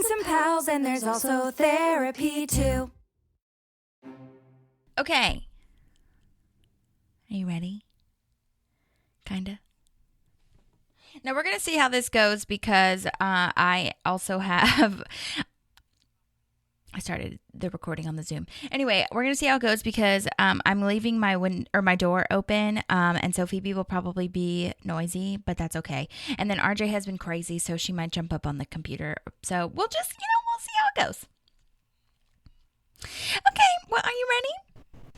some pals, and there's also therapy too. Okay. Are you ready? Kinda. Now we're going to see how this goes because I also have... I started the recording on the Zoom. Anyway, we're going to see how it goes because I'm leaving my door open, and so Phoebe will probably be noisy, but that's okay. And then RJ has been crazy, so she might jump up on the computer. So we'll just, we'll see how it goes. Okay, well, are you ready?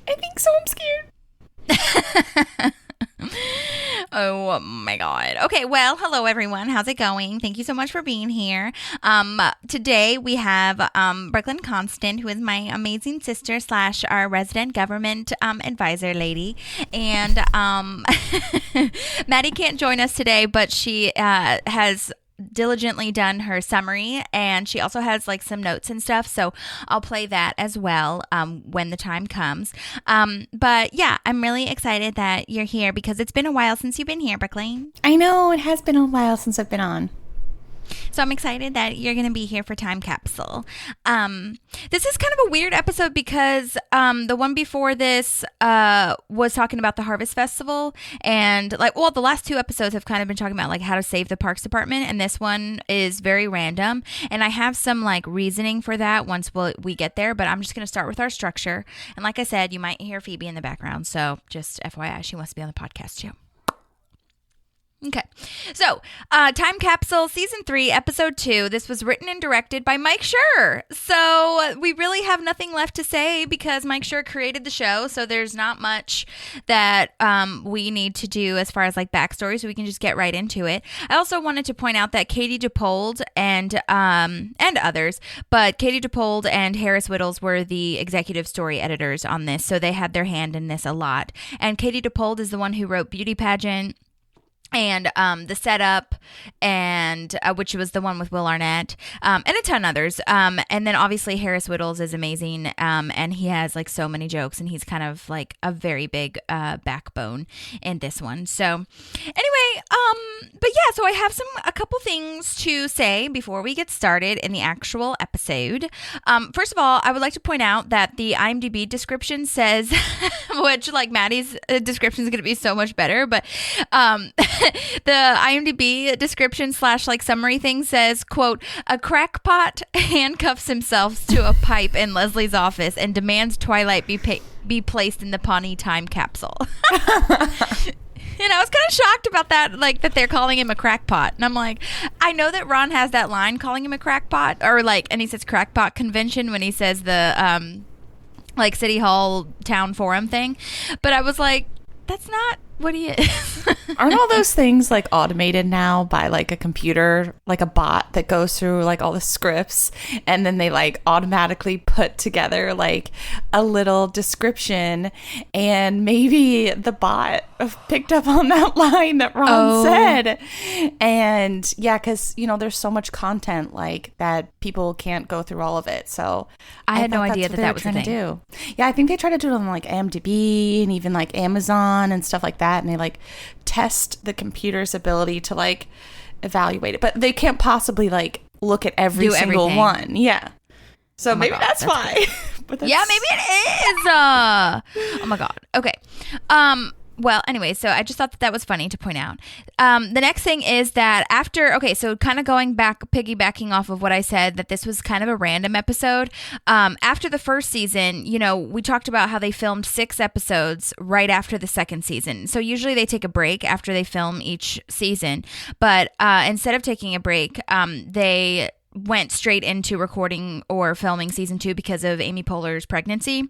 I think so. I'm scared. Oh my God. Okay, well, hello everyone. How's it going? Thank you so much for being here. Today we have Brookelynn Constant, who is my amazing sister / our resident government advisor lady. And Maddie can't join us today, but she has diligently done her summary, and she also has like some notes and stuff, so I'll play that as well when the time comes. But yeah, I'm really excited that you're here because it's been a while since you've been here, Brookelynn. I know, it has been a while since I've been on. So I'm excited that you're going to be here for Time Capsule. This is kind of a weird episode because the one before this was talking about the Harvest Festival, and the last two episodes have kind of been talking about like how to save the Parks Department, and this one is very random, and I have some like reasoning for that once we get there, but I'm just going to start with our structure. And like I said, you might hear Phoebe in the background, so just FYI, she wants to be on the podcast too. Okay, so Time Capsule Season 3, Episode 2. This was written and directed by Mike Schur. So we really have nothing left to say because Mike Schur created the show. So there's not much that we need to do as far as like backstory. So we can just get right into it. I also wanted to point out that Katie DuPold and others, but Katie DuPold and Harris Whittles were the executive story editors on this. So they had their hand in this a lot. And Katie DuPold is the one who wrote Beauty Pageant and the setup, and which was the one with Will Arnett, and a ton others. And then obviously Harris Whittles is amazing, and he has like so many jokes, and he's kind of like a very big backbone in this one. So anyway, but yeah, so I have a couple things to say before we get started in the actual episode. First of all, I would like to point out that the IMDb description says, which like Maddie's description is going to be so much better, but the IMDb description / like summary thing says, quote, "A crackpot handcuffs himself to a pipe in Leslie's office and demands Twilight be placed in the Pawnee time capsule." And I was kind of shocked about that, like that they're calling him a crackpot. And I'm like, I know that Ron has that line calling him a crackpot, or like, and he says crackpot convention when he says the like City Hall town forum thing. But I was like, that's not what he is. Aren't all those things like automated now by like a computer, like a bot that goes through like all the scripts, and then they like automatically put together like a little description, and maybe the bot picked up on that line that Ron said. And yeah, because there's so much content like that, people can't go through all of it. So I had no idea that was a thing. Do. Yeah, I think they try to do it on like IMDb and even like Amazon and stuff like that. And they like test the computer's ability to like evaluate it, but they can't possibly like look at every single one. Yeah. So maybe that's why. But yeah, maybe it is. Oh my God. Okay. Well, anyway, so I just thought that was funny to point out. The next thing is that so kind of piggybacking off of what I said, that this was kind of a random episode. After the first season, we talked about how they filmed 6 episodes right after the second season. So usually they take a break after they film each season. But instead of taking a break, they went straight into recording or filming season 2 because of Amy Poehler's pregnancy.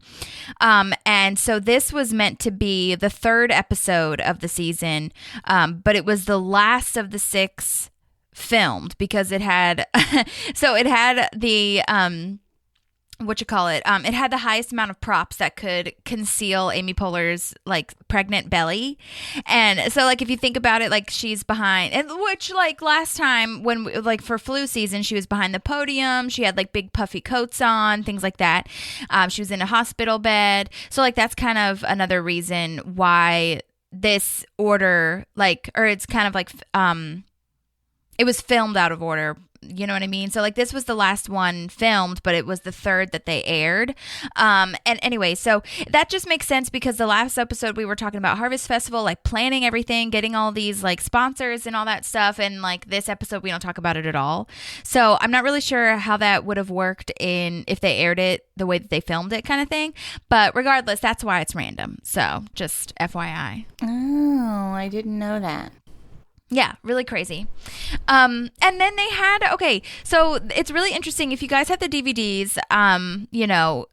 And so this was meant to be the 3rd episode of the season, but it was the last of the 6 filmed because it had, it had the, it had the highest amount of props that could conceal Amy Poehler's like pregnant belly. And so like if you think about it, like she's behind, and which like last time when like for flu season, she was behind the podium, she had like big puffy coats on, things like that. She was in a hospital bed. So like that's kind of another reason why this order, like, or it's kind of like it was filmed out of order. You know what I mean? So like this was the last one filmed, but it was the third that they aired. And anyway, so that just makes sense because the last episode we were talking about Harvest Festival, like planning everything, getting all these like sponsors and all that stuff. And like this episode, we don't talk about it at all. So I'm not really sure how that would have worked if they aired it the way that they filmed it kind of thing. But regardless, that's why it's random. So just FYI. Oh, I didn't know that. Yeah, really crazy. And then they had, okay, so it's really interesting. If you guys have the DVDs, you know,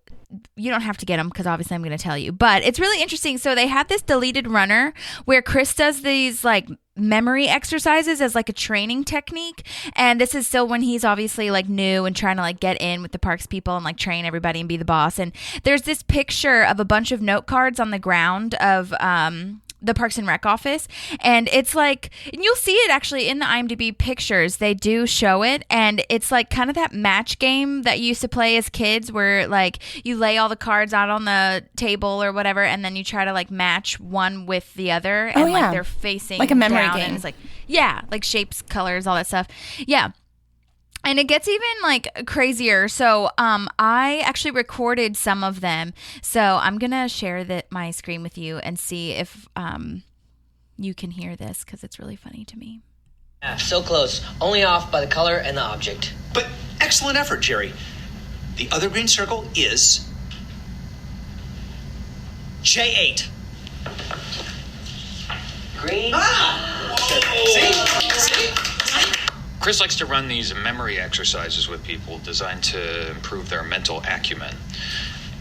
you don't have to get them because obviously I'm going to tell you. But it's really interesting. So they had this deleted runner where Chris does these like memory exercises as like a training technique. And this is still when he's obviously like new and trying to like get in with the parks people and like train everybody and be the boss. And there's this picture of a bunch of note cards on the ground of the Parks and Rec office, and it's like, and you'll see it actually in the IMDb pictures, they do show it, and it's like kind of that match game that you used to play as kids where like you lay all the cards out on the table or whatever, and then you try to like match one with the other, and like they're facing like a memory down, game. and it's like, yeah, like shapes, colors, all that stuff. Yeah. And it gets even like crazier. So I actually recorded some of them. So I'm going to share my screen with you and see if you can hear this because it's really funny to me. Yeah, so close. Only off by the color and the object. But excellent effort, Jerry. The other green circle is J8. Green. See? Chris likes to run these memory exercises with people designed to improve their mental acumen.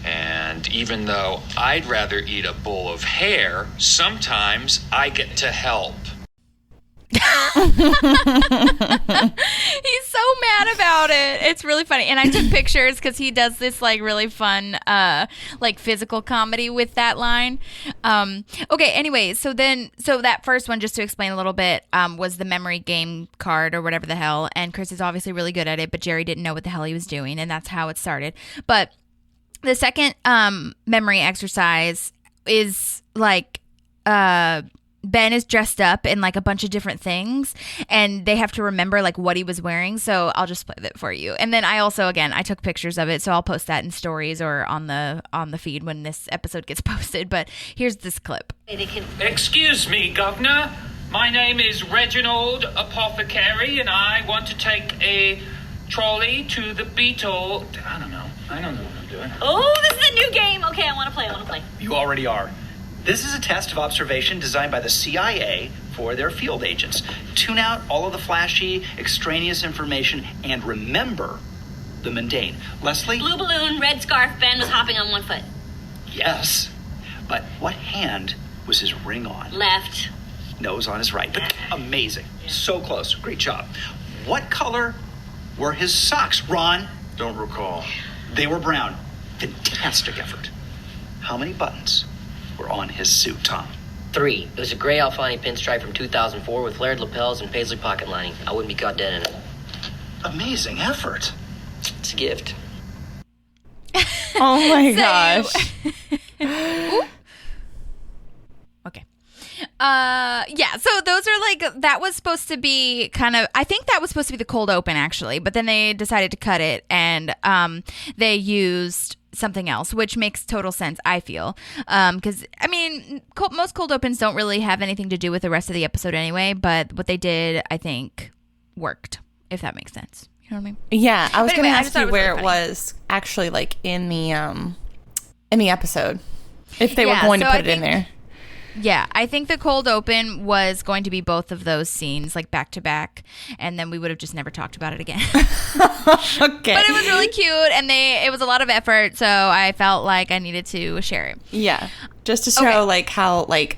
And even though I'd rather eat a bowl of hair, sometimes I get to help. He's so mad about it. It's really funny. And I took pictures because he does this like really fun like physical comedy with that line. Okay, anyways, so that first one, just to explain a little bit, was the memory game card or whatever the hell. And Chris is obviously really good at it, but Jerry didn't know what the hell he was doing, and that's how it started. But the second memory exercise is like Ben is dressed up in like a bunch of different things, and they have to remember like what he was wearing. So I'll just play that for you. And then I also, again, I took pictures of it, so I'll post that in stories or on the feed when this episode gets posted. But here's this clip. Excuse me, Governor. My name is Reginald Apothecary, and I want to take a trolley to the Beetle. I don't know what I'm doing. Oh, this is a new game. Okay, I want to play. You already are. This is a test of observation designed by the CIA for their field agents. Tune out all of the flashy, extraneous information and remember the mundane. Leslie? Blue balloon, red scarf, Ben was hopping on one foot. Yes. But what hand was his ring on? Left. Nose on his right. But amazing. So close. Great job. What color were his socks, Ron? Don't recall. They were brown. Fantastic effort. How many buttons were on his suit, Tom? 3. It was a gray Alfani pinstripe from 2004 with flared lapels and paisley pocket lining. I wouldn't be caught dead in it. Amazing effort. It's a gift. Oh my gosh. Okay. Yeah, so those are like, that was supposed to be kind of, I think that was supposed to be the cold open actually, but then they decided to cut it, and they used something else, which makes total sense, I feel, because I mean most cold opens don't really have anything to do with the rest of the episode anyway, but what they did, I think, worked, if that makes sense. You know what I mean? Yeah, I was But anyway, going I to just ask thought you it was where really it funny. was actually like in the episode, if they were Yeah, going to so put I it in think- there. Yeah, I think the cold open was going to be both of those scenes, like back to back, and then we would have just never talked about it again. Okay. But it was really cute, and it was a lot of effort, so I felt like I needed to share it. Yeah, just to show Okay. like how like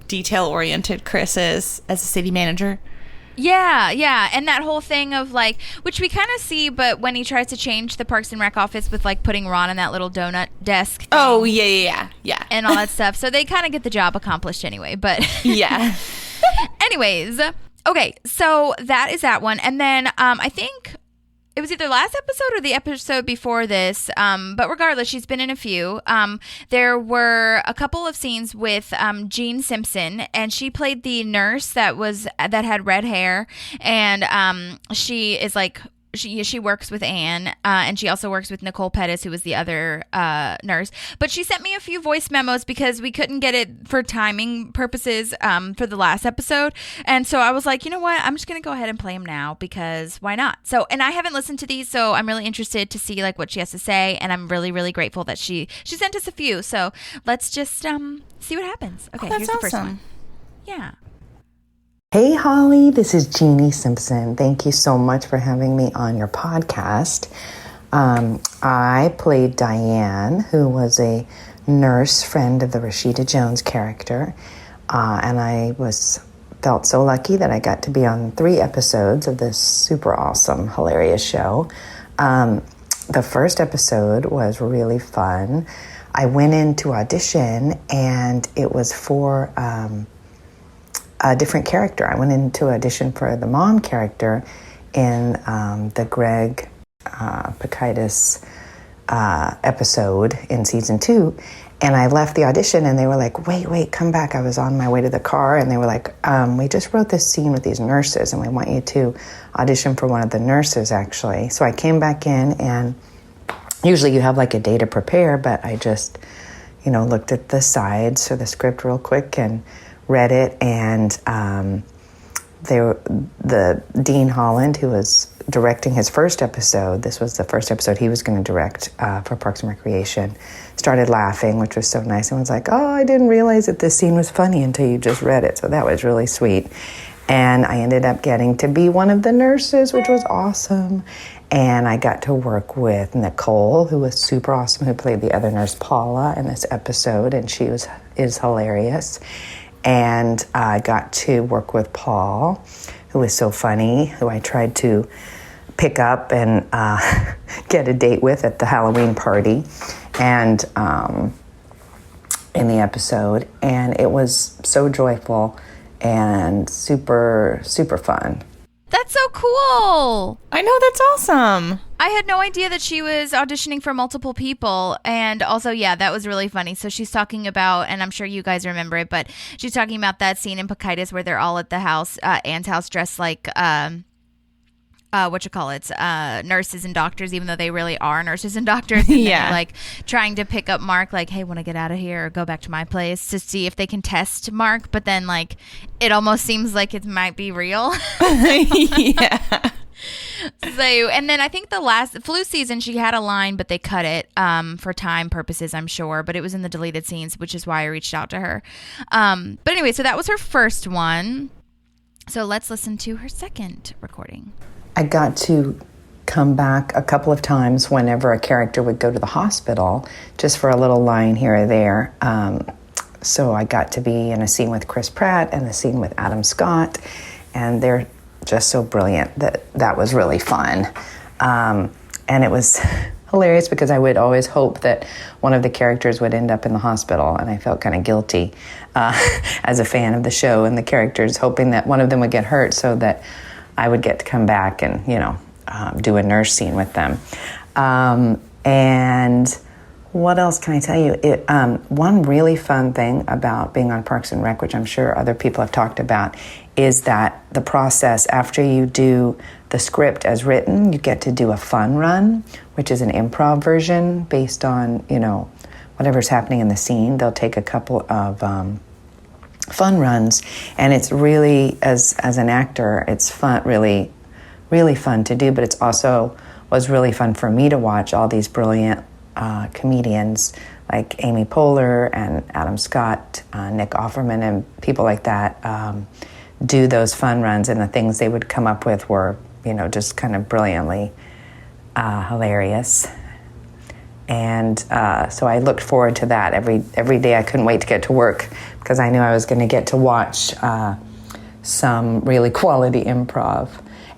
detail oriented Chris is as a city manager. Yeah, and that whole thing of like, which we kind of see, but when he tries to change the Parks and Rec office with like putting Ron in that little donut desk thing Oh yeah. and all that stuff, so they kind of get the job accomplished anyway, but Yeah. anyways, okay, so that is that one. And then I think it was either last episode or the episode before this. But regardless, she's been in a few. There were a couple of scenes with Jean Simpson, and she played the nurse that had red hair, and she is like. She works with Anne, and she also works with Nicole Pettis, who was the other nurse. But she sent me a few voice memos because we couldn't get it for timing purposes for the last episode. And so I was like, you know what? I'm just going to go ahead and play them now because why not? So, and I haven't listened to these, so I'm really interested to see like what she has to say. And I'm really, really grateful that she sent us a few. So let's just see what happens. Okay, here's the first one. Yeah. Hey Holly, this is Jeannie Simpson. Thank you so much for having me on your podcast. I played Diane, who was a nurse friend of the Rashida Jones character, and I felt so lucky that I got to be on 3 episodes of this super awesome, hilarious show. The first episode was really fun. I went in to audition, and it was for a different character. I went into audition for the mom character in the Greg Pikitis episode in season 2, and I left the audition and they were like, wait, come back. I was on my way to the car and they were like, we just wrote this scene with these nurses and we want you to audition for one of the nurses actually. So I came back in, and usually you have like a day to prepare, but I just, looked at the sides of the script real quick and read it, and the Dean Holland, who was directing his first episode, this was the first episode he was going to direct for Parks and Recreation, started laughing, which was so nice, and was like, oh, I didn't realize that this scene was funny until you just read it, so that was really sweet. And I ended up getting to be one of the nurses, which was awesome. And I got to work with Nicole, who was super awesome, who played the other nurse, Paula, in this episode, and she is hilarious. And I got to work with Paul, who was so funny, who I tried to pick up and get a date with at the Halloween party, and in the episode. And it was so joyful and super, super fun. That's so cool. I know, that's awesome. I had no idea that she was auditioning for multiple people. And also, yeah, that was really funny. So she's talking about, and I'm sure you guys remember it, but she's talking about that scene in Pikitis where they're all at the house, Anne's house, dressed like, nurses and doctors, even though they really are nurses and doctors. And yeah. They're, like, trying to pick up Mark, like, hey, want to get out of here or go back to my place, to see if they can test Mark. But then, like, it almost seems like it might be real. Yeah. So, and then I think the last flu season, she had a line, but they cut it for time purposes, I'm sure. But it was in the deleted scenes, which is why I reached out to her. But anyway, so that was her first one. So let's listen to her second recording. I got to come back a couple of times whenever a character would go to the hospital, just for a little line here or there. So I got to be in a scene with Chris Pratt and a scene with Adam Scott, and they're just so brilliant that was really fun. And it was hilarious because I would always hope that one of the characters would end up in the hospital, and I felt kind of guilty as a fan of the show and the characters, hoping that one of them would get hurt so that I would get to come back and, do a nurse scene with them. And what else can I tell you? One really fun thing about being on Parks and Rec, which I'm sure other people have talked about, is that the process after you do the script as written, you get to do a fun run, which is an improv version based on, whatever's happening in the scene. They'll take a couple of fun runs, and it's really, as an actor, it's fun, really, really fun to do, but it's also was really fun for me to watch all these brilliant comedians like Amy Poehler and Adam Scott, Nick Offerman, and people like that do those fun runs, and the things they would come up with were, just kind of brilliantly hilarious. And so I looked forward to that every day. I couldn't wait to get to work because I knew I was going to get to watch some really quality improv.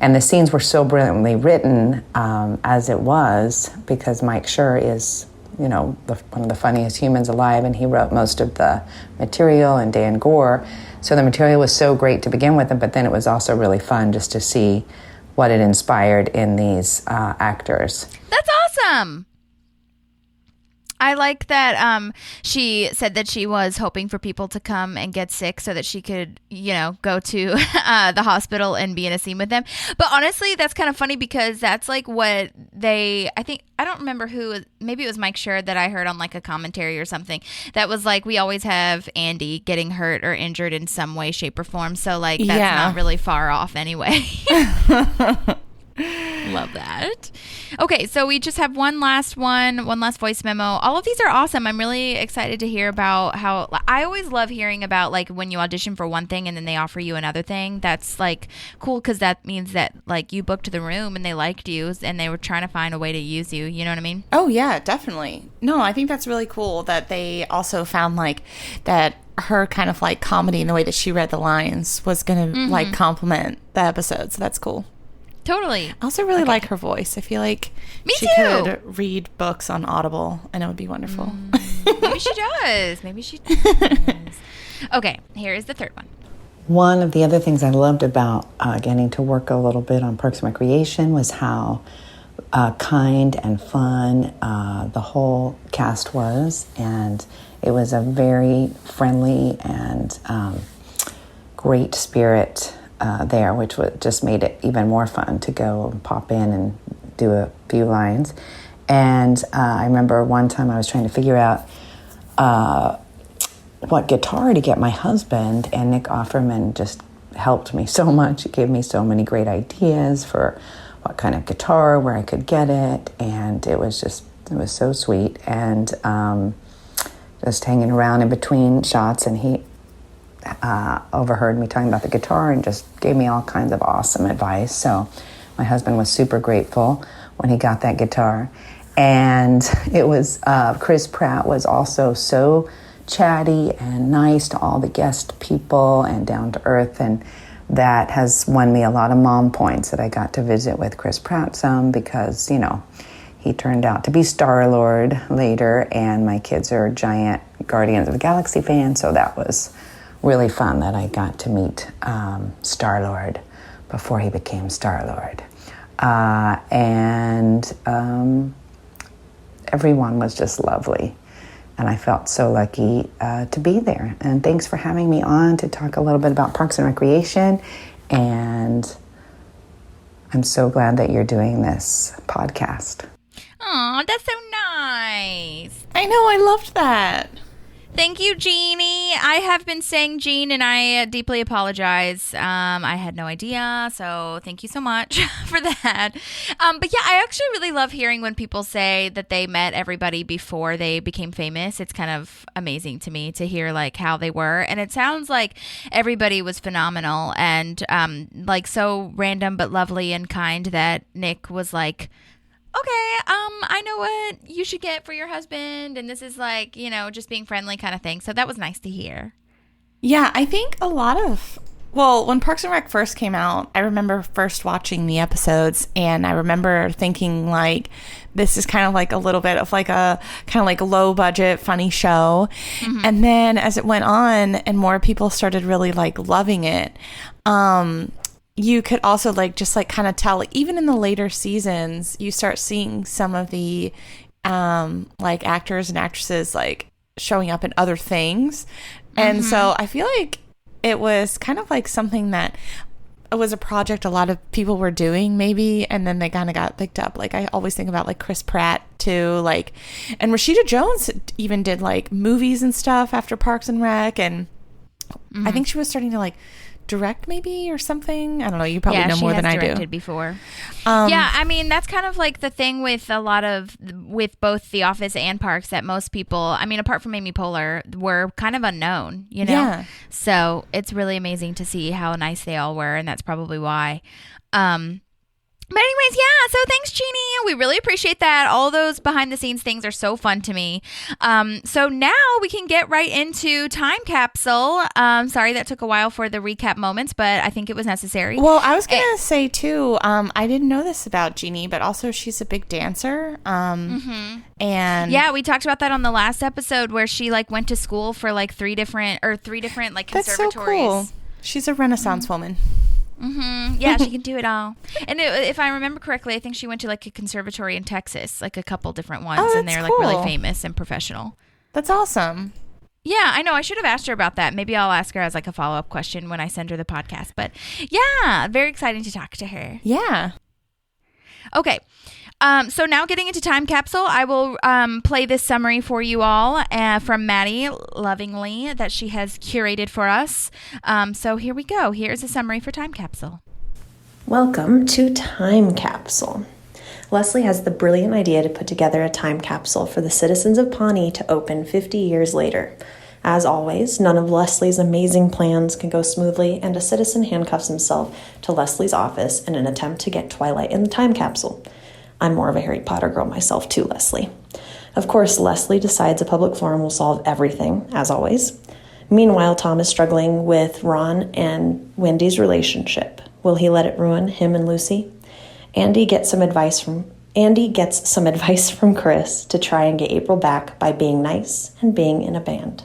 And the scenes were so brilliantly written as it was, because Mike Schur is, one of the funniest humans alive, and he wrote most of the material, and Dan Gore. So the material was so great to begin with, but then it was also really fun just to see what it inspired in these actors. That's awesome. I like that she said that she was hoping for people to come and get sick so that she could, go to the hospital and be in a scene with them. But honestly, that's kind of funny because that's like what I don't remember who, maybe it was Mike Schur that I heard on like a commentary or something that was like, we always have Andy getting hurt or injured in some way, shape, or form. So like, that's not really far off anyway. Love that. Okay, so we just have one last voice memo. All of these are awesome. I'm really excited to hear about how I always love hearing about like when you audition for one thing and then they offer you another thing. That's like cool because that means that like you booked the room and they liked you and they were trying to find a way to use you. You know what I mean? Oh yeah, definitely. No, I think that's really cool that they also found like that her kind of like comedy and the way that she read the lines was going to like complement the episode. So that's cool. Totally. I also really like her voice. I feel like she could read books on Audible and it would be wonderful. Maybe she does. Maybe she does. Okay, here is the third one. One of the other things I loved about getting to work a little bit on Parks and Recreation was how kind and fun the whole cast was. And it was a very friendly and great spirit there, which just made it even more fun to go and pop in and do a few lines. And I remember one time I was trying to figure out what guitar to get my husband, and Nick Offerman just helped me so much. He gave me so many great ideas for what kind of guitar, where I could get it, and it was so sweet. And just hanging around in between shots, and he overheard me talking about the guitar and just gave me all kinds of awesome advice. So my husband was super grateful when he got that guitar. And it was Chris Pratt was also so chatty and nice to all the guest people and down to earth, and that has won me a lot of mom points that I got to visit with Chris Pratt some because he turned out to be Star-Lord later, and my kids are giant Guardians of the Galaxy fans, so that was really fun that I got to meet Star-Lord before he became Star-Lord. And everyone was just lovely. And I felt so lucky to be there. And thanks for having me on to talk a little bit about Parks and Recreation. And I'm so glad that you're doing this podcast. Aw, that's so nice. I know, I loved that. Thank you, Jeannie. I have been saying Jean, and I deeply apologize. I had no idea, so thank you so much for that. But yeah, I actually really love hearing when people say that they met everybody before they became famous. It's kind of amazing to me to hear like how they were, and it sounds like everybody was phenomenal and like so random but lovely and kind that Nick was like, okay, I know what you should get for your husband, and this is like, just being friendly kind of thing. So that was nice to hear. Yeah, I think when Parks and Rec first came out, I remember first watching the episodes, and I remember thinking like, this is kind of like a little bit of like a kind of like a low budget funny show. Mm-hmm. And then as it went on and more people started really like loving it, you could also like just like kind of tell, like, even in the later seasons, you start seeing some of the like actors and actresses like showing up in other things. And so I feel like it was kind of like something that it was a project a lot of people were doing maybe, and then they kind of got picked up. Like I always think about like Chris Pratt too, like, and Rashida Jones even did like movies and stuff after Parks and Rec, and I think she was starting to like direct maybe or something. I don't know. You probably know more than I do. Yeah, she has directed before. Yeah, I mean, that's kind of like the thing with with both The Office and Parks, that most people, I mean, apart from Amy Poehler, were kind of unknown, Yeah. So it's really amazing to see how nice they all were, and that's probably why. But anyways, yeah, so thanks, Jeannie. We really appreciate that. All those behind-the-scenes things are so fun to me. So now we can get right into Time Capsule. Sorry that took a while for the recap moments, but I think it was necessary. Well, I was going to say, too, I didn't know this about Jeannie, but also she's a big dancer. And yeah, we talked about that on the last episode where she, like, went to school for, like, three different like, conservatories. That's so cool. She's a Renaissance woman. Yeah, she can do it all. And if I remember correctly, I think she went to like a conservatory in Texas, like a couple different ones, and they're like really famous and professional. That's awesome. Yeah, I know. I should have asked her about that. Maybe I'll ask her as like a follow-up question when I send her the podcast. But yeah, very exciting to talk to her. Yeah. Okay. So now getting into Time Capsule, I will play this summary for you all from Maddie lovingly that she has curated for us. So here we go. Here's a summary for Time Capsule. Welcome to Time Capsule. Leslie has the brilliant idea to put together a time capsule for the citizens of Pawnee to open 50 years later. As always, none of Leslie's amazing plans can go smoothly, and a citizen handcuffs himself to Leslie's office in an attempt to get Twilight in the time capsule. I'm more of a Harry Potter girl myself too, Leslie. Of course, Leslie decides a public forum will solve everything, as always. Meanwhile, Tom is struggling with Ron and Wendy's relationship. Will he let it ruin him and Lucy? Andy gets some advice from Chris to try and get April back by being nice and being in a band.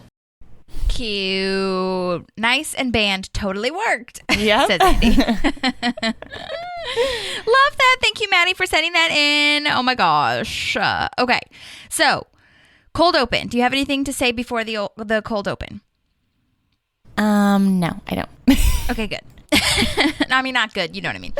Cute. Nice and band totally worked. Yeah. Says Andy. Love that. Thank you, Maddie, for sending that in. Oh my gosh. Okay. So, cold open. Do you have anything to say before the cold open? No, I don't. Okay, good. I mean, not good. You know what I mean.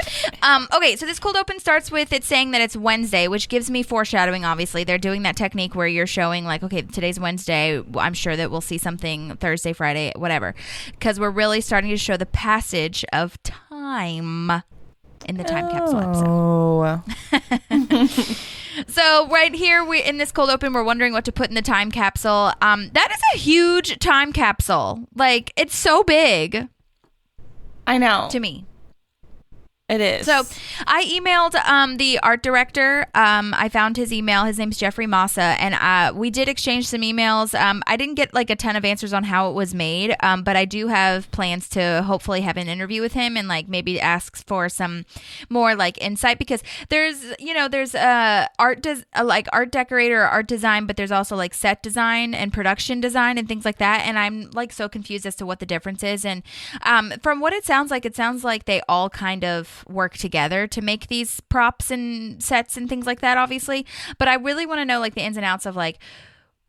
Okay, so this cold open starts with it saying that it's Wednesday, which gives me foreshadowing, obviously. They're doing that technique where you're showing, like, okay, today's Wednesday. I'm sure that we'll see something Thursday, Friday, whatever. Because we're really starting to show the passage of time in the Time Capsule episode. So right here, we in this cold open, we're wondering what to put in the Time Capsule. That is a huge Time Capsule. Like, it's so big. I know. To me. It is. So I emailed the art director. I found his email. His name's Jeffrey Massa, and we did exchange some emails. I didn't get like a ton of answers on how it was made, but I do have plans to hopefully have an interview with him and like maybe ask for some more like insight, because there's art decorator or art design, but there's also like set design and production design and things like that, and I'm like so confused as to what the difference is. And from what it sounds like they all kind of work together to make these props and sets and things like that, obviously. But I really want to know like the ins and outs of like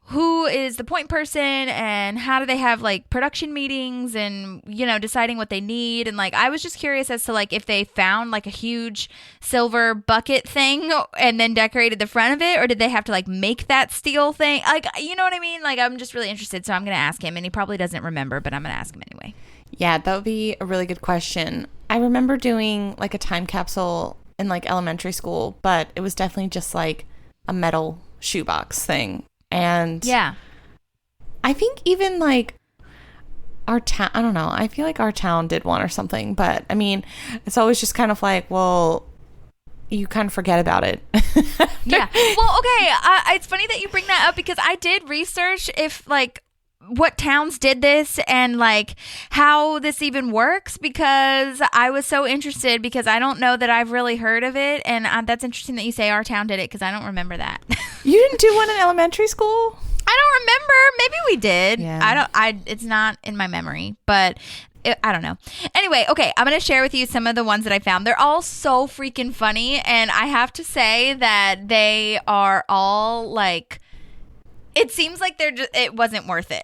who is the point person and how do they have like production meetings and, you know, deciding what they need. And like I was just curious as to like if they found like a huge silver bucket thing and then decorated the front of it, or did they have to like make that steel thing? Like, you know what I mean? Like I'm just really interested, so I'm going to ask him, and he probably doesn't remember, but I'm going to ask him anyway. Yeah, that would be a really good question. I remember doing like a time capsule in like elementary school, but it was definitely just like a metal shoebox thing. And yeah, I think even like our town, I don't know, I feel like our town did one or something, but I mean, it's always just kind of like, well, you kind of forget about it. Yeah. Well, okay. It's funny that you bring that up, because I did research if like what towns did this and like how this even works, because I was so interested, because I don't know that I've really heard of it. And that's interesting that you say our town did it, because I don't remember that. You didn't do one in elementary school? I don't remember. Maybe we did. Yeah. It's not in my memory, but I don't know. Anyway, okay, I'm going to share with you some of the ones that I found. They're all so freaking funny, and I have to say that they are all like, it seems like it wasn't worth it,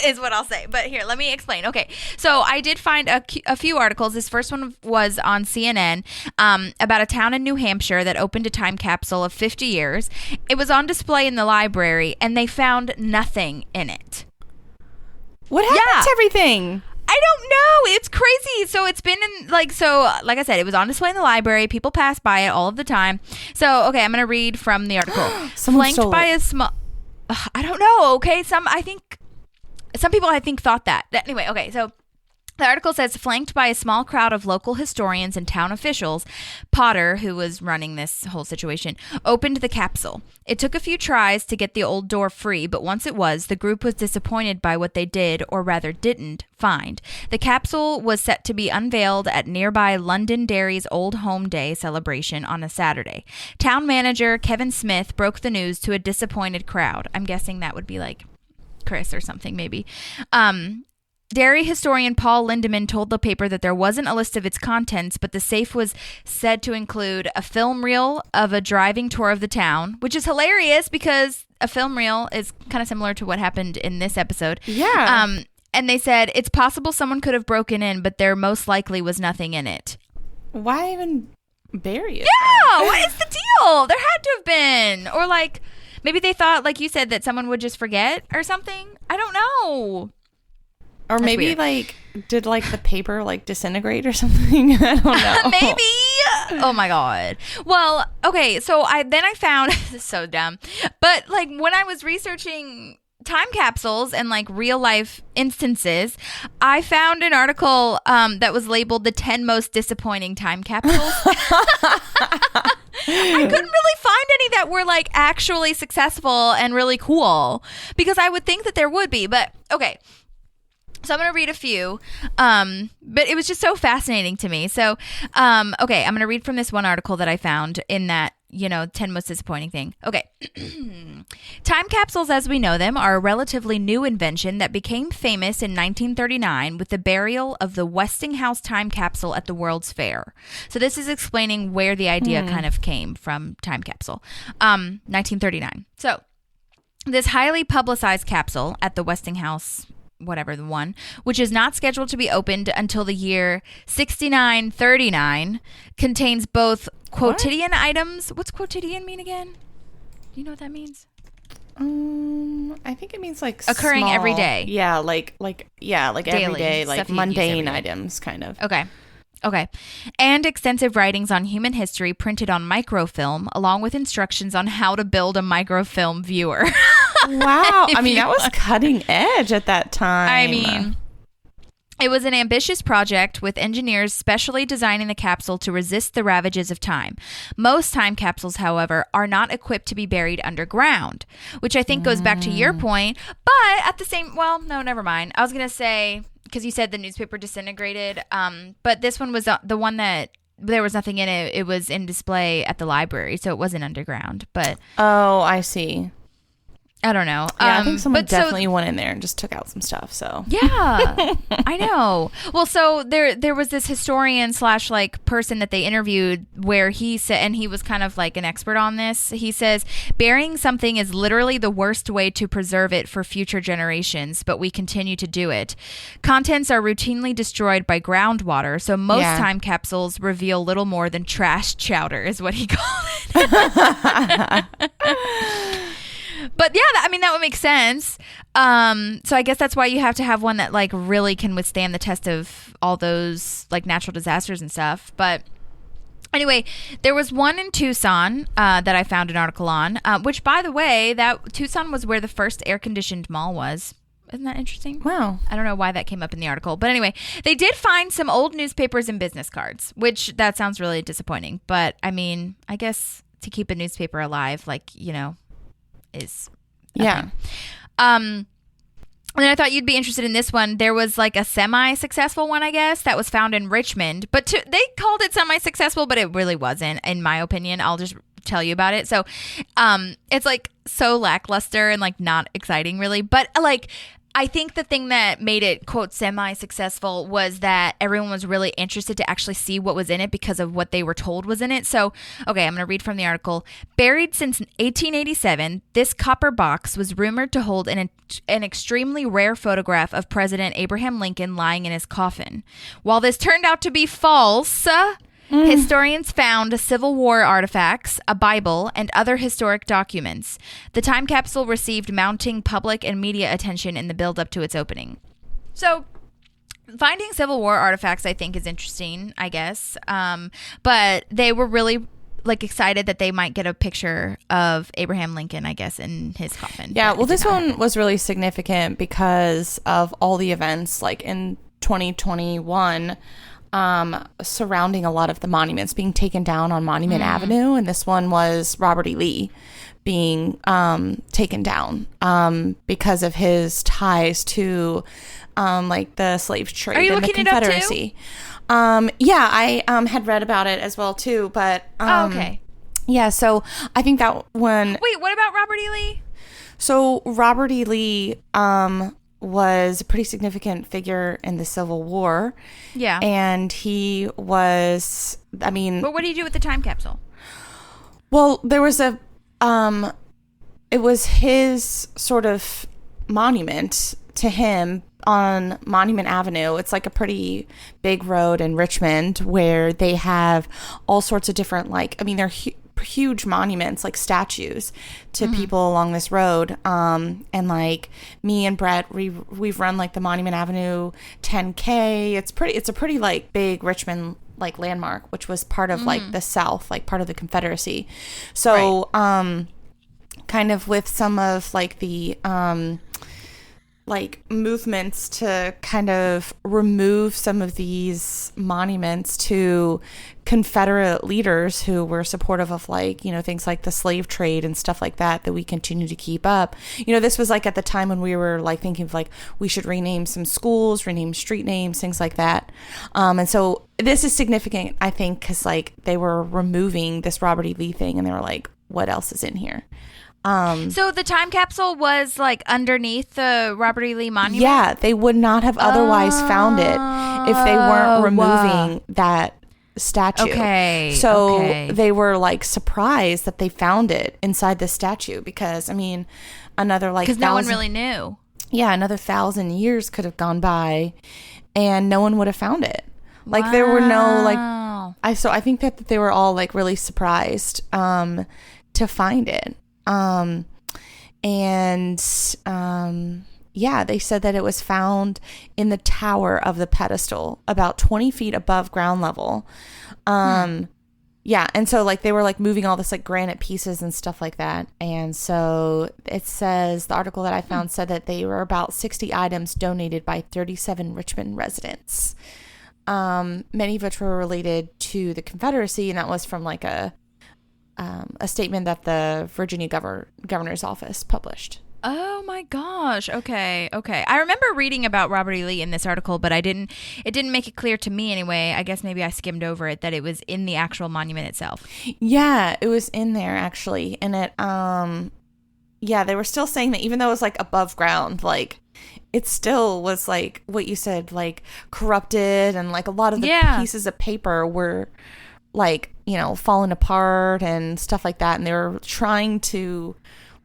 is what I'll say. But here, let me explain. Okay, so I did find a few articles. This first one was on CNN about a town in New Hampshire that opened a time capsule of 50 years. It was on display in the library, and they found nothing in it. What happened to everything? I don't know. It's crazy. So it's been in like I said, it was on display in the library. People pass by it all of the time. So, okay, I'm going to read from the article. Someone stole by it. a small... I don't know. Okay. Some people thought that. Anyway, okay. So the article says, flanked by a small crowd of local historians and town officials, Potter, who was running this whole situation, opened the capsule. It took a few tries to get the old door free, but once it was, the group was disappointed by what they did, or rather didn't, find. The capsule was set to be unveiled at nearby Londonderry's Old Home Day celebration on a Saturday. Town manager Kevin Smith broke the news to a disappointed crowd. I'm guessing that would be like Chris or something, maybe. Dairy historian Paul Lindemann told the paper that there wasn't a list of its contents, but the safe was said to include a film reel of a driving tour of the town, which is hilarious because a film reel is kind of similar to what happened in this episode. Yeah. And they said, it's possible someone could have broken in, but there most likely was nothing in it. Why even bury it? Yeah, what is the deal? There had to have been. Or like, maybe they thought, like you said, that someone would just forget or something. I don't know. Or That's maybe weird. like, did like the paper like disintegrate or something? I don't know. Maybe. Oh my God. Well, okay. So I found, this is so dumb, but like when I was researching time capsules and like real life instances, I found an article that was labeled the 10 most disappointing time capsules. I couldn't really find any that were like actually successful and really cool, because I would think that there would be, but okay. So I'm going to read a few, but it was just so fascinating to me. So, okay, I'm going to read from this one article that I found in that, 10 most disappointing thing. Okay. Time capsules as we know them are a relatively new invention that became famous in 1939 with the burial of the Westinghouse time capsule at the World's Fair. So this is explaining where the idea kind of came from, time capsule. 1939. So this highly publicized capsule at the Westinghouse, whatever the one, which is not scheduled to be opened until the year 6939, contains both quotidian items. What's quotidian mean again? Do you know what that means? I think it means like occurring small, every day. Yeah, like Daily, every day, like stuff you use mundane every day. items, kind of. Okay. And extensive writings on human history printed on microfilm, along with instructions on how to build a microfilm viewer. Wow. I mean, that was cutting edge at that time. I mean, it was an ambitious project with engineers specially designing the capsule to resist the ravages of time. Most time capsules, however, are not equipped to be buried underground, which I think goes back to your point. But at the same, well, no, never mind. I was going to say, because you said the newspaper disintegrated, but this one was the one that there was nothing in it. It was in display at the library, so it wasn't underground. But oh, I see. I don't know. Yeah, I think someone but definitely went in there and just took out some stuff. So yeah, I know. Well, so there was this historian / like person that they interviewed where he said, and he was kind of like an expert on this. He says, burying something is literally the worst way to preserve it for future generations, but we continue to do it. Contents are routinely destroyed by groundwater, so most time capsules reveal little more than trash chowder, is what he called it. But yeah, that would make sense. So I guess that's why you have to have one that like really can withstand the test of all those like natural disasters and stuff. But anyway, there was one in Tucson that I found an article on, which, by the way, that Tucson was where the first air-conditioned mall was. Isn't that interesting? Wow. I don't know why that came up in the article. But anyway, they did find some old newspapers and business cards, which that sounds really disappointing. But I mean, I guess to keep a newspaper alive, like, is yeah. And then I thought you'd be interested in this one. There was like a semi-successful one, I guess, that was found in Richmond. But they called it semi-successful, but it really wasn't, in my opinion. I'll just tell you about it. So it's like so lackluster and like not exciting really. But like I think the thing that made it, quote, semi-successful was that everyone was really interested to actually see what was in it because of what they were told was in it. So, okay, I'm going to read from the article. Buried since 1887, this copper box was rumored to hold an extremely rare photograph of President Abraham Lincoln lying in his coffin. While this turned out to be false, historians found Civil War artifacts, a Bible, and other historic documents. The time capsule received mounting public and media attention in the build-up to its opening. So, finding Civil War artifacts, I think, is interesting, I guess. But they were really like excited that they might get a picture of Abraham Lincoln, I guess, in his coffin. Yeah, well, this one was really significant because of all the events, like in 2021. Surrounding a lot of the monuments being taken down on Monument Avenue, and this one was Robert E. Lee being taken down because of his ties to like the slave trade and the Confederacy. Yeah, I had read about it as well too, but okay. Yeah, so I think that one. Wait, what about Robert E. Lee? So Robert E. Lee was a pretty significant figure in the Civil War. Yeah. And he was, I mean... But what did he do with the time capsule? Well, there was it was his sort of monument to him on Monument Avenue. It's like a pretty big road in Richmond where they have all sorts of different, like, I mean, they're huge monuments, like statues to people along this road. And like me and Brett, we've run like the Monument Avenue 10K. It's a pretty like big Richmond like landmark, which was part of like the South, like part of the Confederacy. So, kind of with some of like the like movements to kind of remove some of these monuments to Confederate leaders who were supportive of like, you know, things like the slave trade and stuff like that we continue to keep up. You know, this was like at the time when we were like thinking of like, we should rename some schools, rename street names, things like that. And so this is significant, I think, because like they were removing this Robert E. Lee thing and they were like, what else is in here? So the time capsule was like underneath the Robert E. Lee monument? Yeah, they would not have otherwise found it if they weren't removing that statue. Okay. So they were like surprised that they found it inside the statue because, I mean, another like... Because no one really knew. Yeah, another 1,000 years could have gone by and no one would have found it. Like there were no like... So I think that they were all like really surprised to find it. Yeah, they said that it was found in the tower of the pedestal about 20 feet above ground level. Yeah, and so like they were like moving all this like granite pieces and stuff like that. And so it says, the article that I found said that they were about 60 items donated by 37 Richmond residents. Many of which were related to the Confederacy, and that was from like a statement that the Virginia governor's office published. Oh my gosh. Okay. I remember reading about Robert E. Lee in this article, but it didn't make it clear to me anyway. I guess maybe I skimmed over it that it was in the actual monument itself. Yeah, it was in there actually. And it, yeah, they were still saying that even though it was like above ground, like it still was like what you said, like corrupted, and like a lot of the pieces of paper were like, you know, falling apart and stuff like that. And they were trying to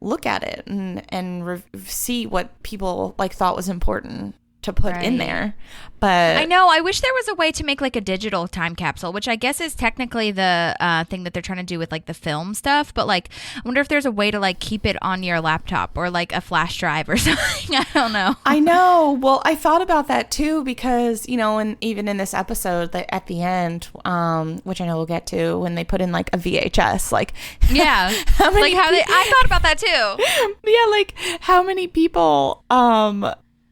look at it and see what people like thought was important to put in there. But I know, I wish there was a way to make like a digital time capsule, which I guess is technically the thing that they're trying to do with like the film stuff. But like, I wonder if there's a way to like keep it on your laptop or like a flash drive or something. I don't know. I know. Well, I thought about that too, because, you know, and even in this episode at the end, which I know we'll get to, when they put in like a VHS, like, yeah, I thought about that too. Yeah. Like how many people,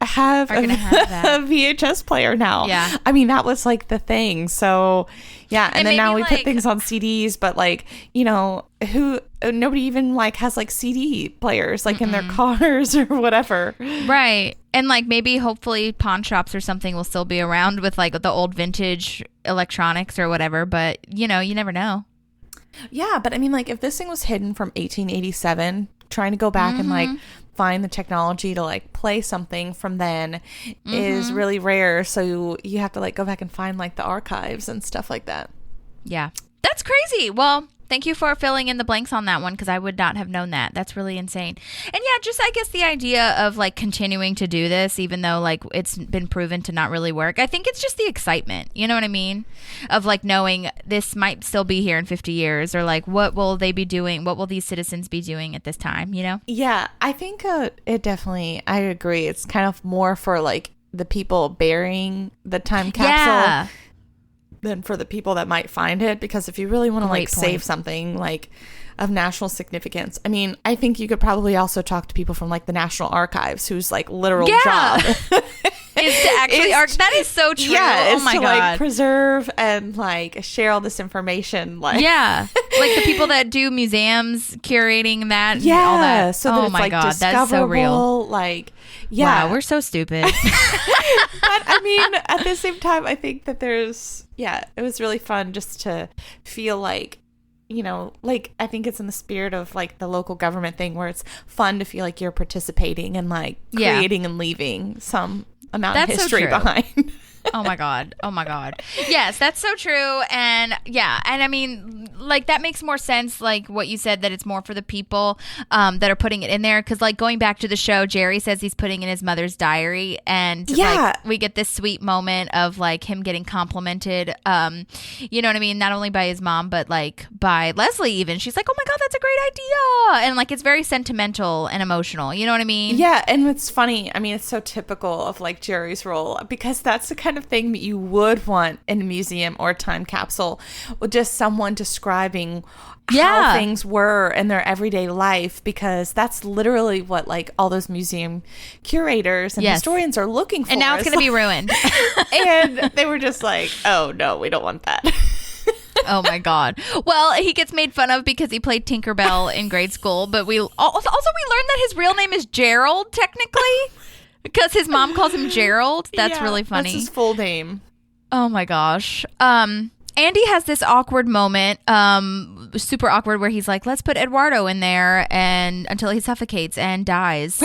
have a VHS player now. Yeah. I mean, that was like the thing. So yeah. And then now we put things on CDs, but like, you know, nobody even like has like CD players like in their cars or whatever. Right. And like maybe hopefully pawn shops or something will still be around with like the old vintage electronics or whatever. But you know, you never know. Yeah. But I mean, like if this thing was hidden from 1887, trying to go back and like find the technology to like play something from then is really rare. So you have to like go back and find like the archives and stuff like that. Yeah, that's crazy. Well, thank you for filling in the blanks on that one, because I would not have known that. That's really insane. And yeah, just I guess the idea of like continuing to do this, even though like it's been proven to not really work. I think it's just the excitement, you know what I mean? Of like knowing this might still be here in 50 years, or like what will they be doing? What will these citizens be doing at this time, you know? Yeah, I think it definitely, I agree. It's kind of more for like the people burying the time capsule than for the people that might find it, because if you really want to like save something like of national significance, I mean, I think you could probably also talk to people from like the National Archives, whose like literal job is to actually that is so true. Yeah, oh my to god, like preserve and like share all this information. Like like the people that do museums curating that. Yeah, and all that. So that oh it's my like god, that's so real. Like, wow, we're so stupid. But I mean, at the same time, I think that it was really fun just to feel like you know, like, I think it's in the spirit of like the local government thing where it's fun to feel like you're participating and like creating and leaving some amount of history behind. Oh my God. Oh my God. Yes, that's so true. And yeah, and I mean, like, that makes more sense, like what you said, that it's more for the people that are putting it in there. Because like going back to the show, Jerry says he's putting in his mother's diary, and like we get this sweet moment of like him getting complimented, you know what I mean? Not only by his mom, but like by Leslie even. She's like, oh my God, that's a great idea. And like, it's very sentimental and emotional. You know what I mean? Yeah. And it's funny. I mean, it's so typical of like Jerry's role, because that's the kind of thing that you would want in a museum or a time capsule, or just someone describing how things were in their everyday life, because that's literally what like all those museum curators and historians are looking for. And now it's going to be ruined. And they were just like, oh no, we don't want that. Oh my God. Well, he gets made fun of because he played Tinkerbell in grade school, but we learned that his real name is Gerald, technically. Because his mom calls him Gerald. That's really funny. That's his full name. Oh my gosh. Andy has this awkward moment, super awkward, where he's like, let's put Eduardo in there and until he suffocates and dies.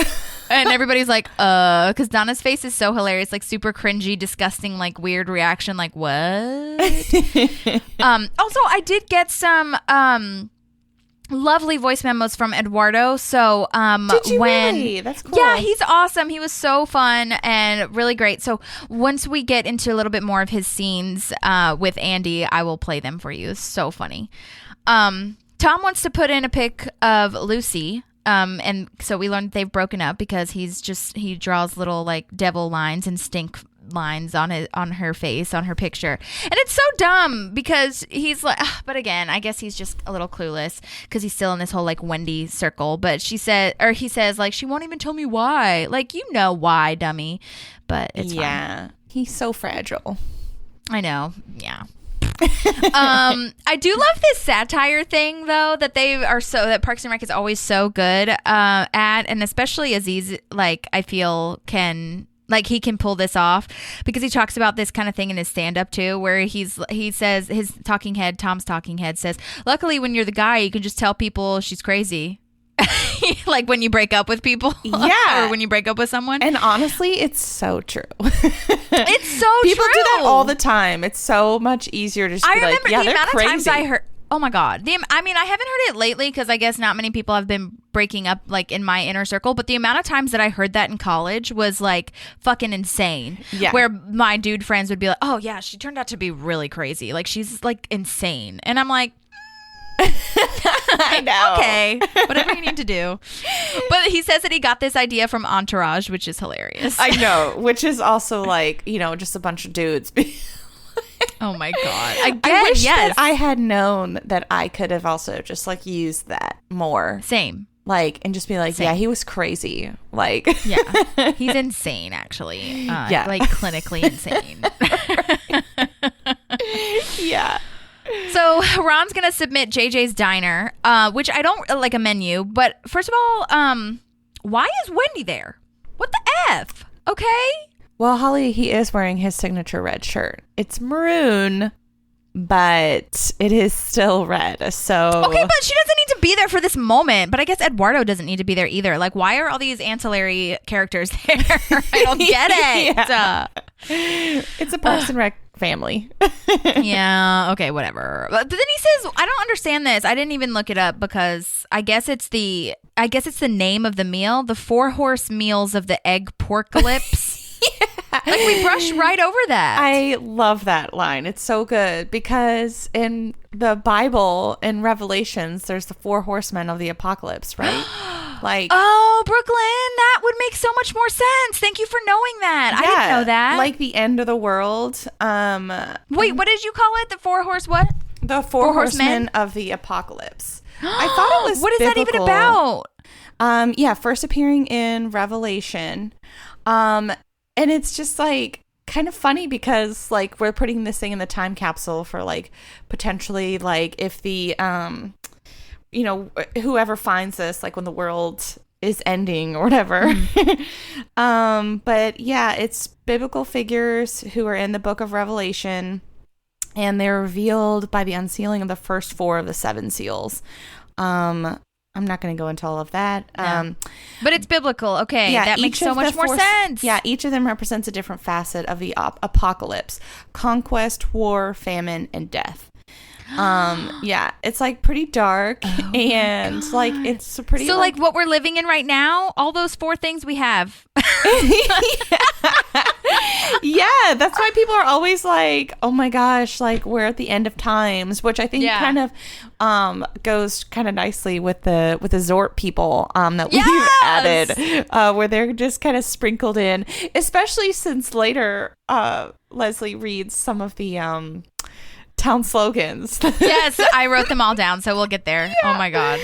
And everybody's like, because Donna's face is so hilarious, like super cringy, disgusting, like weird reaction, like, what? Also, I did get some lovely voice memos from Eduardo. So did you really? That's cool. Yeah, he's awesome. He was so fun and really great. So once we get into a little bit more of his scenes with Andy, I will play them for you. It's so funny. Tom wants to put in a pic of Lucy. And so we learned they've broken up because he draws little like devil lines and stink lines on her face, on her picture. And it's so dumb because he's like, but again, I guess he's just a little clueless because he's still in this whole like Wendy circle. But he says like, she won't even tell me why. Like, you know why, dummy. But it's fine. He's so fragile. I know. Yeah. I do love this satire thing though that Parks and Rec is always so good at, and especially Aziz, like, I feel he can pull this off because he talks about this kind of thing in his stand-up too, where he says Tom's talking head says, luckily when you're the guy, you can just tell people she's crazy. Like when you break up with people. Yeah. Or when you break up with someone. And honestly, it's so true. It's so people true. do that all the time. It's so much easier to just be like, yeah, they're crazy. Times I heard, oh my God. I mean, I haven't heard it lately because I guess not many people have been breaking up like in my inner circle, but the amount of times that I heard that in college was like fucking insane. Yeah. Where my dude friends would be like, oh yeah, she turned out to be really crazy. Like, she's like insane. And I'm like, I know. Okay, whatever you need to do. But he says that he got this idea from Entourage, which is hilarious. I know, which is also like, you know, just a bunch of dudes. Oh my God. I wish that I had known that I could have also just like used that more. Same. Like, and just be like, yeah, he was crazy. Like, yeah, he's insane, actually. Yeah. Like clinically insane. Yeah. So Ron's going to submit JJ's Diner, which I don't like a menu. But first of all, why is Wendy there? What the F? Okay. Well, Holly, he is wearing his signature red shirt. It's maroon, but it is still red. So okay, but she doesn't need to be there for this moment. But I guess Eduardo doesn't need to be there either. Like, why are all these ancillary characters there? I don't get it. Yeah. It's a Parks and Rec family. Yeah, okay, whatever. But then he says, I don't understand this. I didn't even look it up because I guess it's the name of the meal, the 4-horse meals of the egg porcalypse. Yeah. Like, we brushed right over that. I love that line. It's so good because in the Bible, in Revelations, there's the 4 horsemen of the apocalypse, right? Like, oh, Brookelynn, that would make so much more sense. Thank you for knowing that. I didn't know that. Like the end of the world. Wait, what did you call it? The 4 horse what? The 4 horsemen of the apocalypse. I thought it was What is that even about? Yeah, first appearing in Revelation. And it's just like kind of funny because like we're putting this thing in the time capsule for like potentially like if the you know, whoever finds this, like when the world is ending or whatever. But yeah, it's biblical figures who are in the book of Revelation. and they're revealed by the unsealing of the first 4 of the 7 seals. I'm not going to go into all of that. No. But it's biblical. Okay, that makes so much more sense. Yeah, each of them represents a different facet of the apocalypse: conquest, war, famine, and death. Yeah, it's like pretty dark, and like it's pretty. So like what we're living in right now, all those 4 things we have. Yeah, that's why people are always like, "Oh my gosh, like we're at the end of times," which I think kind of goes kind of nicely with the Zort people that we've added, where they're just kind of sprinkled in, especially since later Leslie reads some of the town slogans. Yes, I wrote them all down, so we'll get there. Yeah. Oh my god.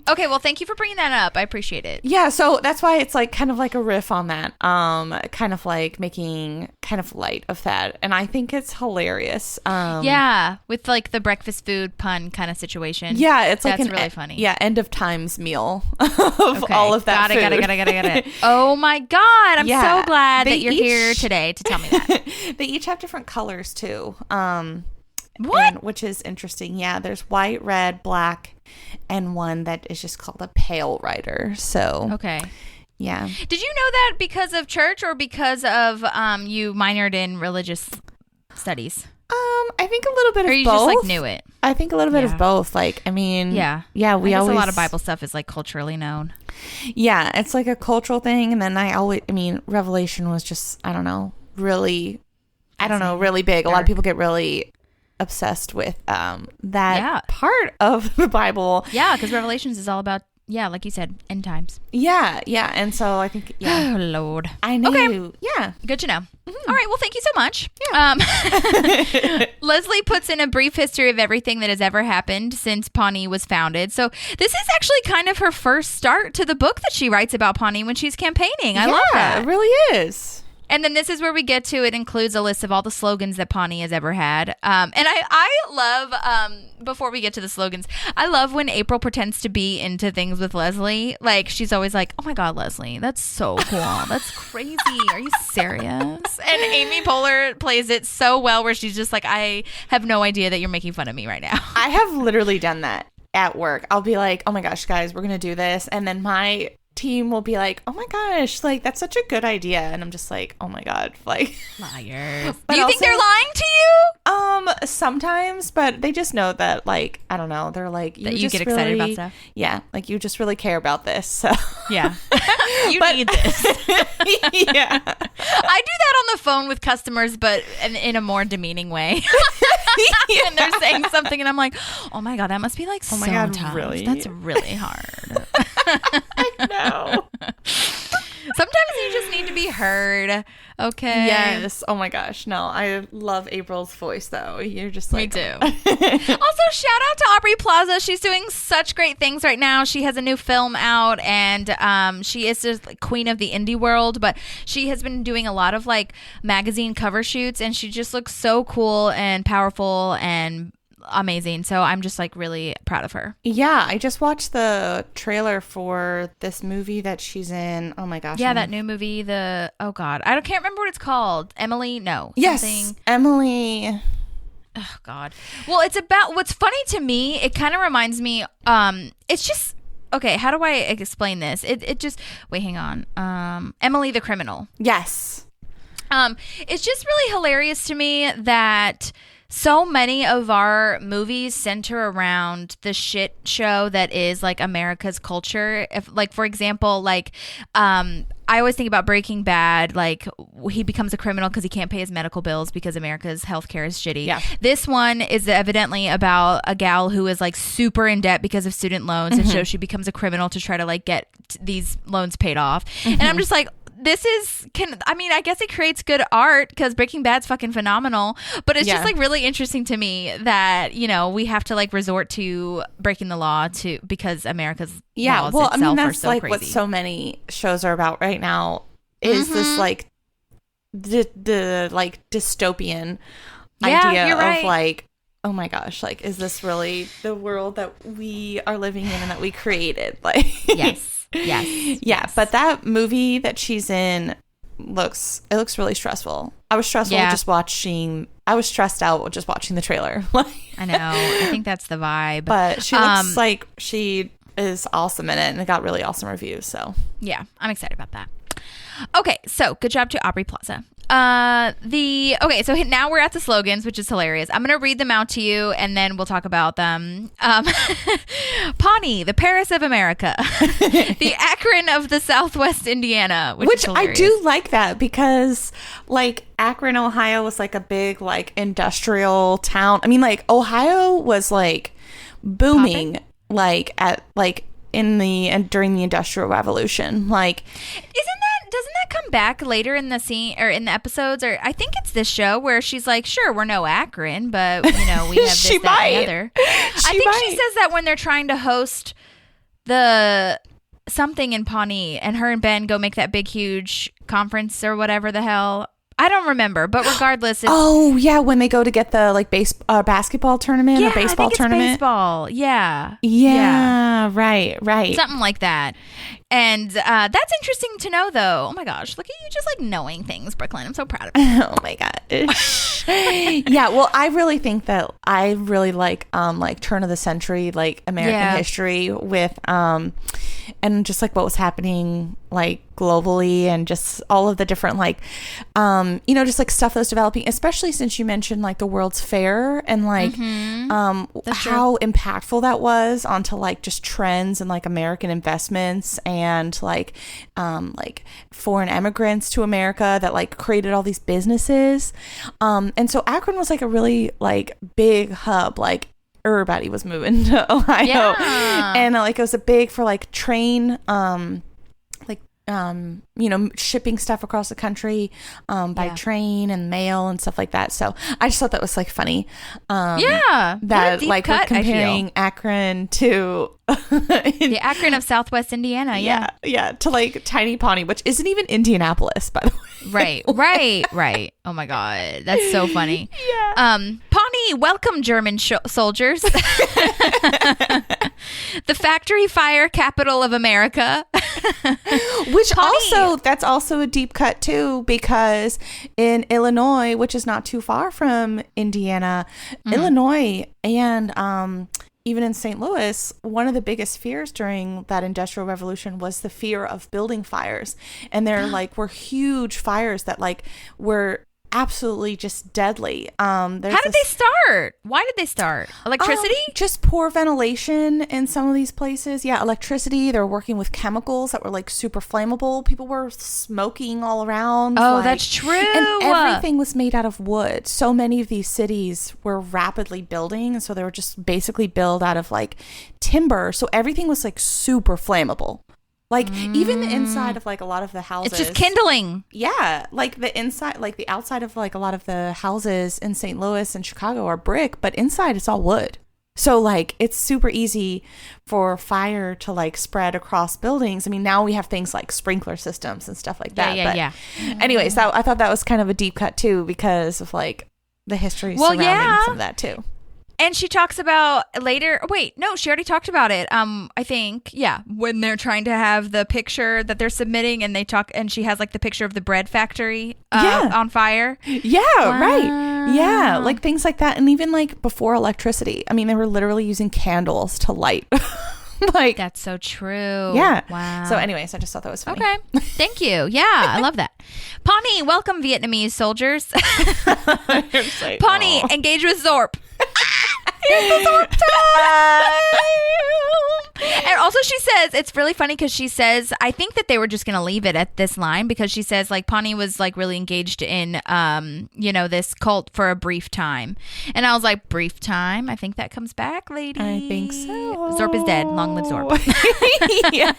Okay, well, thank you for bringing that up. I appreciate it. Yeah, so that's why it's like kind of like a riff on that, kind of like making kind of light of that, and I think it's hilarious. Yeah, with like the breakfast food pun kind of situation. Yeah, it's like that's really funny. Yeah, end of times meal of all of that. Got it. Oh my god, I'm so glad that you're here today to tell me that. They each have different colors too. What? Which is interesting. Yeah, there's white, red, black, and one that is just called a pale rider. So okay. Yeah. Did you know that because of church or because of you minored in religious studies? I think a little bit of both. Or you just like knew it? I think a little bit of both. Like, I mean, yeah, we always a lot of Bible stuff is like culturally known. Yeah, it's like a cultural thing, and then Revelation was just really big. A lot of people get really obsessed with that part of the Bible. Yeah, because Revelations is all about like you said, end times. Yeah, and so I think oh Lord, I know. Okay. Yeah, good to know. All right, well, thank you so much. Yeah. Leslie puts in a brief history of everything that has ever happened since Pawnee was founded. So this is actually kind of her first start to the book that she writes about Pawnee when she's campaigning. I love that. It really is. And then this is where we get to, it includes a list of all the slogans that Pawnee has ever had. And I love, before we get to the slogans, I love when April pretends to be into things with Leslie. Like, she's always like, oh my God, Leslie, that's so cool. That's crazy. Are you serious? And Amy Poehler plays it so well where she's just like, I have no idea that you're making fun of me right now. I have literally done that at work. I'll be like, oh my gosh, guys, we're going to do this. And then my team will be like, oh my gosh, like that's such a good idea, and I'm just like, oh my God, like liars. Do you think they're lying to you? Sometimes, but they just know that, like, I don't know, they're like, that you get excited about stuff. Yeah, like you just really care about this, so yeah. You need this. Yeah, I do that on the phone with customers, but in a more demeaning way. When they're saying something and I'm like, oh my God, that must be like oh my God, tough. Really? That's really hard. I know. Sometimes you just need to be heard. Okay. Yes. Oh my gosh. No, I love April's voice though. You're just like, me too. Also, shout out to Aubrey Plaza. She's doing such great things right now. She has a new film out, and she is just like queen of the indie world, but she has been doing a lot of like magazine cover shoots, and she just looks so cool and powerful and amazing. So I'm just like really proud of her. Yeah, I just watched the trailer for this movie that she's in. Oh my gosh. Yeah, that new movie, oh God, I can't remember what it's called. Emily? No. Yes, something. Emily. Oh God. Well, it's about, what's funny to me, it kind of reminds me, it's just, okay, how do I explain this? It just, wait, hang on. Emily the Criminal. Yes. It's just really hilarious to me that so many of our movies center around the shit show that is like America's culture. If, like, for example, like, I always think about Breaking Bad. Like, he becomes a criminal because he can't pay his medical bills because America's healthcare is shitty. Yeah. This one is evidently about a gal who is like super in debt because of student loans, and so she becomes a criminal to try to like get these loans paid off. And I'm just like, I guess it creates good art because Breaking Bad's fucking phenomenal, but it's just like really interesting to me that, you know, we have to like resort to breaking the law because America's laws itself are so like crazy. What so many shows are about right now is this like the like dystopian idea of like, oh my gosh, like, is this really the world that we are living in and that we created? Like, yes. Yeah, but that movie that she's in, looks really stressful. I was stressed out just watching the trailer. I know. I think that's the vibe. But she looks like she is awesome in it, and it got really awesome reviews. So yeah, I'm excited about that. Okay, so good job to Aubrey Plaza. So now we're at the slogans, which is hilarious. I'm gonna read them out to you, and then we'll talk about them. Pawnee, the Paris of America, the Akron of the Southwest Indiana, which I do like that, because like Akron, Ohio was like a big like industrial town. I mean, like Ohio was like booming. Poppin'? During the Industrial Revolution, like doesn't that come back later in the scene or in the episodes, or I think it's this show where she's like, sure, we're no Akron, but we have this, that, and the other. I think she says that when they're trying to host the something in Pawnee, and her and Ben go make that big huge conference or whatever the hell. I don't remember, but regardless, it's when they go to get the like basketball tournament or baseball tournament. Baseball, yeah, right, something like that. And that's interesting to know, though. Oh my gosh, look at you just like knowing things, Brookelynn. I'm so proud of you. Oh my gosh. Yeah, well, I really think that I really like turn of the century, like American history with and just like what was happening like globally, and just all of the different like just like stuff that was developing, especially since you mentioned like the World's Fair and like how impactful that was onto like just trends and like American investments and like foreign immigrants to America that like created all these businesses, and so Akron was like a really like big hub. Like everybody was moving to Ohio, and like it was a big for like train shipping stuff across the country by train and mail and stuff like that. So I just thought that was like funny. That like we're comparing Akron to the Akron of Southwest Indiana. Yeah, to like tiny Pawnee, which isn't even Indianapolis, by the way. Right. Oh my god, that's so funny. Pawnee, welcome German soldiers. The factory fire capital of America. Which Pawnee. That's also a deep cut too, because in Illinois, which is not too far from Indiana, Illinois and even in St. Louis, one of the biggest fears during that Industrial Revolution was the fear of building fires. And there like were huge fires that like were absolutely just deadly. How did they start? Why did they start? Electricity? Just poor ventilation in some of these places. Yeah, electricity. They were working with chemicals that were like super flammable. People were smoking all around. Oh, that's true. And everything was made out of wood. So many of these cities were rapidly building, and so they were just basically built out of like timber. So everything was like super flammable. Like even the inside of like a lot of the houses, it's just kindling. Yeah, like the inside, like the outside of like a lot of the houses in St. Louis and Chicago are brick, but inside it's all wood. So like it's super easy for fire to like spread across buildings. I mean, now we have things like sprinkler systems and stuff like that. Yeah. Anyways, I thought that was kind of a deep cut too, because of like the history surrounding some of that too. And she talks about later. Wait, no, she already talked about it. I think, when they're trying to have the picture that they're submitting, and and she has like the picture of the bread factory on fire. Yeah, right. Yeah, like things like that, and even like before electricity. I mean, they were literally using candles to light. Like that's so true. Yeah. Wow. So, anyways, I just thought that was funny. Okay. Thank you. Yeah, I love that. Pawnee, welcome Vietnamese soldiers. Like, Pawnee, engage with Zorp. And also she says, it's really funny because she says, I think that they were just going to leave it at this line, because she says like Pawnee was like really engaged in, this cult for a brief time. And I was like, brief time? I think that comes back, lady. I think so. Zorp is dead. Long live Zorp. Yeah.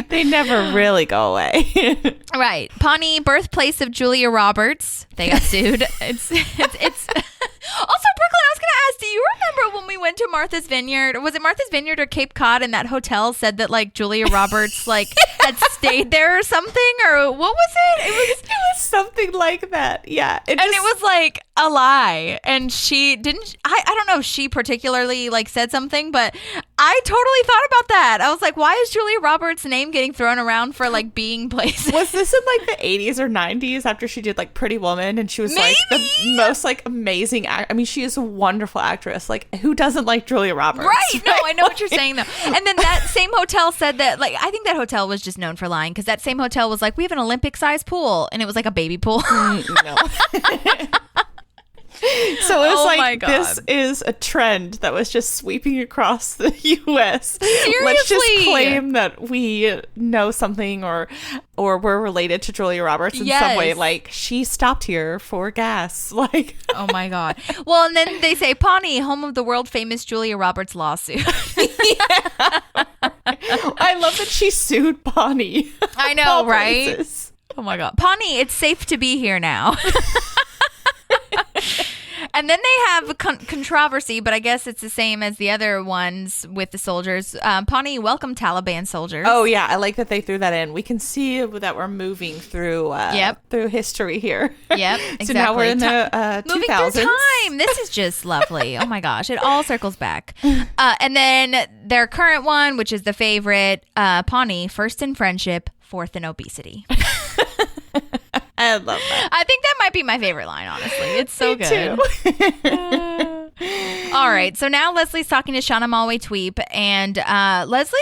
They never really go away. Right. Pawnee, birthplace of Julia Roberts. They got sued. It's also, Brookelynn, I was going to ask, do you remember when we went to Martha's Vineyard? Was it Martha's Vineyard or Cape Cod, and that hotel said that like Julia Roberts like had stayed there or something? Or what was it? It was something like that. Yeah. It was like, a lie. And she didn't, I don't know if she particularly like said something, but I totally thought about that. I was like, why is Julia Roberts' name getting thrown around for like being places? Was this in like the 80s or 90s after she did like Pretty Woman, and she was like the most like amazing I mean, she is a wonderful actress. Like, who doesn't like Julia Roberts? Right. No, I know what you're saying though. And then that same hotel said that, like, I think that hotel was just known for lying, because that same hotel was like, we have an Olympic-sized pool, and it was like a baby pool. No. So it was my God. This is a trend that was just sweeping across the U.S. Seriously? Let's just claim that we know something or we're related to Julia Roberts in some way. Like, she stopped here for gas. Like, oh my God. Well, and then they say Pawnee, home of the world famous Julia Roberts lawsuit. I love that she sued Pawnee. I know, right? Places. Oh my God. Pawnee, it's safe to be here now. And then they have controversy, but I guess it's the same as the other ones with the soldiers. Pawnee, welcome Taliban soldiers. Oh, yeah. I like that they threw that in. We can see that we're moving through through history here. Yep, exactly. So now we're in the 2000s. Moving through time. This is just lovely. Oh, my gosh. It all circles back. And then their current one, which is the favorite, Pawnee, first in friendship, fourth in obesity. I love that. I think that might be my favorite line, honestly. It's so good. All right. So now Leslie's talking to Shauna Malwae-Tweep, and Leslie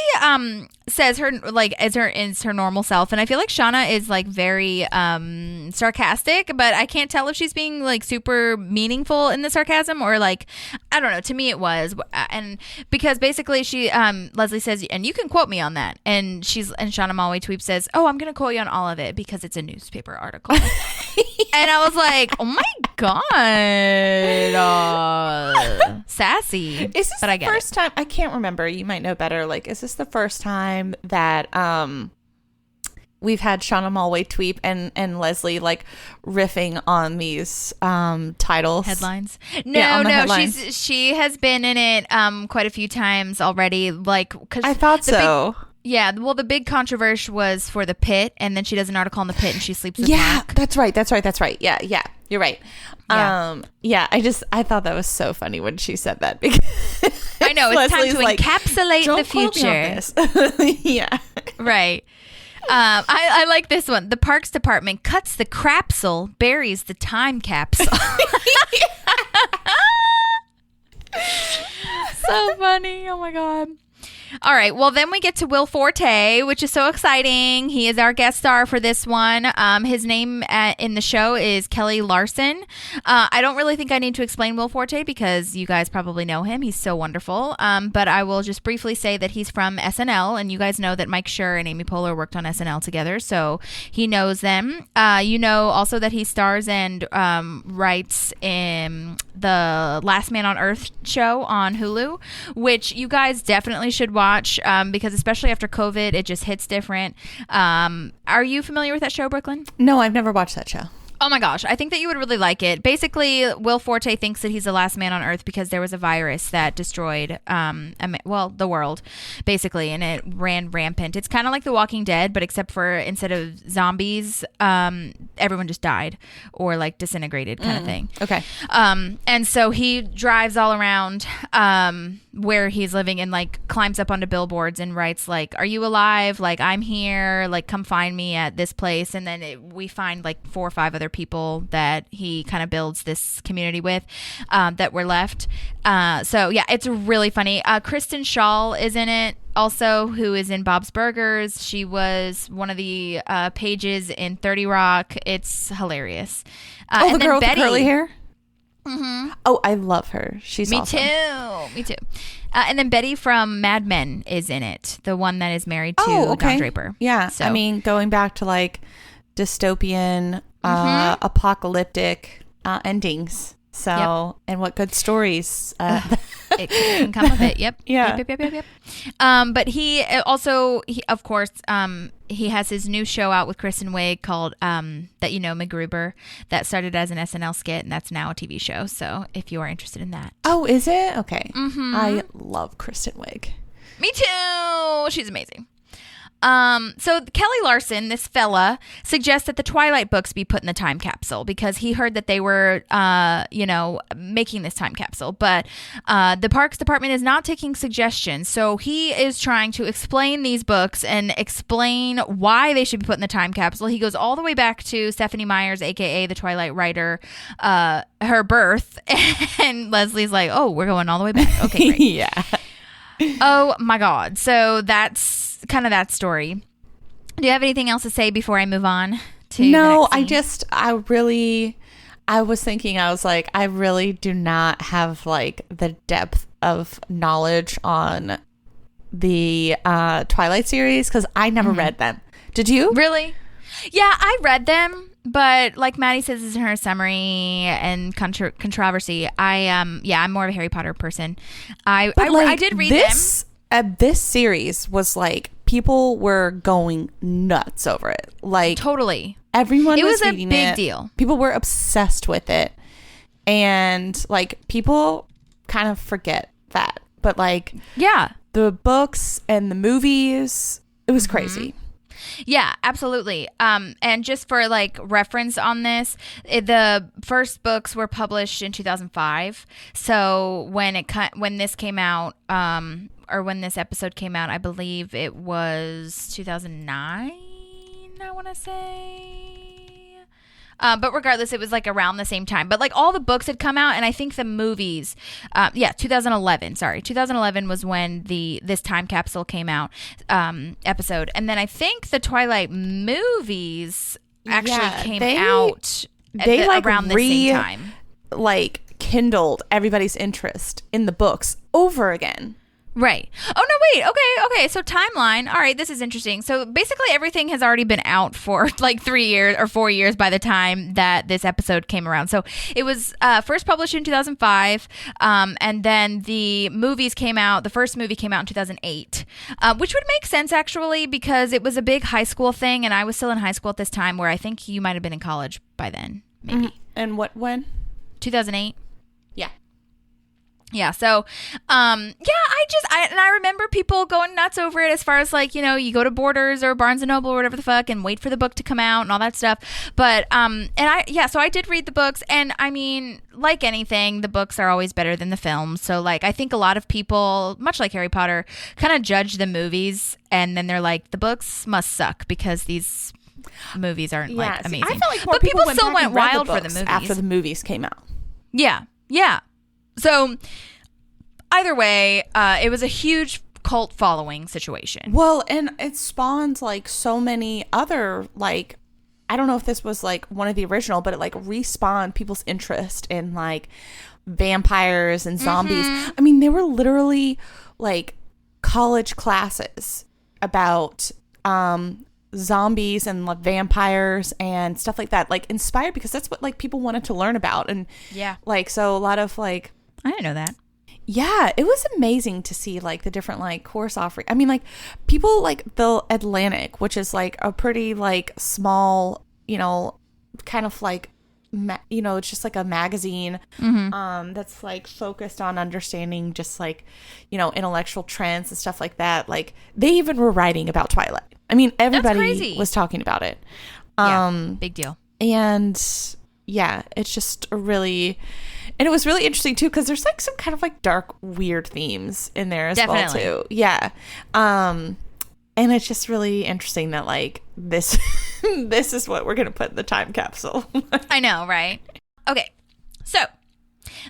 says her like is her normal self, and I feel like Shauna is like very sarcastic, but I can't tell if she's being like super meaningful in the sarcasm or like, I don't know. To me, it was, and because basically she Leslie says, and you can quote me on that, and Shauna Malwae-Tweep says, oh, I'm gonna quote you on all of it because it's a newspaper article. And I was like, oh my God, sassy. Is this the first time? I can't remember. You might know better. Like, is this the first time that we've had Shauna Malwae-Tweep and Leslie like riffing on these titles, headlines? No, headlines. she has been in it quite a few times already. Like, cause I thought so. Yeah, well, the big controversy was for The Pit, and then she does an article on The Pit, and she sleeps with Mark. That's right. Yeah, you're right. Yeah. I thought that was so funny when she said that. Because I know, it's time to like, encapsulate the future. Yeah. Right. I like this one. The Parks Department cuts the capsule, buries the time capsule. So funny. Oh, my God. All right. Well, then we get to Will Forte, which is so exciting. He is our guest star for this one. His name in the show is Kelly Larson. I don't really think I need to explain Will Forte because you guys probably know him. He's so wonderful. But I will just briefly say that he's from SNL, and you guys know that Mike Schur and Amy Poehler worked on SNL together, so he knows them. You know also that he stars and writes in the Last Man on Earth show on Hulu, which you guys definitely should watch because especially after COVID, it just hits different. Are you familiar with that show, Brookelyn? No, I've never watched that show. Oh my gosh, I think that you would really like it. Basically, Will Forte thinks that he's the last man on Earth because there was a virus that destroyed, the world, basically, and it ran rampant. It's kind of like The Walking Dead, but except for instead of zombies, everyone just died or like disintegrated kind of thing. Okay. And so he drives all around where he's living and like climbs up onto billboards and writes like, "Are you alive? Like, I'm here. Like, come find me at this place." And then we find like 4 or 5 other people that he kind of builds this community with that were left. So yeah, it's really funny. Kristen Schaal is in it also, who is in Bob's Burgers. She was one of the pages in 30 Rock. It's hilarious. The girl with the curly hair? Mm-hmm. Oh, I love her. She's awesome. Me too. And then Betty from Mad Men is in it. The one that is married to Don Draper. Yeah. So. I mean, going back to like dystopian, apocalyptic endings. So, and what good stories. It can come with it. Yep. Yeah. Yep. But he also, of course, he has his new show out with Kristen Wiig called that MacGruber, that started as an SNL skit and that's now a TV show. So if you are interested in that. Oh, is it? Okay. Mm-hmm. I love Kristen Wiig. Me too. She's amazing. So Kelly Larson, this fella, suggests that the Twilight books be put in the time capsule because he heard that they were, making this time capsule. But the Parks Department is not taking suggestions. So he is trying to explain these books and explain why they should be put in the time capsule. He goes all the way back to Stephenie Meyers, a.k.a. the Twilight writer, her birth. And Leslie's like, oh, we're going all the way back. Okay, great. Yeah. Oh, my God. So that's kind of that story. Do you have anything else to say before I move on to No, the next scene? I was thinking, I was like, I really do not have like the depth of knowledge on the Twilight series because I never read them. Did you? Really? Yeah, I read them. But like Maddie says in her summary and controversy, I'm more of a Harry Potter person. I did read them. This series was like people were going nuts over it. Like totally, everyone was a reading big it. deal. People were obsessed with it, and like people kind of forget that. But like, yeah, the books and the movies, it was crazy. Yeah, absolutely. And just for like reference on this, the first books were published in 2005. So when this came out, or when this episode came out, I believe it was 2009. I want to say. But regardless, it was like around the same time. But like all the books had come out, and I think the movies, 2011. Sorry, 2011 was when this time capsule came out episode, and then I think the Twilight movies actually came out around the same time. Like kindled everybody's interest in the books over again. Right. Oh, no, wait. Okay. So timeline. All right. This is interesting. So basically everything has already been out for like 3 years or 4 years by the time that this episode came around. So it was first published in 2005. And then the movies came out. The first movie came out in 2008, which would make sense actually because it was a big high school thing. And I was still in high school at this time where I think you might have been in college by then. Maybe. And when? 2008. Yeah. Yeah, so, I remember people going nuts over it as far as like, you know, you go to Borders or Barnes & Noble or whatever the fuck and wait for the book to come out and all that stuff. But, so I did read the books and I mean, like anything, the books are always better than the films. So like, I think a lot of people, much like Harry Potter, kind of judge the movies and then they're like, the books must suck because these movies aren't like amazing. I felt like more people still went wild for the movies after the movies came out. Yeah. So either way, it was a huge cult following situation. Well, and it spawned like so many other like, I don't know if this was like one of the original, but it like respawned people's interest in like vampires and zombies. I mean, there were literally like college classes about zombies and like vampires and stuff like that, like inspired because that's what like people wanted to learn about. And like, so a lot of like, I didn't know that. Yeah, it was amazing to see like the different like course offering. I mean, like people like the Atlantic, which is like a pretty like small, you know, kind of like, it's just like a magazine that's like focused on understanding just like, you know, intellectual trends and stuff like that. Like they even were writing about Twilight. I mean, everybody was talking about it. Big deal. And yeah, it's just and it was really interesting too because there's like some kind of like dark, weird themes in there as well too. Yeah, and it's just really interesting that like this is what we're gonna put in the time capsule. I know, right? Okay, so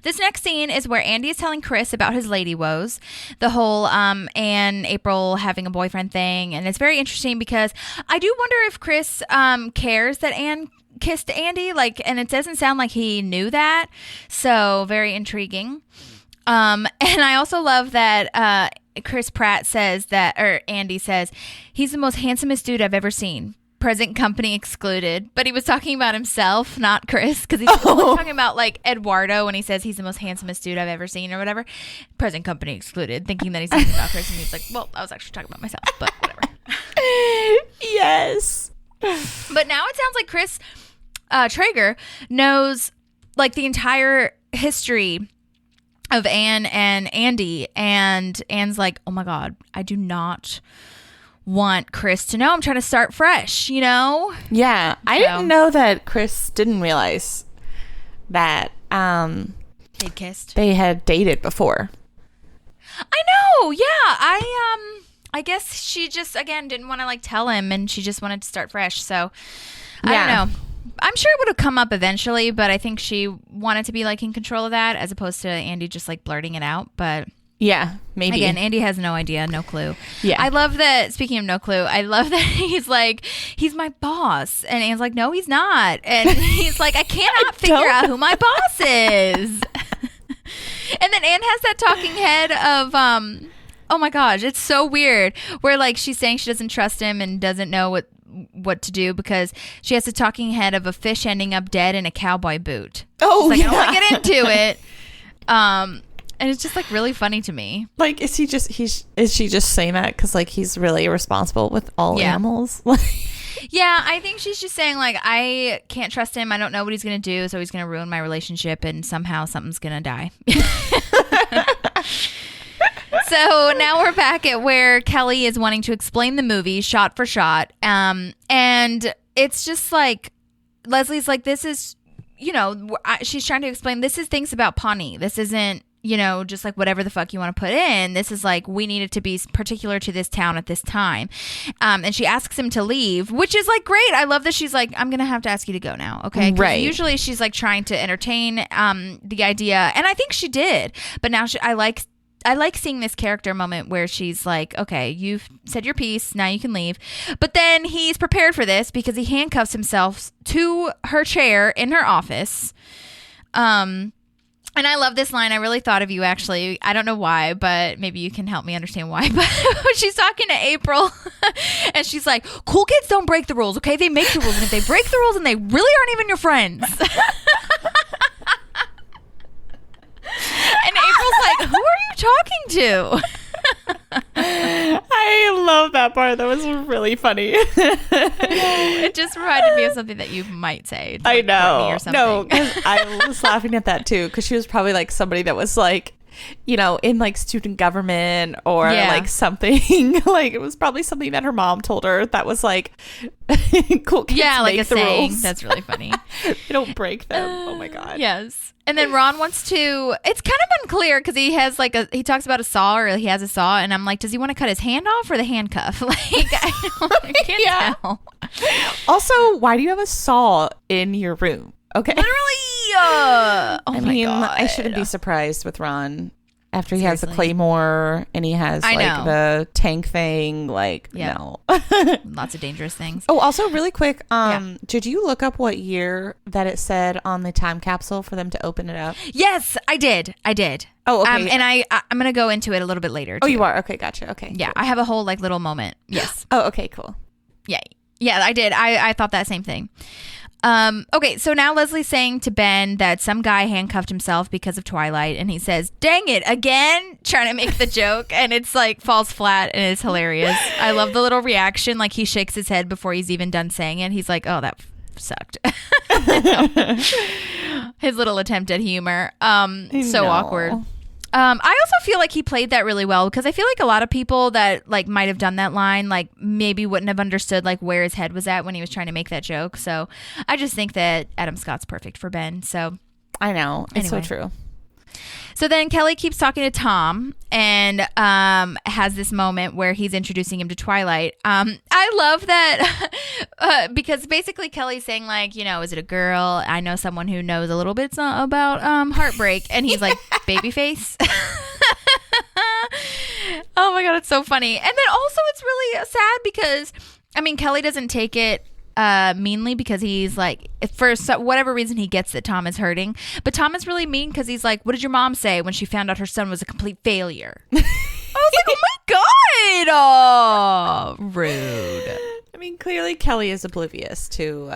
this next scene is where Andy is telling Chris about his lady woes, the whole Anne April having a boyfriend thing, and it's very interesting because I do wonder if Chris cares that Anne kissed Andy, like, and it doesn't sound like he knew that, so very intriguing. And I also love that Chris Pratt says that, or Andy says, he's the most handsomest dude I've ever seen, present company excluded, but he was talking about himself, not Chris, because he's talking about like Eduardo when he says he's the most handsomest dude I've ever seen or whatever, present company excluded, thinking that he's talking about Chris, and he's like, well, I was actually talking about myself, but whatever. Yes. But now it sounds like Chris Traeger knows like the entire history of Anne and Andy, and Anne's like, oh my God, I do not want Chris to know I'm trying to start fresh, you know? Yeah. I didn't know that Chris didn't realize that they'd kissed. They had dated before. I know. Yeah. I guess she just, again, didn't want to like tell him, and she just wanted to start fresh. So I don't know. I'm sure it would have come up eventually, but I think she wanted to be like in control of that as opposed to Andy just like blurting it out. But yeah, maybe. Again, Andy has no idea, no clue. Yeah. I love that, speaking of no clue, I love that he's like, he's my boss. And Anne's like, no, he's not. And he's like, I cannot figure out who my boss is. And then Anne has that talking head of, oh my gosh, it's so weird. Where like she's saying she doesn't trust him and doesn't know what to do because she has the talking head of a fish ending up dead in a cowboy boot. Oh, like, yeah. I don't want to get into it. And it's just like really funny to me. Like, is she just saying that because like he's really irresponsible with all animals? Yeah, I think she's just saying like, I can't trust him. I don't know what he's going to do. So he's going to ruin my relationship and somehow something's going to die. So now we're back at where Kelly is wanting to explain the movie shot for shot. And it's just like, Leslie's like, this is, you know, she's trying to explain this is things about Pawnee. This isn't, you know, just like whatever the fuck you want to put in. This is like, we need it to be particular to this town at this time. And she asks him to leave, which is like great. I love that she's like, I'm going to have to ask you to go now. Okay. Right. Usually she's like trying to entertain the idea. And I think she did. But now I like seeing this character moment where she's like, okay, you've said your piece. Now you can leave. But then he's prepared for this because he handcuffs himself to her chair in her office. And I love this line. I really thought of you, actually. I don't know why, but maybe you can help me understand why. But she's talking to April, and she's like, cool kids don't break the rules, okay? They make the rules. And if they break the rules, and they really aren't even your friends. And April's like, who are you talking to? I love that part. That was really funny. It just reminded me of something that you might say. Like I know. Or something. No, 'cause I was laughing at that too because she was probably like somebody that was like, you know, in like student government or like something. Like it was probably something that her mom told her that was like, cool kids like make a the saying. rules. That's really funny. They don't break them. Oh my god. Yes. And then Ron wants to, it's kind of unclear because he has like he talks about a saw or he has a saw. And I'm like, does he want to cut his hand off or the handcuff? Like, I can't tell. Also, why do you have a saw in your room? Okay. Literally. Oh I my mean, God. I shouldn't be surprised with Ron after he has the claymore and he has I like know. the tank thing. Like, no. Lots of dangerous things. Oh, also really quick, did you look up what year that it said on the time capsule for them to open it up? Yes, I did. Oh, okay. And I'm going to go into it a little bit later. Oh, too. you are? Okay, gotcha. Okay. Yeah, cool. I have a whole like little moment. Yes. Oh, okay, cool. Yeah. Yeah, I did. I thought that same thing. Okay, so now Leslie's saying to Ben that some guy handcuffed himself because of Twilight, and he says, dang it, again? Trying to make the joke, and it's like falls flat, and it's hilarious. I love the little reaction, like he shakes his head before he's even done saying it. He's like, oh, that sucked. His little attempt at humor. So awkward. I also feel like he played that really well because I feel like a lot of people that like might have done that line like maybe wouldn't have understood like where his head was at when he was trying to make that joke. So I just think that Adam Scott's perfect for Ben. So I know. It's so true. So then Kelly keeps talking to Tom and has this moment where he's introducing him to Twilight. I love that because basically Kelly's saying like, you know, is it a girl? I know someone who knows a little bit about heartbreak. And he's like, babyface. Oh my God, it's so funny. And then also it's really sad because, I mean, Kelly doesn't take it meanly because he's like, for whatever reason he gets that Tom is hurting, but Tom is really mean because he's like, what did your mom say when she found out her son was a complete failure? I was like, oh my God, oh, rude. I mean, clearly Kelly is oblivious to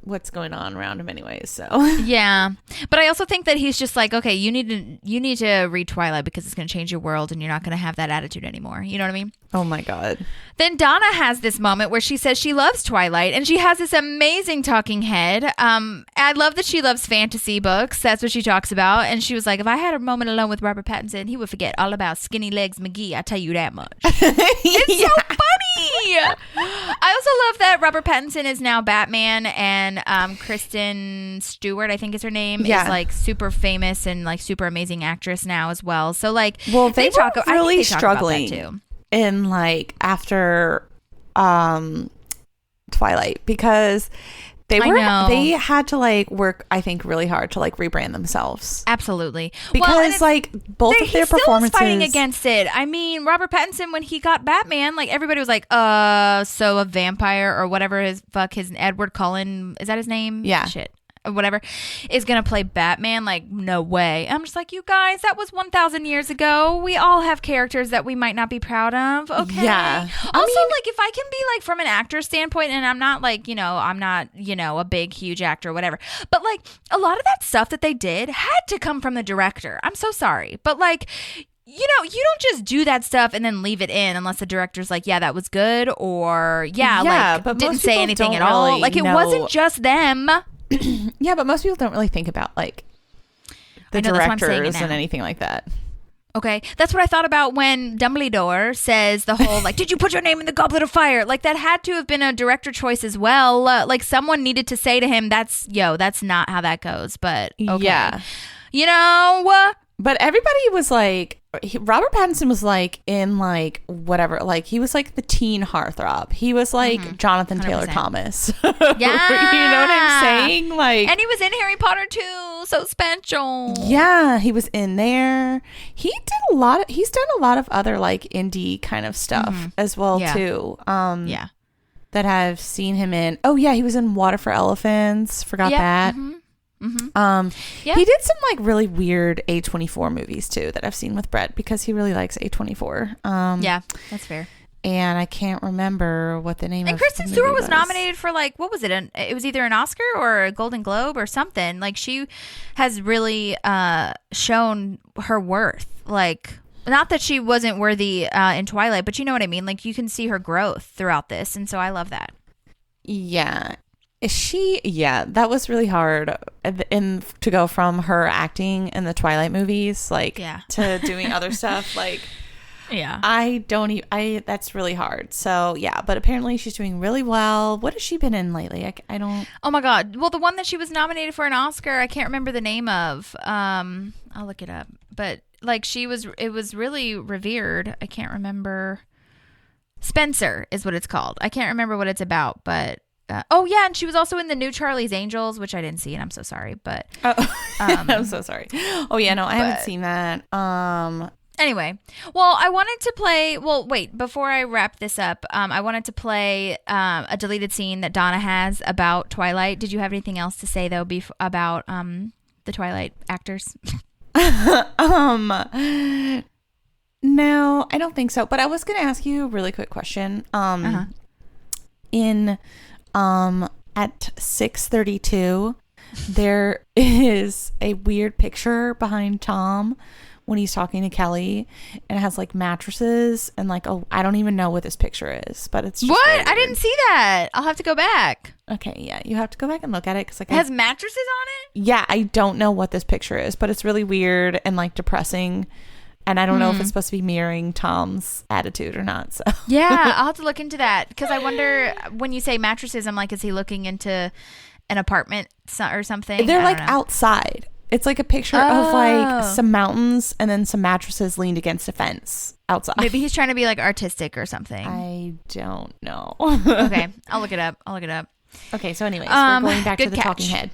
what's going on around him anyways, so yeah, but I also think that he's just like, okay, you need to read Twilight because it's going to change your world and you're not going to have that attitude anymore, you know what I mean? Oh my God. Then Donna has this moment where she says she loves Twilight, and she has this amazing talking head. I love that she loves fantasy books. That's what she talks about. And she was like, if I had a moment alone with Robert Pattinson, he would forget all about Skinny Legs McGee. I tell you that much. It's so funny. I also love that Robert Pattinson is now Batman, and Kristen Stewart, I think is her name, is like super famous and like super amazing actress now as well. So like, well, they were really I think they struggling talk about that too. In like after Twilight, because they had to like work, I think, really hard to like rebrand themselves. Absolutely. Because like both of their performances, still fighting against it. I mean, Robert Pattinson, when he got Batman, like everybody was like, so a vampire or whatever his Edward Cullen, is that his name? Yeah. Shit. Whatever, is gonna play Batman. Like, no way. I'm just like, you guys, that was 1,000 years ago. We all have characters that we might not be proud of. Okay. Yeah. Also, like, if I can be like from an actor standpoint, and I'm not like, I'm not, a big, huge actor or whatever, but like a lot of that stuff that they did had to come from the director. I'm so sorry. But like, you don't just do that stuff and then leave it in unless the director's like, yeah, that was good, or but didn't say anything at all. Like, it wasn't just them. Yeah, but most people don't really think about like the directors and anything like that. Okay, that's what I thought about when Dumbledore says the whole like, did you put your name in the Goblet of Fire? Like, that had to have been a director choice as well. Like, someone needed to say to him, that's not how that goes. But okay. Yeah. But everybody was like, Robert Pattinson was like in like whatever, like he was like the teen heartthrob. He was like Jonathan 100%. Taylor Thomas. Yeah. You know what I'm saying? Like, and he was in Harry Potter too, so special. Yeah, he was in there. He's done a lot of other like indie kind of stuff as well too. That I've seen him in. Oh yeah, he was in Water for Elephants. Forgot that. He did some like really weird A24 movies too that I've seen with Brett, because he really likes A24. Yeah, that's fair. And I can't remember what the name of. And Kristen Stewart was nominated for like, what was it? It was either an Oscar or a Golden Globe or something. Like, she has really shown her worth. Like, not that she wasn't worthy in Twilight, but you know what I mean. Like, you can see her growth throughout this, and so I love that. Yeah. That was really hard to go from her acting in the Twilight movies, like, to doing other stuff. Like, that's really hard. So, yeah, but apparently she's doing really well. What has she been in lately? I don't. Oh my God. Well, the one that she was nominated for an Oscar, I can't remember the name of. I'll look it up. But like, it was really revered. I can't remember. Spencer is what it's called. I can't remember what it's about, but. And she was also in the new Charlie's Angels, which I didn't see, and I'm so sorry. But I'm so sorry. Oh yeah, no, I haven't seen that. Anyway, well, I wanted to play. Well, wait, before I wrap this up, I wanted to play a deleted scene that Donna has about Twilight. Did you have anything else to say though about the Twilight actors? No, I don't think so. But I was going to ask you a really quick question. At 6:32, there is a weird picture behind Tom when he's talking to Kelly, and it has like mattresses and like, I don't even know what this picture is, but it's just what? really I didn't see that. I'll have to go back. Okay, yeah, you have to go back and look at it, because like it has mattresses on it. Yeah, I don't know what this picture is, but it's really weird and like depressing. And I don't know if it's supposed to be mirroring Tom's attitude or not. So yeah, I'll have to look into that, because I wonder, when you say mattresses, I'm like, is he looking into an apartment or something? They're like outside. It's like a picture of like some mountains and then some mattresses leaned against a fence outside. Maybe he's trying to be like artistic or something. I don't know. Okay, I'll look it up. Okay, so anyways, we're going back to the talking head.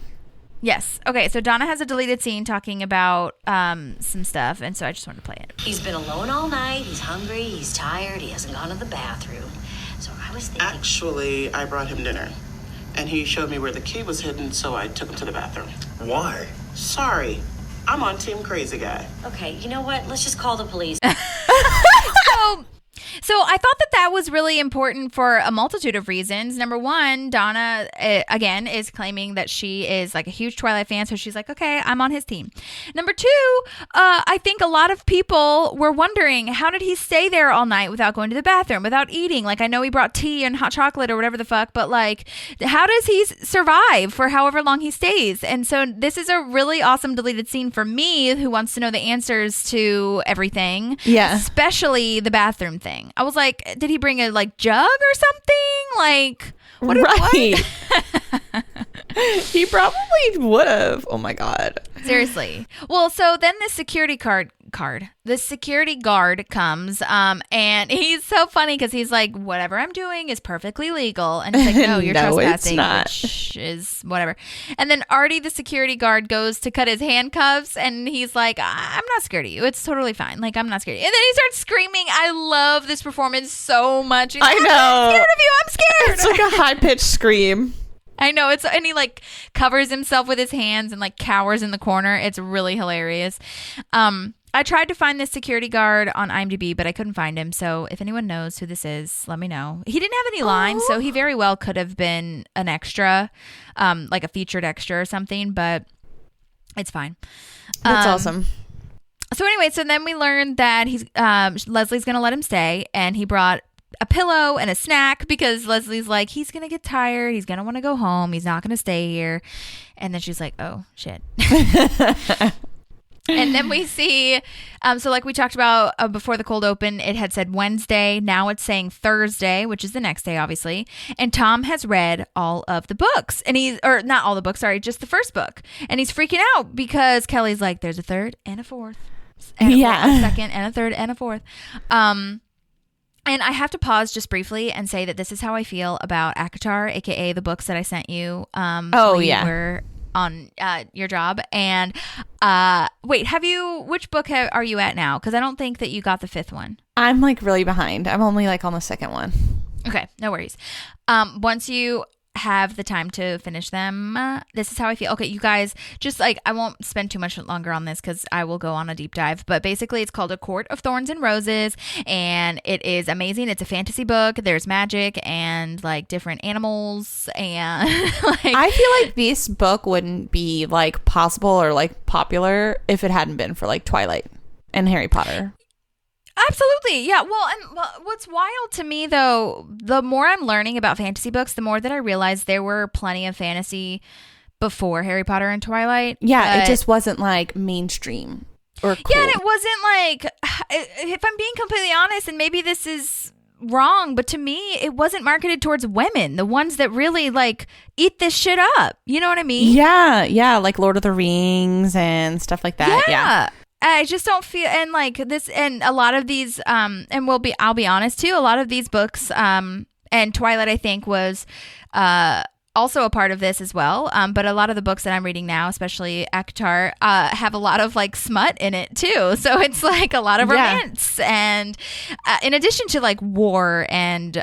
Yes. Okay, so Donna has a deleted scene talking about some stuff, and so I just wanted to play it. He's been alone all night. He's hungry. He's tired. He hasn't gone to the bathroom. So I was thinking... Actually, I brought him dinner, and he showed me where the key was hidden, so I took him to the bathroom. Why? Sorry. I'm on Team Crazy Guy. Okay, you know what? Let's just call the police. So... So I thought that was really important for a multitude of reasons. Number one, Donna, again, is claiming that she is like a huge Twilight fan. So she's like, okay, I'm on his team. Number two, I think a lot of people were wondering, how did he stay there all night without going to the bathroom, without eating? Like, I know he brought tea and hot chocolate or whatever the fuck, but like, how does he survive for however long he stays? And so this is a really awesome deleted scene for me, who wants to know the answers to everything. Yeah. Especially the bathroom thing. I was like, did he bring a like jug or something? Like, what? Right. He probably would have. Oh my God. Seriously. Well, so then the security guard comes, and he's so funny because he's like, whatever I'm doing is perfectly legal. And he's like, no, you're No, it's trespassing, not. which is whatever. And then Artie, the security guard, goes to cut his handcuffs, and he's like, I'm not scared of you. It's totally fine. Like, I'm not scared of you. And then he starts screaming. I love this performance so much. He's like, I know. I'm scared of you. I'm scared. It's like a high-pitched scream. I know, and he like covers himself with his hands and like cowers in the corner. It's really hilarious. I tried to find this security guard on IMDb, but I couldn't find him. So if anyone knows who this is, let me know. He didn't have any lines, so he very well could have been an extra, like a featured extra or something, but it's fine. That's awesome. So anyway, so then we learned that Leslie's going to let him stay, and he brought a pillow and a snack because Leslie's like, he's gonna get tired, he's gonna want to go home, he's not gonna stay here. And then she's like, oh shit. And then we see so like we talked about before the cold open, it had said Wednesday, now it's saying Thursday, which is the next day obviously. And Tom has read all of the books, and not all the books, sorry, just the first book, and he's freaking out because Kelly's like, there's a third and a fourth and a second and a third and a fourth. And I have to pause just briefly and say that this is how I feel about ACOTAR, aka the books that I sent you. When you were on your job. And wait, which book are you at now? Because I don't think that you got the fifth one. I'm like really behind. I'm only like on the second one. Okay, no worries. Once you have the time to finish them, this is how I feel. Okay, you guys, just like, I won't spend too much longer on this because I will go on a deep dive, but basically it's called A Court of Thorns and Roses, and it is amazing. It's a fantasy book. There's magic and like different animals, and like, I feel like this book wouldn't be like possible or like popular if it hadn't been for like Twilight and Harry Potter. Absolutely. Yeah. Well, and what's wild to me, though, the more I'm learning about fantasy books, the more that I realize there were plenty of fantasy before Harry Potter and Twilight. Yeah, it just wasn't like mainstream or cool. Yeah, and it wasn't like, if I'm being completely honest, and maybe this is wrong, but to me, it wasn't marketed towards women, the ones that really like eat this shit up. You know what I mean? Yeah, like Lord of the Rings and stuff like that. Yeah. I just don't feel, and like this, and a lot of these, and I'll be honest too, a lot of these books, and Twilight, I think, was also a part of this as well. But a lot of the books that I'm reading now, especially ACOTAR, have a lot of like smut in it too. So it's like a lot of romance, and in addition to like war and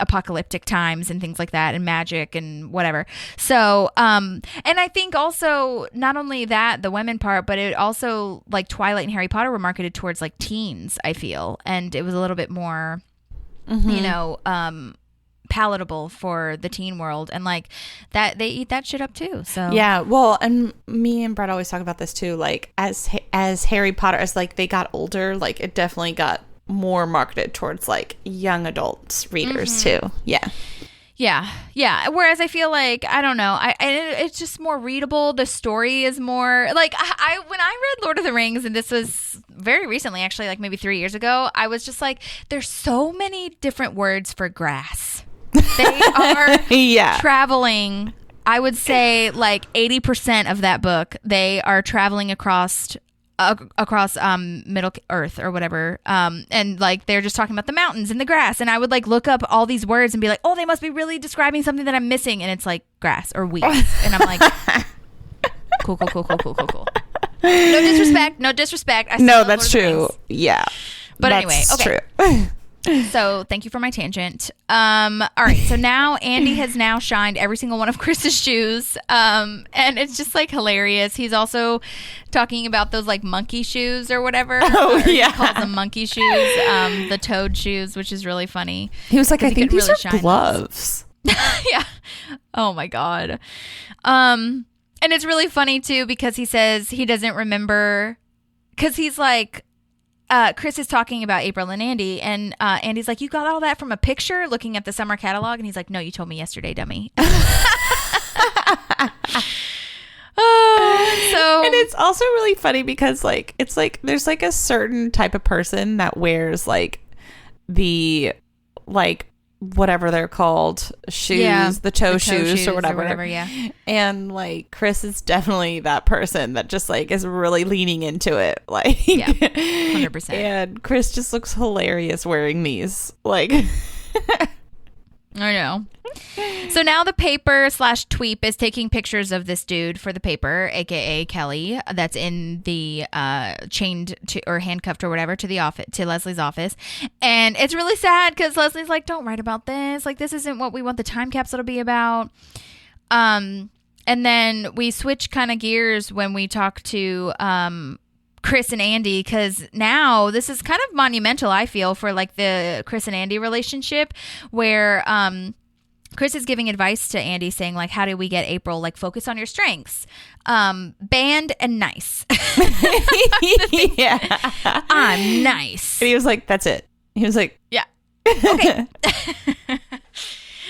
apocalyptic times and things like that, and magic and whatever. So and I think also not only that, the women part, but it also, like, Twilight and Harry Potter were marketed towards like teens, I feel, and it was a little bit more palatable for the teen world, and like that they eat that shit up too. So yeah, well, and me and Brett always talk about this too, like as Harry Potter, as like they got older, like it definitely got more marketed towards like young adults readers too. Yeah. Whereas I feel like, I don't know, it's just more readable. The story is more like, when I read Lord of the Rings, and this was very recently, actually, like maybe 3 years ago, I was just like, there's so many different words for grass. They are traveling. I would say like 80% of that book, they are traveling across Middle Earth or whatever, and like they're just talking about the mountains and the grass, and I would like look up all these words and be like, oh, they must be really describing something that I'm missing, and it's like grass or weeds, and I'm like, cool. No disrespect. No, that's true. Yeah, but that's anyway, okay. true. So thank you for my tangent. All right. So now Andy has now shined every single one of Chris's shoes. And it's just like hilarious. He's also talking about those like monkey shoes or whatever. He calls them monkey shoes, the toad shoes, which is really funny. He was like, I think these really are gloves. Yeah. Oh my God. And it's really funny too, because he says he doesn't remember, because he's like, Chris is talking about April and Andy, and Andy's like, you got all that from a picture looking at the summer catalog? And he's like, no, you told me yesterday, dummy. And it's also really funny because like it's like there's like a certain type of person that wears like the like whatever they're called shoes, the toe shoes or whatever, and like Chris is definitely that person that just like is really leaning into it, like 100%. And Chris just looks hilarious wearing these, like I know. So now the paper / Tweep is taking pictures of this dude for the paper, aka Kelly, that's in the chained to, or handcuffed or whatever, to the office, to Leslie's office. And it's really sad because Leslie's like, don't write about this. Like, this isn't what we want the time capsule to be about. And then we switch kind of gears when we talk to Chris and Andy, because now this is kind of monumental, I feel, for like the Chris and Andy relationship, where Chris is giving advice to Andy saying like, how do we get April, like, focus on your strengths, band and nice. Yeah, I'm nice. And he was like, that's it. He was like, yeah, okay.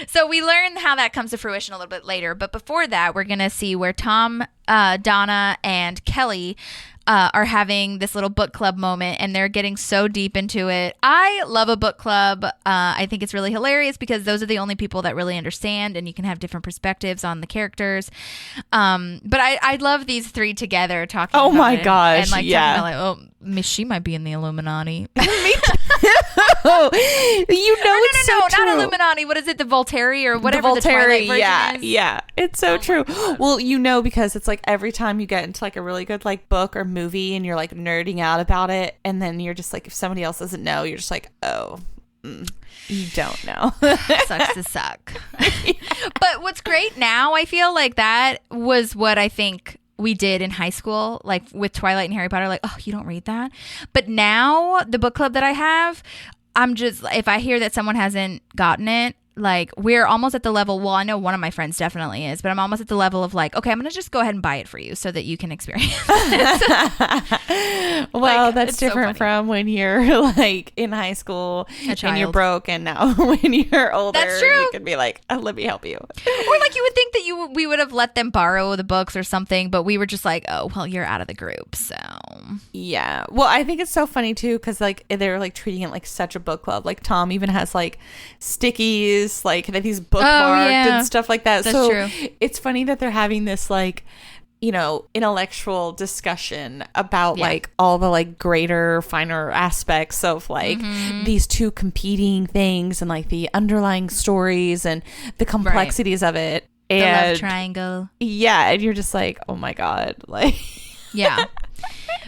So we learn how that comes to fruition a little bit later, but before that, we're gonna see where Tom, Donna, and Kelly are having this little book club moment, and they're getting so deep into it. I love a book club. I think it's really hilarious because those are the only people that really understand, and you can have different perspectives on the characters. But I love these three together talking. Oh about my it, gosh, and like yeah. talking about like, oh, she might be in the Illuminati. Me too. No, true. not Illuminati. What is it? The Volturi or whatever the Twilight version is. Yeah, it's so true. Well, because it's like every time you get into like a really good like book or movie and you're like nerding out about it, and then you're just like, if somebody else doesn't know, you're just like, oh, you don't know. Sucks to suck. But what's great now, I feel like that was what I think we did in high school, like with Twilight and Harry Potter, like, oh, you don't read that? But now the book club that I have, I'm just, if I hear that someone hasn't gotten it, like, we're almost at the level, well, I know one of my friends definitely is, but I'm almost at the level of like, okay, I'm going to just go ahead and buy it for you so that you can experience it. Well, like, that's different from when you're like in high school and you're broke, and now when you're older, that's true. you can be like, oh, let me help you. Or like you would think that we would have let them borrow the books or something, but we were just like, oh, well, you're out of the group, so. Yeah. Well, I think it's so funny too, because like they're like treating it like such a book club. Like Tom even has like stickies, like that he's bookmarked and stuff like that. That's so true. It's funny that they're having this like, you know, intellectual discussion about like all the like greater, finer aspects of like these two competing things and like the underlying stories and the complexities of it. And the love triangle. Yeah. And you're just like, oh my God. Like, yeah.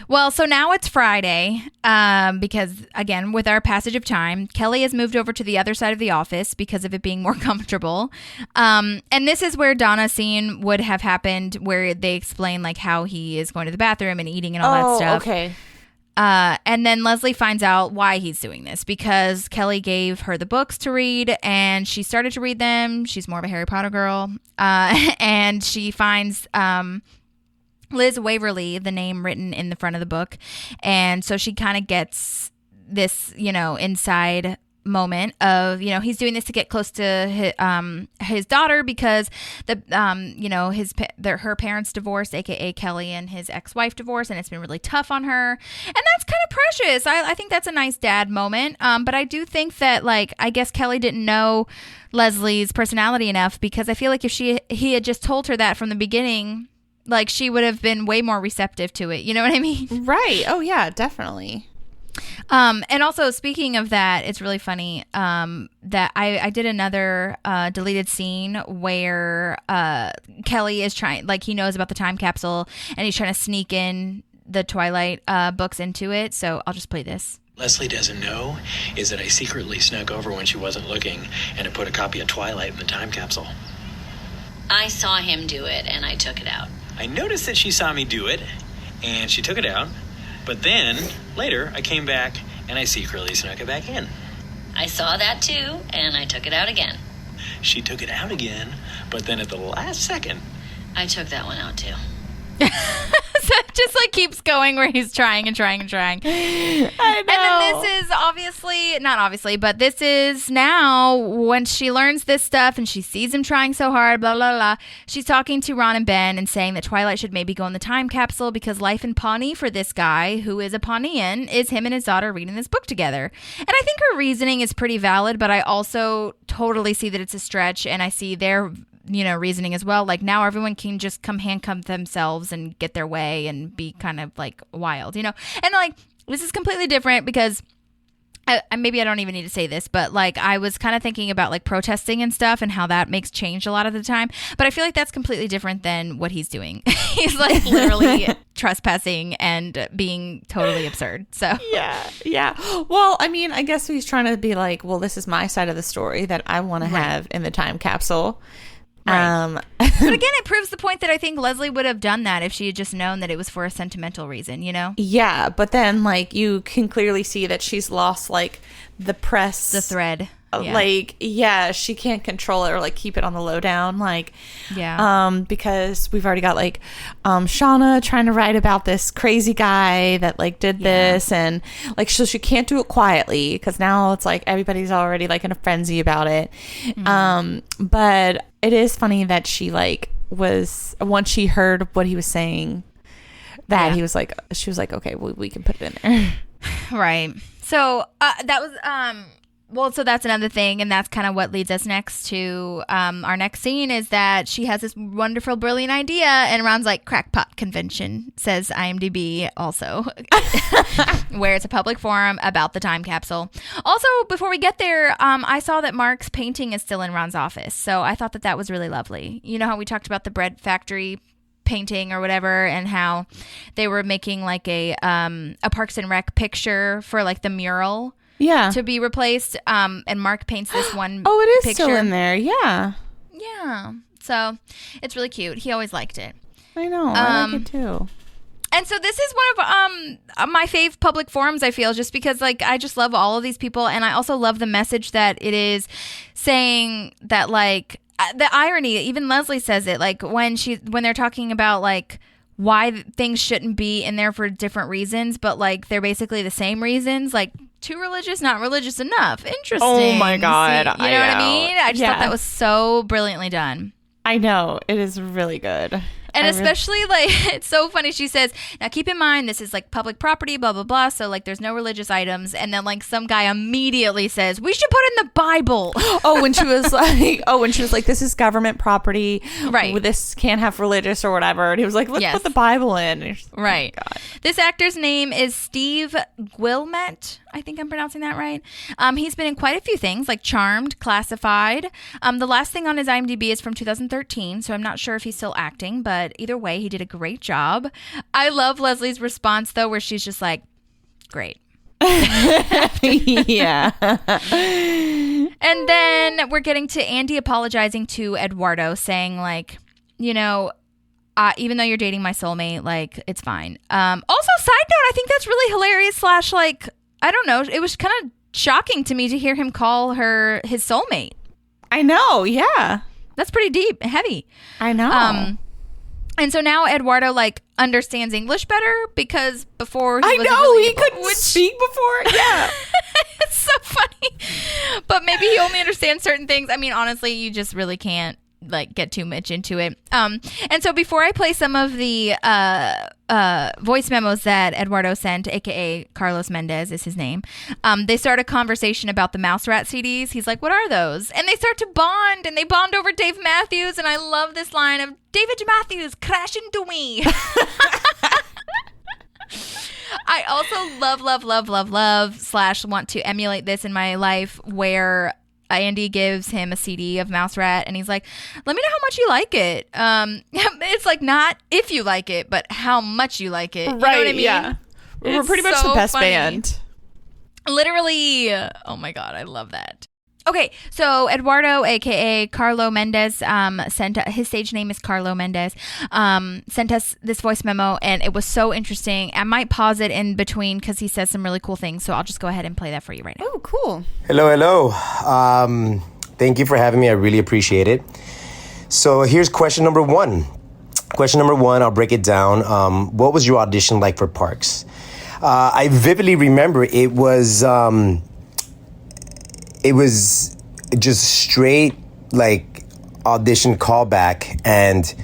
Well, so now it's Friday because, again, with our passage of time, Kelly has moved over to the other side of the office because of it being more comfortable. And this is where Donna's scene would have happened, where they explain like how he is going to the bathroom and eating and all that stuff. Okay. And then Leslie finds out why he's doing this, because Kelly gave her the books to read and she started to read them. She's more of a Harry Potter girl. And she finds Liz Waverly, the name written in the front of the book. And so she kind of gets this, you know, inside moment of, you know, he's doing this to get close to his daughter because you know, her parents divorced, aka Kelly and his ex-wife divorced, and it's been really tough on her, and that's kind of precious. I think that's a nice dad moment, but I do think that, like, I guess Kelly didn't know Leslie's personality enough, because I feel like if he had just told her that from the beginning, like, she would have been way more receptive to it, you know what I mean? Right. Oh yeah, definitely. And also, speaking of that, it's really funny that I did another deleted scene where Kelly is trying, like, he knows about the time capsule and he's trying to sneak in the Twilight books into it. So I'll just play this. Leslie doesn't know is that I secretly snuck over when she wasn't looking and I put a copy of Twilight in the time capsule. I saw him do it, and I took it out. I noticed that she saw me do it, and she took it out. But then, later, I came back, and I secretly snuck it back in. I saw that too, and I took it out again. She took it out again, but then at the last second... I took that one out too. So it just like keeps going where he's trying and trying and trying. I know. And then this is not obviously, but this is now when she learns this stuff and she sees him trying so hard, blah, blah, blah. She's talking to Ron and Ben and saying that Twilight should maybe go in the time capsule because life in Pawnee for this guy who is a Pawneean is him and his daughter reading this book together. And I think her reasoning is pretty valid, but I also totally see that it's a stretch, and I see their reasoning as well. Like now everyone can just come handcuff themselves and get their way and be kind of like wild, and like this is completely different because maybe I don't even need to say this, but like I was kind of thinking about like protesting and stuff and how that makes change a lot of the time, but I feel like that's completely different than what he's doing. He's like literally trespassing and being totally absurd. So yeah. Well, I mean, I guess he's trying to be like, well, this is my side of the story that I want to have in the time capsule. Right. But again, it proves the point that I think Leslie would have done that if she had just known that it was for a sentimental reason, Yeah, but then like you can clearly see that she's lost like the thread. She can't control it or like keep it on the lowdown, because we've already got like Shauna trying to write about this crazy guy that like did this, and like so she can't do it quietly because now it's like everybody's already like in a frenzy about it. But it is funny that she like was, once she heard what he was saying, that he was like, she was like, okay, well, we can put it in there. Right. So that was so that's another thing, and that's kind of what leads us next to our next scene is that she has this wonderful, brilliant idea, and Ron's like, crackpot convention, says IMDb also, where it's a public forum about the time capsule. Also, before we get there, I saw that Mark's painting is still in Ron's office, so I thought that was really lovely. You know how we talked about the bread factory painting or whatever, and how they were making like a Parks and Rec picture for like the mural to be replaced, and Mark paints this one it is picture. still in there. Yeah So it's really cute. He always liked it. I know. I like it too. And so this is one of my fave public forums, I feel, just because like I just love all of these people, and I also love the message that it is saying that like the irony, even Leslie says it, like when they're talking about like why things shouldn't be in there for different reasons, but like they're basically the same reasons, like too religious, not religious enough. Interesting. Oh my God. See, you know what I mean? I just thought that was so brilliantly done. I know. It is really good. And especially, like, it's so funny. She says, now keep in mind, this is, like, public property, blah, blah, blah. So, like, there's no religious items. And then, like, some guy immediately says, we should put in the Bible. when she was like, this is government property. Right. This can't have religious or whatever. And he was like, let's put the Bible in. Right. Oh, this actor's name is Steve Guillemette. I think I'm pronouncing that right. He's been in quite a few things, like Charmed, Classified. The last thing on his IMDb is from 2013, so I'm not sure if he's still acting, but either way, he did a great job. I love Leslie's response, though, where she's just like, great. Yeah. And then we're getting to Andy apologizing to Eduardo, saying, like, you know, even though you're dating my soulmate, like, it's fine. Also, side note, I think that's really hilarious / like, I don't know. It was kind of shocking to me to hear him call her his soulmate. I know. Yeah. That's pretty deep, heavy. I know. And so now Eduardo like understands English better because before he couldn't speak before. Yeah. It's so funny. But maybe he only understands certain things. I mean, honestly, you just really can't like get too much into it. And so before I play some of the voice memos that Eduardo sent, aka Carlos Mendez is his name, they start a conversation about the Mouse Rat CDs. He's like, what are those? And they start to bond, and they bond over Dave Matthews, and I love this line of, David Matthews, crash into me. I also love / want to emulate this in my life, where Andy gives him a CD of Mouse Rat, and he's like, let me know how much you like it. It's like not if you like it, but how much you like it. You know what I mean? Yeah. We're pretty much the best band. Literally. Oh my God, I love that. Okay, so Eduardo, aka Carlo Mendez, sent his stage name is Carlo Mendez. Sent us this voice memo, and it was so interesting. I might pause it in between because he says some really cool things. So I'll just go ahead and play that for you right now. Oh, cool. Hello. Thank you for having me. I really appreciate it. So here's question number one. Question number one, I'll break it down. What was your audition like for Parks? I vividly remember it was just straight like audition callback, and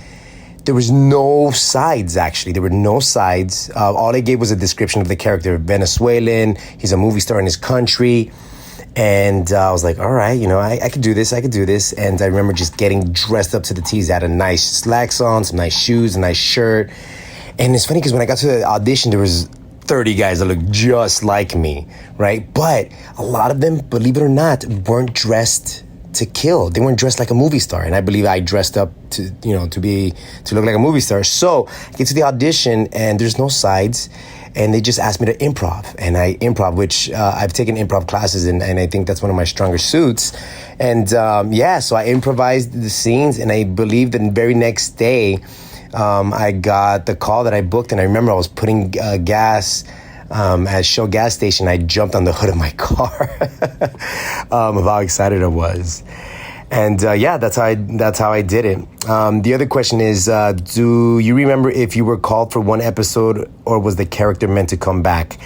there was no sides. Actually, there were no sides. All they gave was a description of the character. Venezuelan. He's a movie star in his country. And I was like, all right, I could do this. And I remember just getting dressed up to the T's. I had a nice slacks on, some nice shoes, a nice shirt. And it's funny because when I got to the audition, there was 30 guys that looked just like me, right? But a lot of them, believe it or not, weren't dressed to kill. They weren't dressed like a movie star. And I believe I dressed up to look like a movie star. So I get to the audition and there's no sides. And they just asked me to improv. And I improv, which I've taken improv classes and I think that's one of my stronger suits. And so I improvised the scenes, and I believe the very next day, I got the call that I booked. And I remember I was putting gas at Shell gas station. I jumped on the hood of my car of how excited I was. And that's how I did it. The other question is, do you remember if you were called for one episode, or was the character meant to come back?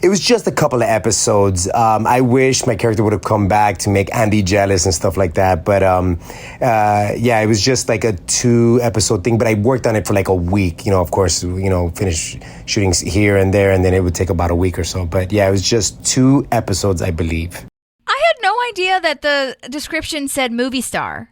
It was just a couple of episodes. I wish my character would have come back to make Andy jealous and stuff like that. But it was just like a 2-episode thing. But I worked on it for like a week. Of course, finish shooting here and there, and then it would take about a week or so. But yeah, it was just 2 episodes, I believe. I had no idea that the description said movie star.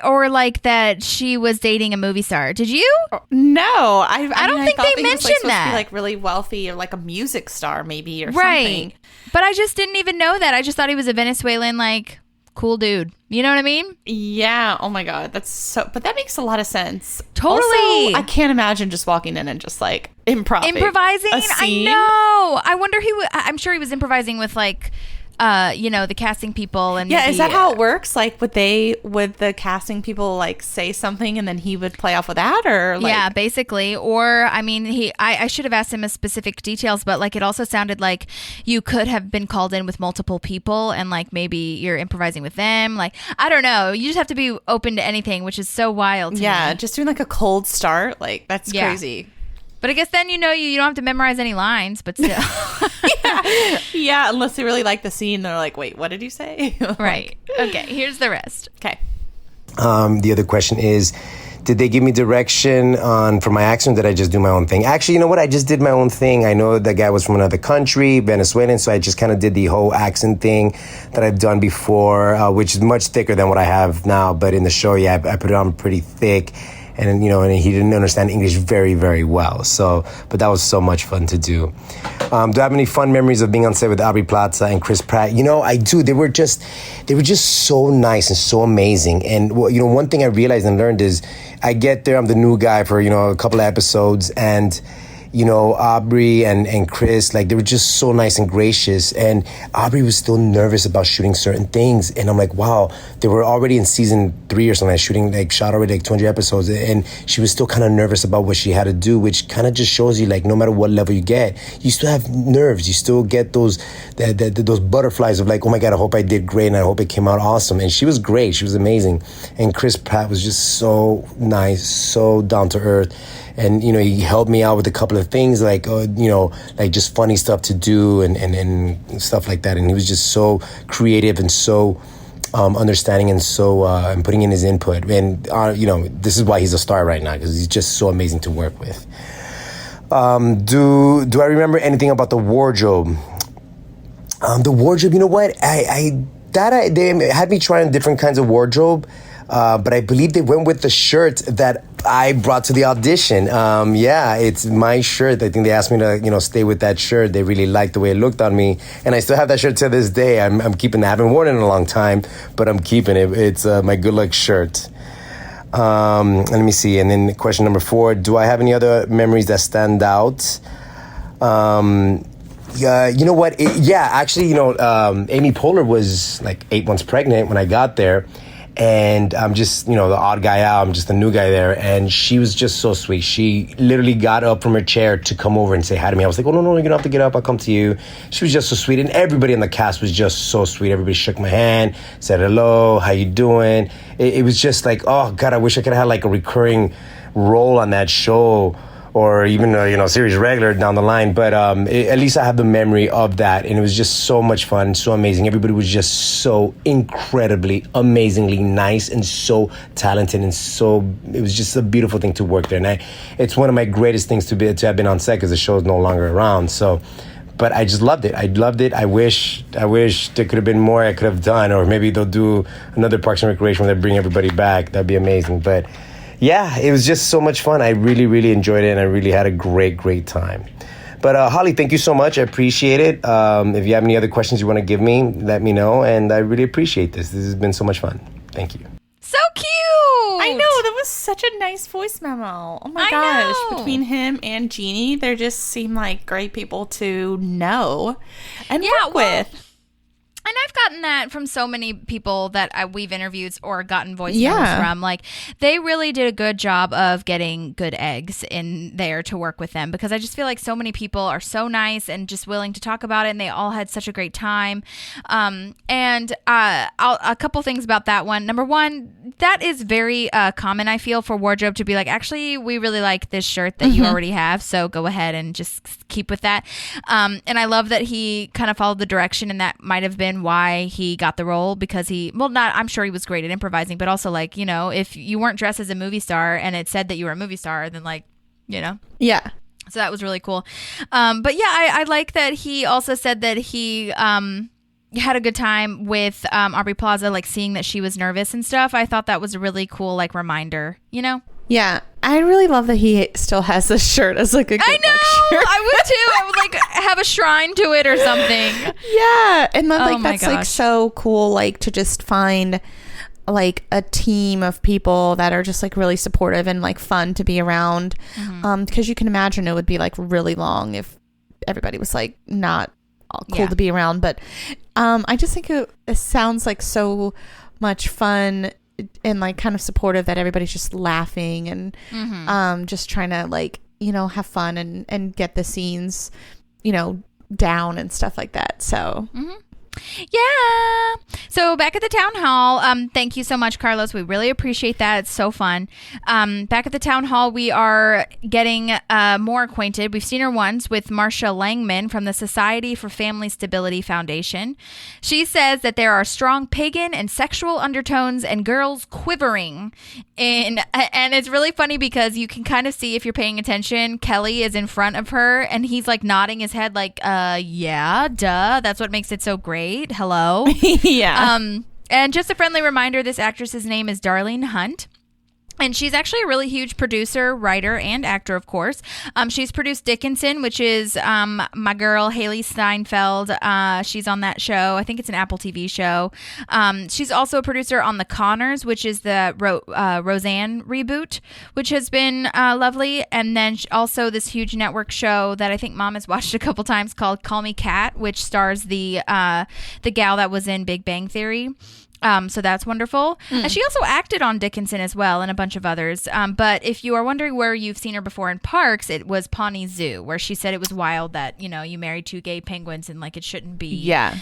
Or like that she was dating a movie star. Did you? No, I don't think they mentioned that. To be like really wealthy, or like a music star, maybe, or right. something. But I just didn't even know that. I just thought he was a Venezuelan, like, cool dude. You know what I mean? Yeah. Oh my God, that's so. But that makes a lot of sense. Totally. Also, I can't imagine just walking in and just like improvising. I know. I wonder I'm sure he was improvising with like. The casting people, and is that how it works? Like, would the casting people like say something and then he would play off of that, or like? Yeah, basically. Or I mean, I should have asked him a specific details, but like it also sounded like you could have been called in with multiple people, and like maybe you're improvising with them. Like, I don't know. You just have to be open to anything, which is so wild to me. Just doing like a cold start, like that's crazy. But I guess then you don't have to memorize any lines, but still. Yeah, unless they really like the scene, they're like, wait, what did you say? Right. Okay, here's the rest. Okay. The other question is, did they give me direction for my accent, or did I just do my own thing? Actually, you know what? I just did my own thing. I know the guy was from another country, Venezuelan, so I just kind of did the whole accent thing that I've done before, which is much thicker than what I have now. But in the show, I put it on pretty thick. And, and he didn't understand English very, very well. But that was so much fun to do. Do I have any fun memories of being on set with Aubrey Plaza and Chris Pratt? I do. They were just so nice and so amazing. And, one thing I realized and learned is I get there, I'm the new guy for, a couple of episodes, and Aubrey and Chris, like, they were just so nice and gracious. And Aubrey was still nervous about shooting certain things. And I'm like, wow, they were already in season 3 or something, shot already like 200 episodes. And she was still kind of nervous about what she had to do, which kind of just shows you, like, no matter what level you get, you still have nerves. You still get those butterflies of like, oh my God, I hope I did great and I hope it came out awesome. And she was great. She was amazing. And Chris Pratt was just so nice, so down to earth. And, he helped me out with a couple of things, like, like just funny stuff to do and stuff like that. And he was just so creative and so understanding and so and putting in his input. And, this is why he's a star right now, because he's just so amazing to work with. Do I remember anything about the wardrobe? The wardrobe, you know what? They had me trying different kinds of wardrobe. But I believe they went with the shirt that I brought to the audition. It's my shirt. I think they asked me to, stay with that shirt. They really liked the way it looked on me. And I still have that shirt to this day. I'm keeping it. I haven't worn it in a long time, but I'm keeping it. It's my good luck shirt. Let me see. And then question number 4, do I have any other memories that stand out? You know what? Actually, Amy Poehler was like 8 months pregnant when I got there. And I'm just, the odd guy out. I'm just the new guy there. And she was just so sweet. She literally got up from her chair to come over and say hi to me. I was like, oh, no, you don't have to get up. I'll come to you. She was just so sweet. And everybody in the cast was just so sweet. Everybody shook my hand, said hello, how you doing? It was just like, oh, God, I wish I could have had like a recurring role on that show. Or even series regular down the line, but at least I have the memory of that, and it was just so much fun, so amazing. Everybody was just so incredibly, amazingly nice, and so talented, and it was just a beautiful thing to work there. And it's one of my greatest things to have been on set because the show is no longer around. So, but I just loved it. I wish there could have been more I could have done, or maybe they'll do another Parks and Recreation where they bring everybody back. That'd be amazing, but. Yeah, it was just so much fun. I really, really enjoyed it, and I really had a great, great time. But Holly, thank you so much. I appreciate it. If you have any other questions you want to give me, let me know, and I really appreciate this. This has been so much fun. Thank you. So cute. I know, that was such a nice voice memo. Oh my gosh. Between him and Jeannie, they just seem like great people to know and work with. And I've gotten that from so many people that we've interviewed or gotten voice memos from. Like, they really did a good job of getting good eggs in there to work with them, because I just feel like so many people are so nice and just willing to talk about it, and they all had such a great time. And a couple things about that one. Number one, that is very common, I feel, for wardrobe to be like, actually, we really like this shirt that you already have, so go ahead and just keep with that. And I love that he kind of followed the direction, and that might have been why he got the role, because I'm sure he was great at improvising, but also, like, if you weren't dressed as a movie star and it said that you were a movie star, then Yeah. So that was really cool. But yeah, I like that he also said that he had a good time with Aubrey Plaza, like seeing that she was nervous and stuff. I thought that was a really cool, like, reminder, Yeah, I really love that he still has this shirt as like a good I know, shirt. I would too. I would like have a shrine to it or something. Yeah, and then like that's gosh. like so cool, like to just find like a team of people that are just like really supportive and like fun to be around. Because you can imagine it would be like really long if everybody was like not cool to be around. But I just think it sounds like so much fun and like kind of supportive, that everybody's just laughing and just trying to like have fun and get the scenes down and stuff like that. So yeah. So back at the town hall, thank you so much, Carlos. We really appreciate that. It's so fun. Back at the town hall, we are getting more acquainted. We've seen her once with Marcia Langman from the Society for Family Stability Foundation. She says that there are strong pagan and sexual undertones and girls quivering. And it's really funny because you can kind of see, if you're paying attention, Kelly is in front of her and he's like nodding his head like, yeah, duh. That's what makes it so great. Hello. Yeah. And just a friendly reminder, this actress's name is Darlene Hunt. And she's actually a really huge producer, writer, and actor, of course. She's produced Dickinson, which is my girl, Haley Steinfeld. She's on that show. I think it's an Apple TV show. She's also a producer on The Connors, which is the Roseanne reboot, which has been lovely. And then also this huge network show that I think Mom has watched a couple times called Call Me Kat, which stars the gal that was in Big Bang Theory. So that's wonderful. And she also acted on Dickinson as well and a bunch of others. But if you are wondering where you've seen her before in parks, it was Pawnee Zoo, where she said it was wild that, you married two gay penguins and like it shouldn't be. Yeah.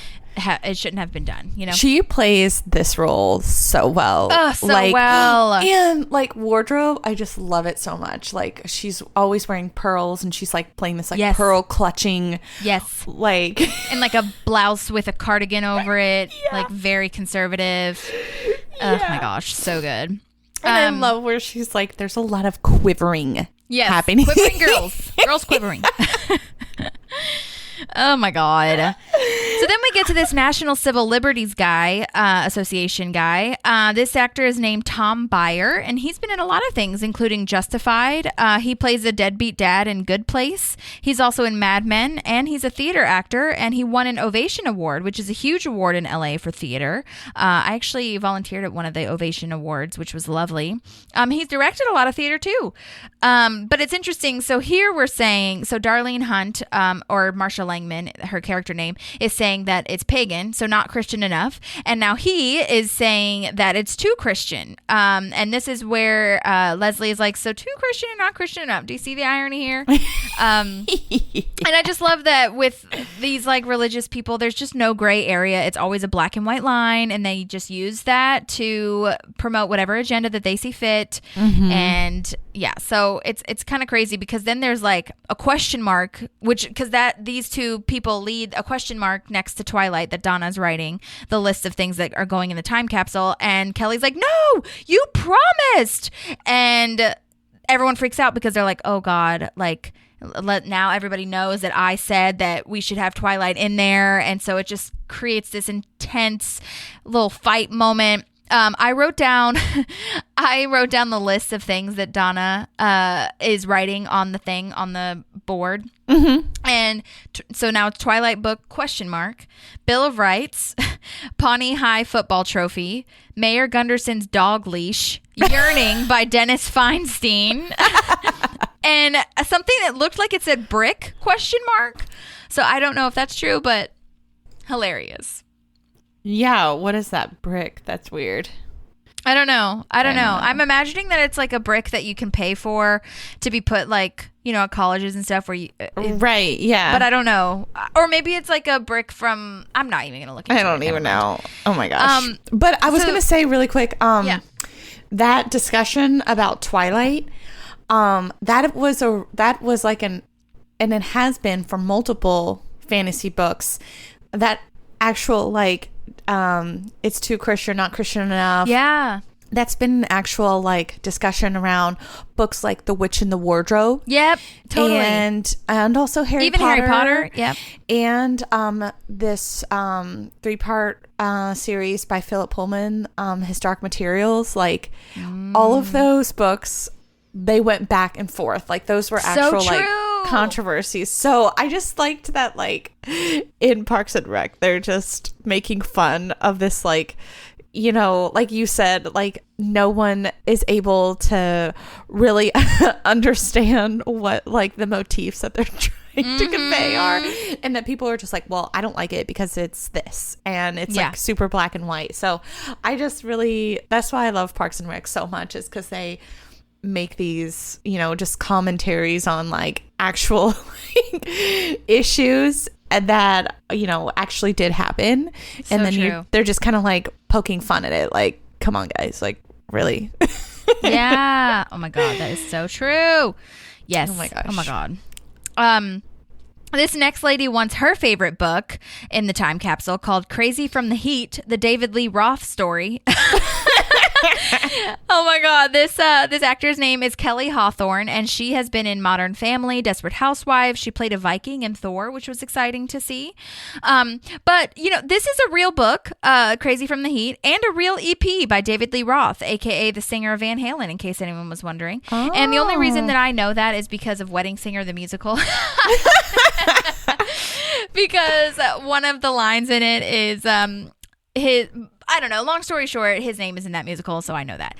It shouldn't have been done, She plays this role so well. Oh, so well. And like wardrobe, I just love it so much. Like she's always wearing pearls and she's like playing this like pearl clutching. Yes. Like. And like a blouse with a cardigan over it. Yeah. Like very conservative. Oh my gosh. So good. And I love where she's like, there's a lot of quivering happening. Quivering girls. Girls quivering. Oh my God. So then we get to this National Civil Liberties guy, Association guy. This actor is named Tom Byer, and he's been in a lot of things, including Justified. He plays a deadbeat dad in Good Place. He's also in Mad Men, and he's a theater actor, and he won an Ovation Award, which is a huge award in LA for theater. I actually volunteered at one of the Ovation Awards, which was lovely. He's directed a lot of theater too. But it's interesting. So here we're saying, so Darlene Hunt, or Marsha Langman, her character name, is saying that it's pagan, so not Christian enough. And now he is saying that it's too Christian. And this is where Leslie is like, so too Christian and not Christian enough. Do you see the irony here? And I just love that with these like religious people, there's just no gray area. It's always a black and white line, and they just use that to promote whatever agenda that they see fit. And yeah, so it's kind of crazy because then there's like a question mark, because these two people lead a question mark next to Twilight that Donna's writing, the list of things that are going in the time capsule, and Kelly's like, no, you promised, and everyone freaks out because they're like, oh God, like now everybody knows that I said that we should have Twilight in there, and so it just creates this intense little fight moment. I wrote down the list of things that Donna is writing on the thing on the board. And so now it's Twilight book question mark, Bill of Rights, Pawnee High football trophy, Mayor Gunderson's dog leash, Yearning by Dennis Feinstein, and something that looked like it said brick question mark. So I don't know if that's true, but hilarious. Yeah, what is that brick? That's weird. I don't know. I'm imagining that it's like a brick that you can pay for to be put like, at colleges and stuff where you... right, yeah. But I don't know. Or maybe it's like a brick from... I'm not even going to look into it. I don't even know. Oh my gosh. But I was going to say really quick, that discussion about Twilight, that was like and it has been for multiple fantasy books, that actual like... it's too Christian, not Christian enough. Yeah. That's been an actual like discusussion around books like The Witch in the Wardrobe. Yep, totally. And also Harry Potter. Yep. And this 3-part series by Philip Pullman, His Dark Materials. Like all of those books, they went back and forth. Like those were actual like controversies. So I just liked that like in Parks and Rec, they're just making fun of this like, like you said, like no one is able to really understand what like the motifs that they're trying to convey are, and that people are just like, well, I don't like it because it's this, and it's like super black and white. So I just really, that's why I love Parks and Rec so much, is because they make these, just commentaries on like actual like, issues that actually did happen, and then they're just kind of like poking fun at it, like, come on guys, like really. Yeah. Oh my god, that is so true. Yes. Oh my gosh. Oh my god. This next lady wants her favorite book in the time capsule called Crazy from the Heat, the David Lee Roth story. Oh my god, this actor's name is Kelly Hawthorne, and she has been in Modern Family, Desperate Housewives. She played a Viking in Thor, which was exciting to see. But this is a real book, Crazy from the Heat, and a real EP by David Lee Roth, aka the singer of Van Halen, in case anyone was wondering. And the only reason that I know that is because of Wedding Singer the musical. Because one of the lines in it is his, I don't know, long story short, his name is in that musical, so I know that.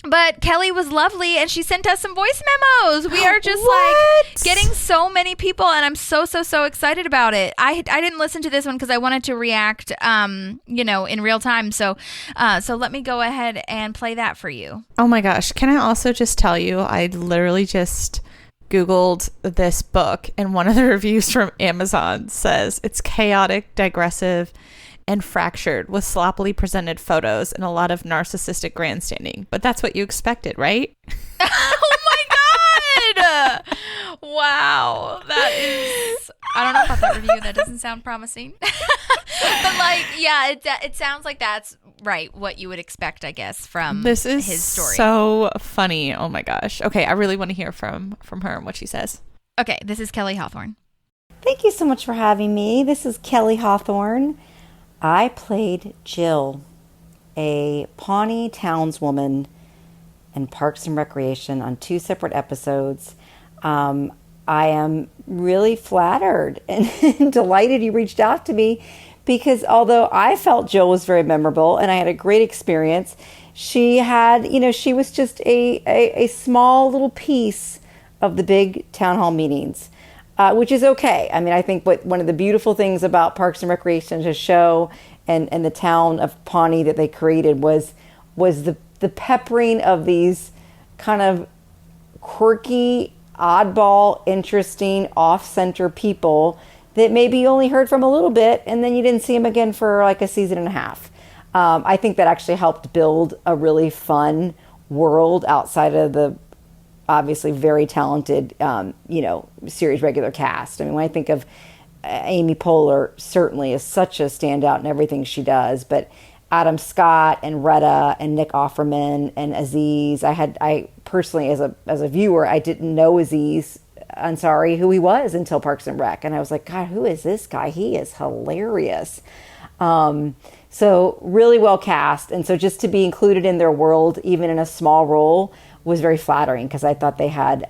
But Kelly was lovely, and she sent us some voice memos. We are just like getting so many people, and I'm so excited about it. I didn't listen to this one because I wanted to react, in real time. So let me go ahead and play that for you. Oh my gosh. Can I also just tell you, I literally just Googled this book, and one of the reviews from Amazon says it's chaotic, digressive, and fractured with sloppily presented photos and a lot of narcissistic grandstanding. But that's what you expected, right? Oh my god! Wow, that is... I don't know about that review. That doesn't sound promising. But like, yeah, it sounds like that's right, what you would expect, I guess, from this is his story. So funny. Oh my gosh. Okay, I really want to hear from her and what she says. Okay, this is Kelly Hawthorne. Thank you so much for having me. This is Kelly Hawthorne. I played Jill, a Pawnee townswoman in Parks and Recreation on 2 separate episodes. I am really flattered and delighted you reached out to me, because although I felt Jill was very memorable and I had a great experience, she had, she was just a small little piece of the big town hall meetings. Which is okay. I mean, I think one of the beautiful things about Parks and Recreation as a show and the town of Pawnee that they created was the peppering of these kind of quirky, oddball, interesting, off-center people that maybe you only heard from a little bit and then you didn't see them again for like a season and a half. I think that actually helped build a really fun world outside of the obviously very talented, series regular cast. I mean, when I think of Amy Poehler, certainly is such a standout in everything she does, but Adam Scott and Retta and Nick Offerman and Aziz, I personally, as a viewer, I didn't know Aziz Ansari, who he was, until Parks and Rec. And I was like, God, who is this guy? He is hilarious. So really well cast. And so just to be included in their world, even in a small role, was very flattering, because I thought they had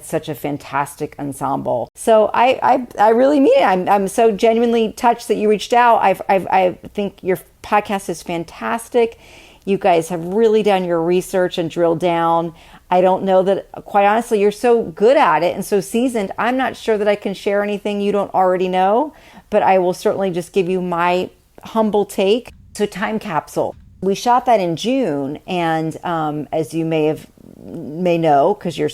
such a fantastic ensemble. So I really mean it. I'm so genuinely touched that you reached out. I think your podcast is fantastic. You guys have really done your research and drilled down. I don't know that, quite honestly, you're so good at it and so seasoned. I'm not sure that I can share anything you don't already know, but I will certainly just give you my humble take. So Time Capsule. We shot that in June, and as you may know, because you're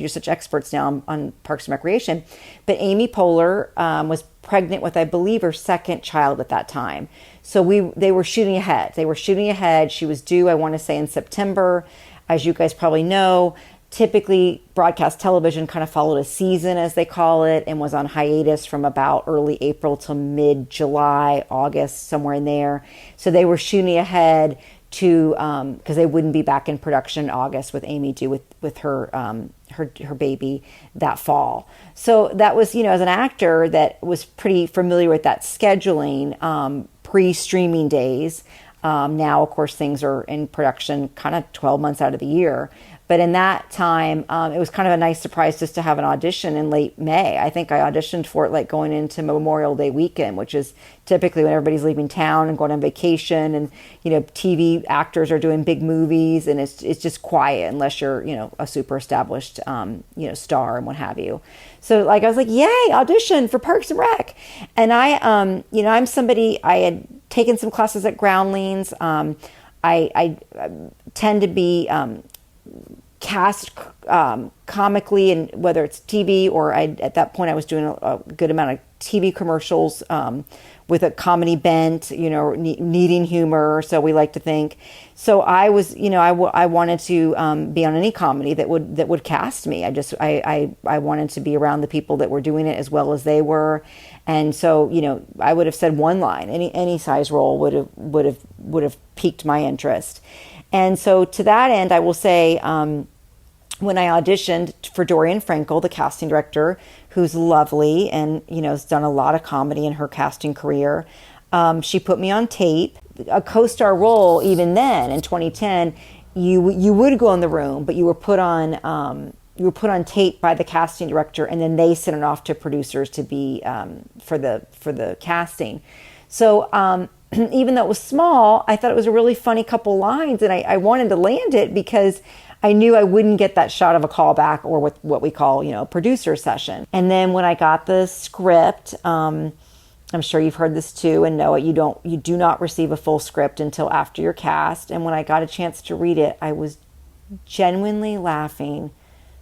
such experts now on Parks and Recreation, but Amy Poehler was pregnant with, I believe, her second child at that time. So they were shooting ahead. She was due, I want to say, in September. As you guys probably know, typically broadcast television kind of followed a season, as they call it, and was on hiatus from about early April to mid-July, August, somewhere in there. So they were shooting ahead to, because they wouldn't be back in production in August with Amy due with her baby that fall. So that was, as an actor that was pretty familiar with that scheduling, pre-streaming days. Now, of course, things are in production kind of 12 months out of the year. But in that time, it was kind of a nice surprise just to have an audition in late May. I think I auditioned for it like going into Memorial Day weekend, which is typically when everybody's leaving town and going on vacation, and TV actors are doing big movies, and it's just quiet unless you're a super established star and what have you. So I was like, yay, audition for Parks and Rec. And I'm somebody, I had taken some classes at Groundlings. I tend to be cast comically, and whether it's TV or at that point I was doing a good amount of TV commercials with a comedy bent, needing humor, so we like to think. So I was, I wanted to be on any comedy that would cast me. I wanted to be around the people that were doing it as well as they were. And so, I would have said one line, any size role would have piqued my interest. And so to that end, I will say, when I auditioned for Dorian Frankel, the casting director, who's lovely and, has done a lot of comedy in her casting career, she put me on tape. A co-star role, even then in 2010, you would go in the room, but you were put on tape by the casting director, and then they sent it off to producers to be for the casting. So even though it was small, I thought it was a really funny couple lines, and I wanted to land it because I knew I wouldn't get that shot of a callback or what we call, producer session. And then when I got the script, I'm sure you've heard this too and know it, you do not receive a full script until after you're cast. And when I got a chance to read it, I was genuinely laughing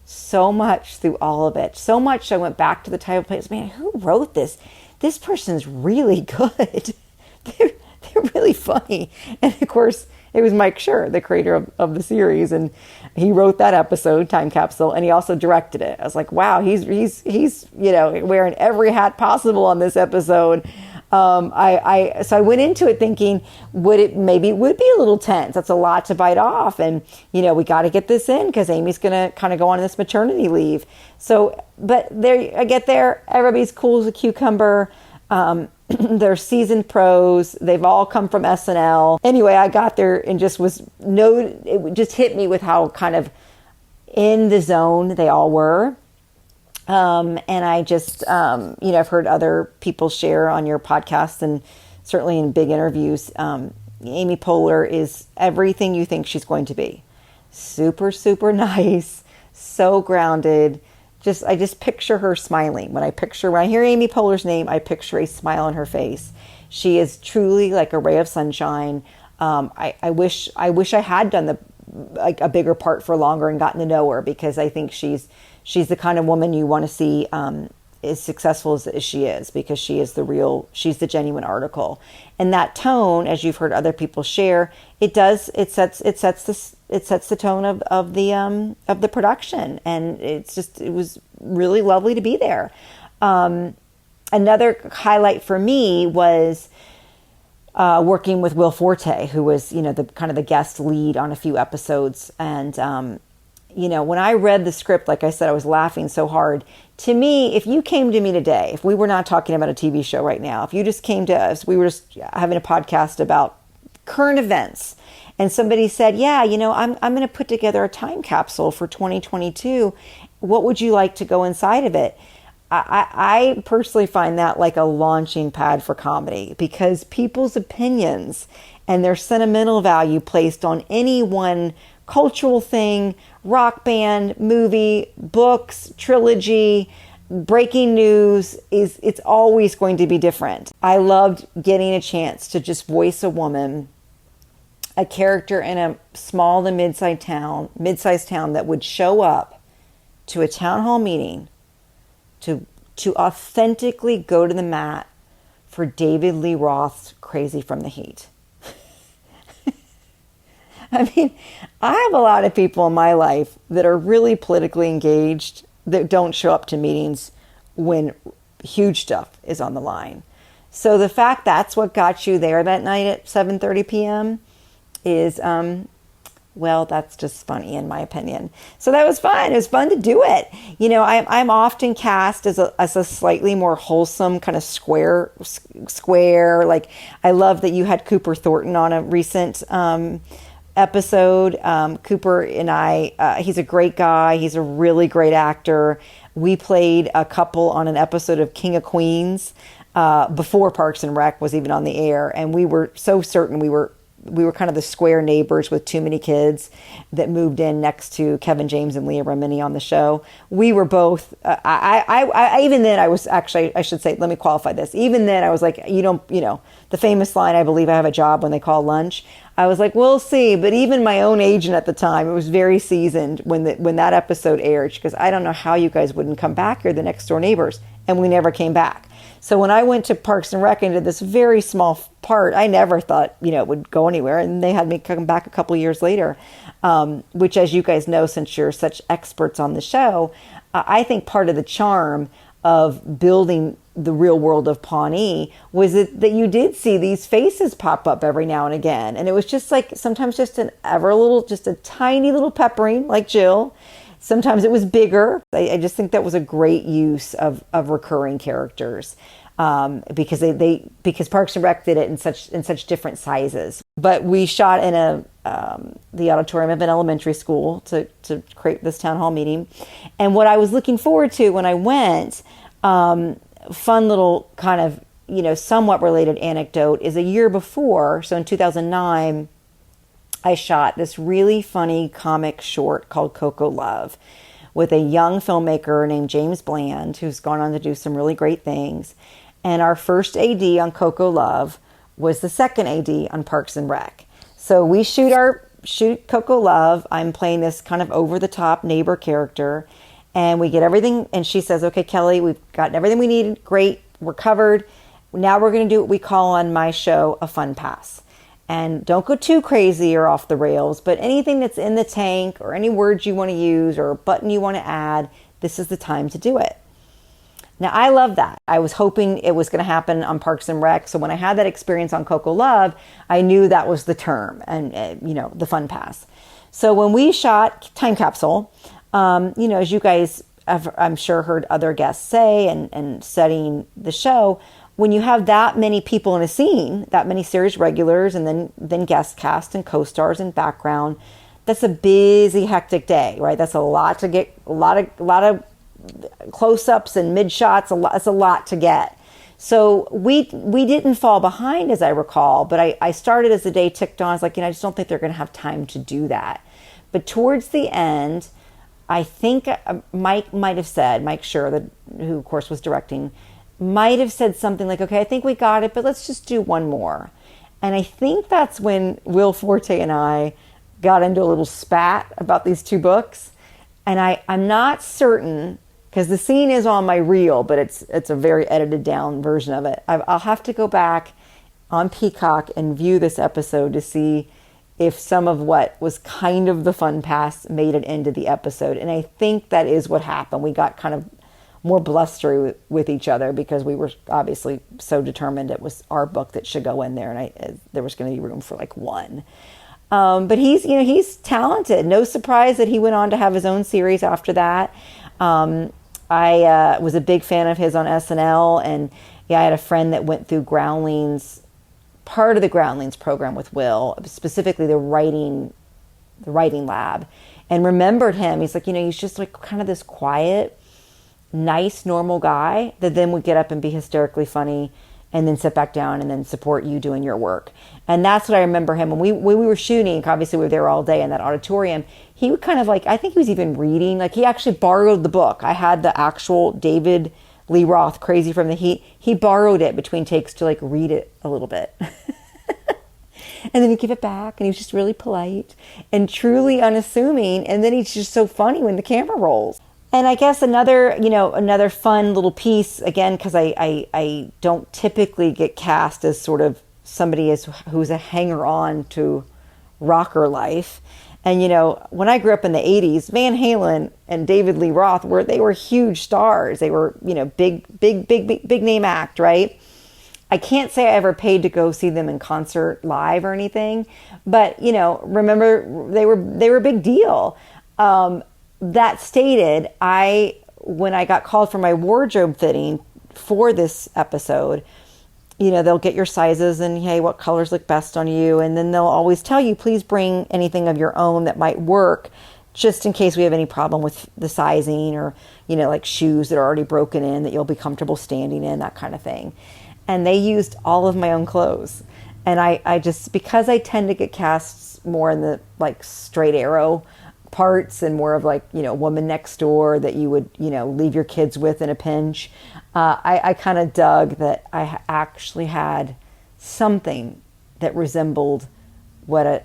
so much through all of it. So much I went back to the title page, man, who wrote this? This person's really good. They're really funny. And of course, it was Mike Schur, the creator of the series, and he wrote that episode, Time Capsule, and he also directed it. I was like, wow, he's wearing every hat possible on this episode. So I went into it thinking, maybe it would be a little tense. That's a lot to bite off. And, we got to get this in because Amy's going to kind of go on this maternity leave. So, but there, I get there, everybody's cool as a cucumber. They're seasoned pros. They've all come from SNL. Anyway, I got there and it just hit me with how kind of in the zone they all were. And I just, I've heard other people share on your podcast and certainly in big interviews. Amy Poehler is everything you think she's going to be. Super, super nice, so grounded. I just picture her smiling. When I hear Amy Poehler's name, I picture a smile on her face. She is truly like a ray of sunshine. I wish I had done a bigger part for longer and gotten to know her, because I think she's the kind of woman you want to see as successful as she is, because she's the genuine article. And that tone, as you've heard other people share, it sets the tone of the production. And it was really lovely to be there. Another highlight for me was working with Will Forte, who was, the kind of the guest lead on a few episodes. And, when I read the script, like I said, I was laughing so hard. To me, if you came to me today, if we were not talking about a TV show right now, if you just came to us, we were just having a podcast about current events, and somebody said, yeah, I'm going to put together a time capsule for 2022. What would you like to go inside of it? I personally find that like a launching pad for comedy, because people's opinions and their sentimental value placed on any one cultural thing, rock band, movie, books, trilogy, breaking news, it's always going to be different. I loved getting a chance to just voice a woman, a character in a small to mid-sized town that would show up to a town hall meeting to authentically go to the mat for David Lee Roth's Crazy from the Heat. I mean, I have a lot of people in my life that are really politically engaged that don't show up to meetings when huge stuff is on the line. So the fact that's what got you there that night at 7:30 p.m. is, that's just funny in my opinion. So that was fun. It was fun to do it. I'm often cast as a slightly more wholesome kind of square. Like, I love that you had Cooper Thornton on a recent episode. Cooper and I, he's a great guy. He's a really great actor. We played a couple on an episode of King of Queens before Parks and Rec was even on the air, and we were so certain we were kind of the square neighbors with too many kids that moved in next to Kevin James and Leah Remini on the show. We were both, even then I was actually, I should say, let me qualify this. Even then I was like, the famous line, I believe I have a job when they call lunch. I was like, we'll see. But even my own agent at the time, it was very seasoned when that episode aired. She goes, I don't know how you guys wouldn't come back. You're the next door neighbors. And we never came back. So when I went to Parks and Rec and did this very small part, I never thought, it would go anywhere. And they had me come back a couple years later, which, as you guys know, since you're such experts on the show, I think part of the charm of building the real world of Pawnee was that you did see these faces pop up every now and again. And it was just like sometimes just a tiny little peppering like Jill. Sometimes it was bigger. I just think that was a great use of recurring characters because Parks and Rec did it in such different sizes. But we shot in the auditorium of an elementary school to create this town hall meeting. And what I was looking forward to when I went, fun little kind of somewhat related anecdote, is a year before, so in 2009. I shot this really funny comic short called Coco Love with a young filmmaker named James Bland, who's gone on to do some really great things. And our first AD on Coco Love was the second AD on Parks and Rec. So we shoot Coco Love. I'm playing this kind of over-the-top neighbor character. And we get everything. And she says, okay, Kelly, we've gotten everything we needed. Great. We're covered. Now we're going to do what we call on my show a fun pass. And don't go too crazy or off the rails, but anything that's in the tank or any words you want to use or a button you want to add, this is the time to do it. Now, I love that. I was hoping it was going to happen on Parks and Rec. So when I had that experience on Coco Love, I knew that was the term and, the fun pass. So when we shot Time Capsule, as you guys have, I'm sure, heard other guests say and studying the show, when you have that many people in a scene, that many series regulars and then guest cast and co-stars and background, that's a busy, hectic day, right? That's a lot to get, a lot of close-ups and mid-shots. It's a lot to get. So we didn't fall behind, as I recall, but I started as the day ticked on. I was like, I just don't think they're going to have time to do that. But towards the end, I think Mike might have said, Mike Schur, who of course was directing, might have said something like, okay, I think we got it, but let's just do one more. And I think that's when Will Forte and I got into a little spat about these two books. And I'm not certain, because the scene is on my reel, but it's a very edited down version of it. I'll have to go back on Peacock and view this episode to see if some of what was kind of the fun pass made it into the episode. And I think that is what happened. We got kind of more blustery with each other because we were obviously so determined it was our book that should go in there, and there was going to be room for like one. But he's talented. No surprise that he went on to have his own series after that. I was a big fan of his on SNL, and I had a friend that went through part of the Groundlings program with Will, specifically the writing lab, and remembered him. He's like, he's just like kind of this quiet, nice, normal guy that then would get up and be hysterically funny and then sit back down and then support you doing your work. And that's what I remember him. When we were shooting, obviously we were there all day in that auditorium, he would kind of like, I think he was even reading, like he actually borrowed the book. I had the actual David Lee Roth, Crazy from the Heat. He borrowed it between takes to like read it a little bit. And then he'd give it back, and he was just really polite and truly unassuming. And then he's just so funny when the camera rolls. And I guess another fun little piece, again, because I don't typically get cast as sort of somebody who's a hanger-on to rocker life. And, when I grew up in the 80s, Van Halen and David Lee Roth were huge stars. They were, big name act, right? I can't say I ever paid to go see them in concert live or anything, but, remember, they were a big deal. That stated, when I got called for my wardrobe fitting for this episode, they'll get your sizes and, hey, what colors look best on you? And then they'll always tell you, please bring anything of your own that might work, just in case we have any problem with the sizing or, like shoes that are already broken in that you'll be comfortable standing in, that kind of thing. And they used all of my own clothes. And I just, because I tend to get cast more in the like straight arrow parts and more of like, woman next door that you would, leave your kids with in a pinch. I kind of dug that I actually had something that resembled what a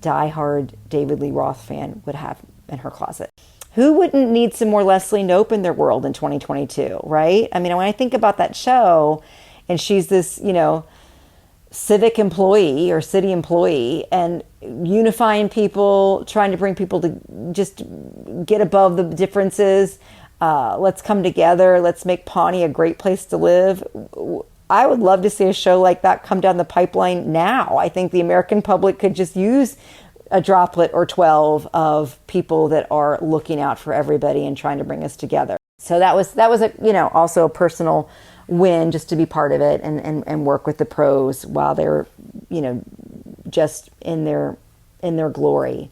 diehard David Lee Roth fan would have in her closet. Who wouldn't need some more Leslie Knope in their world in 2022, right? I mean, when I think about that show, and she's this, civic employee or city employee and unifying people, trying to bring people to just get above the differences. Let's come together. Let's make Pawnee a great place to live. I would love to see a show like that come down the pipeline now. I think the American public could just use a droplet or 12 of people that are looking out for everybody and trying to bring us together. So that was a, also a personal win just to be part of it and work with the pros while they're, just in their glory.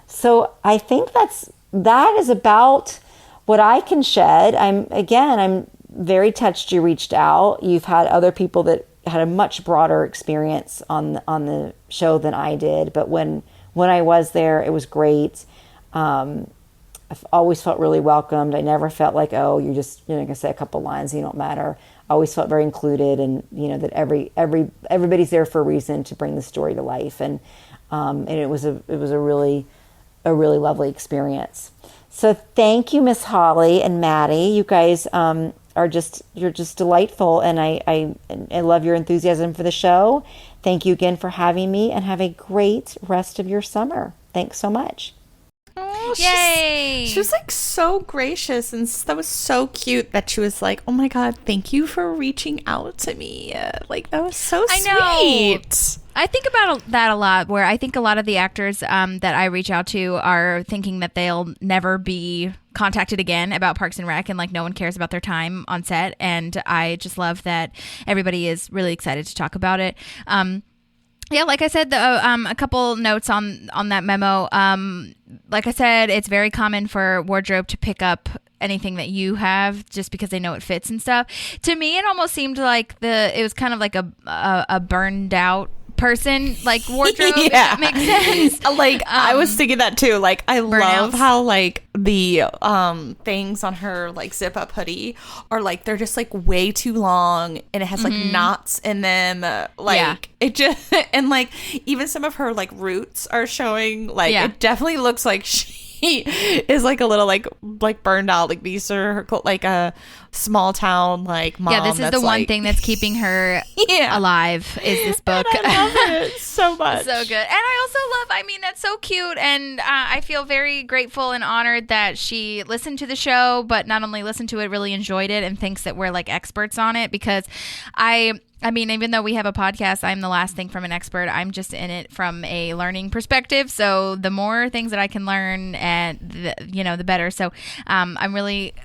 So I think that is about what I can shed. I'm very touched you reached out. You've had other people that had a much broader experience on the show than I did. But when I was there, it was great. I've always felt really welcomed. I never felt like, oh, you're just going to say a couple lines, you don't matter. I always felt very included, and that everybody's there for a reason to bring the story to life, and it was a really lovely experience. So thank you, Miss Holly and Maddie. You guys you're just delightful, and I love your enthusiasm for the show. Thank you again for having me, and have a great rest of your summer. Thanks so much. Yay! She was like so gracious, and that was so cute that she was like, "Oh my god, thank you for reaching out to me." Like that was so sweet. I think about that a lot, where I think a lot of the actors that I reach out to are thinking that they'll never be contacted again about Parks and Rec, and like no one cares about their time on set. And I just love that everybody is really excited to talk about it. Yeah, like I said, a couple notes on that memo. Like I said, it's very common for wardrobe to pick up anything that you have just because they know it fits and stuff. To me, it almost seemed like it was kind of like a burned out person, like wardrobe, if that makes sense. Like I was thinking that too. Like I love how like the things on her like zip up hoodie are like they're just like way too long, and it has like knots in them. It just and like even some of her like roots are showing. Like it definitely looks like she is like a little like burned out. Like these are her like a small town like mom. Yeah, this is the one thing that's keeping her alive is this book. And I love it so much. So good. And I also love, I mean, that's so cute, and I feel very grateful and honored that she listened to the show, but not only listened to it, really enjoyed it and thinks that we're like experts on it, because I mean, even though we have a podcast, I'm the last thing from an expert. I'm just in it from a learning perspective. So the more things that I can learn, and the better. So I'm really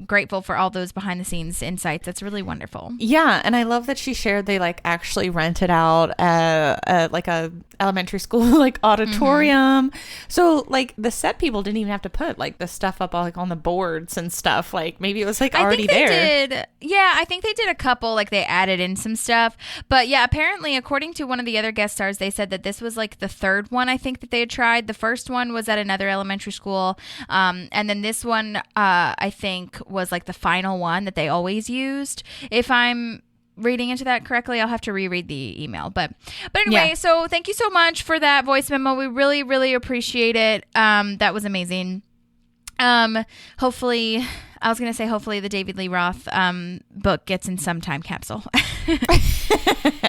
grateful for all those behind the scenes insights. That's really wonderful. Yeah, and I love that she shared they like actually rented out like a elementary school like auditorium. So like the set people didn't even have to put like the stuff up like on the boards and stuff. Like maybe it was like already there. I think they did a couple, like they added in some stuff. But yeah, apparently according to one of the other guest stars, they said that this was like the third one I think that they had tried. The first one was at another elementary school. And then this one I think was like the final one that they always used. If I'm reading into that correctly, I'll have to reread the email. But anyway, so thank you so much for that voice memo. We really, really appreciate it. That was amazing. Hopefully the David Lee Roth book gets in some time capsule.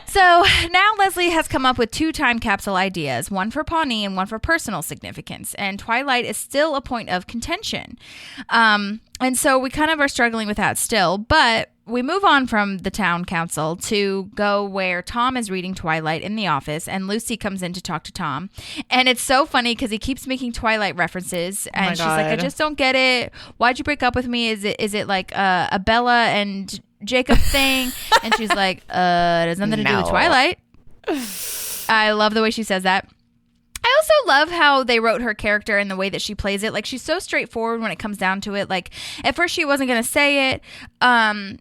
So now Leslie has come up with 2 time capsule ideas, one for Pawnee and one for personal significance. And Twilight is still a point of contention. And so we kind of are struggling with that still, but we move on from the town council to go where Tom is reading Twilight in the office, and Lucy comes in to talk to Tom. And it's so funny because he keeps making Twilight references, and she's like, I just don't get it. Why'd you break up with me? Is it like a Bella and Jacob thing? And she's like, it has nothing to do with Twilight. I love the way she says that. I also love how they wrote her character and the way that she plays it. Like, she's so straightforward when it comes down to it. Like, at first she wasn't going to say it.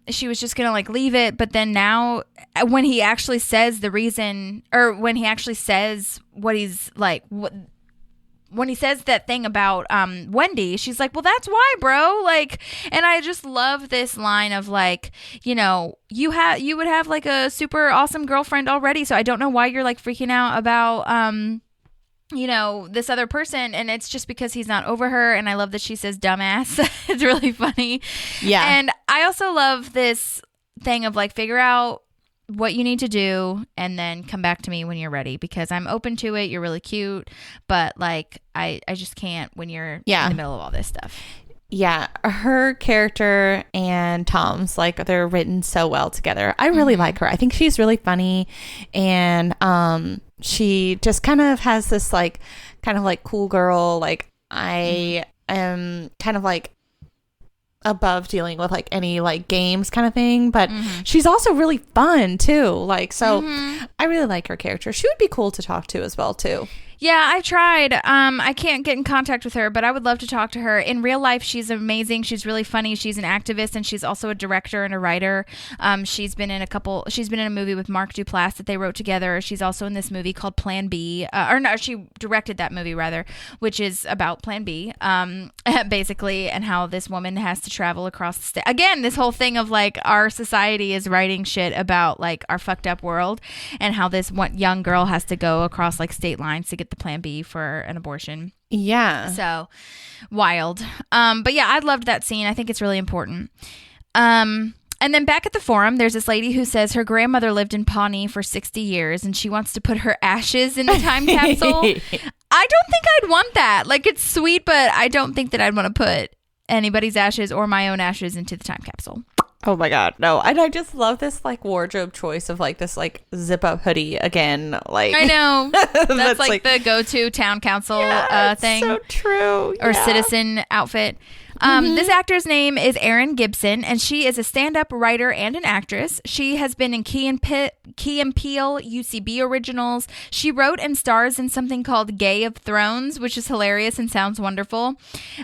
She was just going to, like, leave it. But then now, when he actually says the reason, or when he actually says what he's, like, when he says that thing about Wendy, she's like, well, that's why, bro. Like, and I just love this line of, like, you know, you would have, like, a super awesome girlfriend already. So I don't know why you're, like, freaking out about, you know, this other person, and it's just because he's not over her. And I love that she says dumbass. It's really funny. Yeah. And I also love this thing of, like, figure out what you need to do and then come back to me when you're ready, because I'm open to it. You're really cute, but, like, I just can't when you're in the middle of all this stuff. Yeah, her character and Tom's, like, they're written so well together. I really like her. I think she's really funny, and she just kind of has this, like, kind of like cool girl, like, I am kind of like above dealing with, like, any, like, games kind of thing, but she's also really fun too, like, so I really like her character. She would be cool to talk to as well too. Yeah, I tried. I can't get in contact with her, but I would love to talk to her. In real life, she's amazing. She's really funny. She's an activist, and she's also a director and a writer. She's been in a movie with Mark Duplass that they wrote together. She's also in this movie called Plan B. She directed that movie, rather, which is about Plan B, basically, and how this woman has to travel across the state. Again, this whole thing of, like, our society is writing shit about, like, our fucked up world, and how this one young girl has to go across, like, state lines to get the Plan B for an abortion. Yeah. So wild. But yeah, I loved that scene. I think it's really important. And then back at the forum, there's this lady who says her grandmother lived in Pawnee for 60 years and she wants to put her ashes in the time capsule. I don't think I'd want that. Like, it's sweet, but I don't think that I'd want to put anybody's ashes or my own ashes into the time capsule. Oh my God, no. And I just love this like wardrobe choice of like this like zip up hoodie again. Like, I know. That's like the go-to town council thing. So true. Or citizen outfit. This actor's name is Erin Gibson, and she is a stand-up writer and an actress. She has been in Key and Peele, UCB originals. She wrote and stars in something called Gay of Thrones, which is hilarious and sounds wonderful.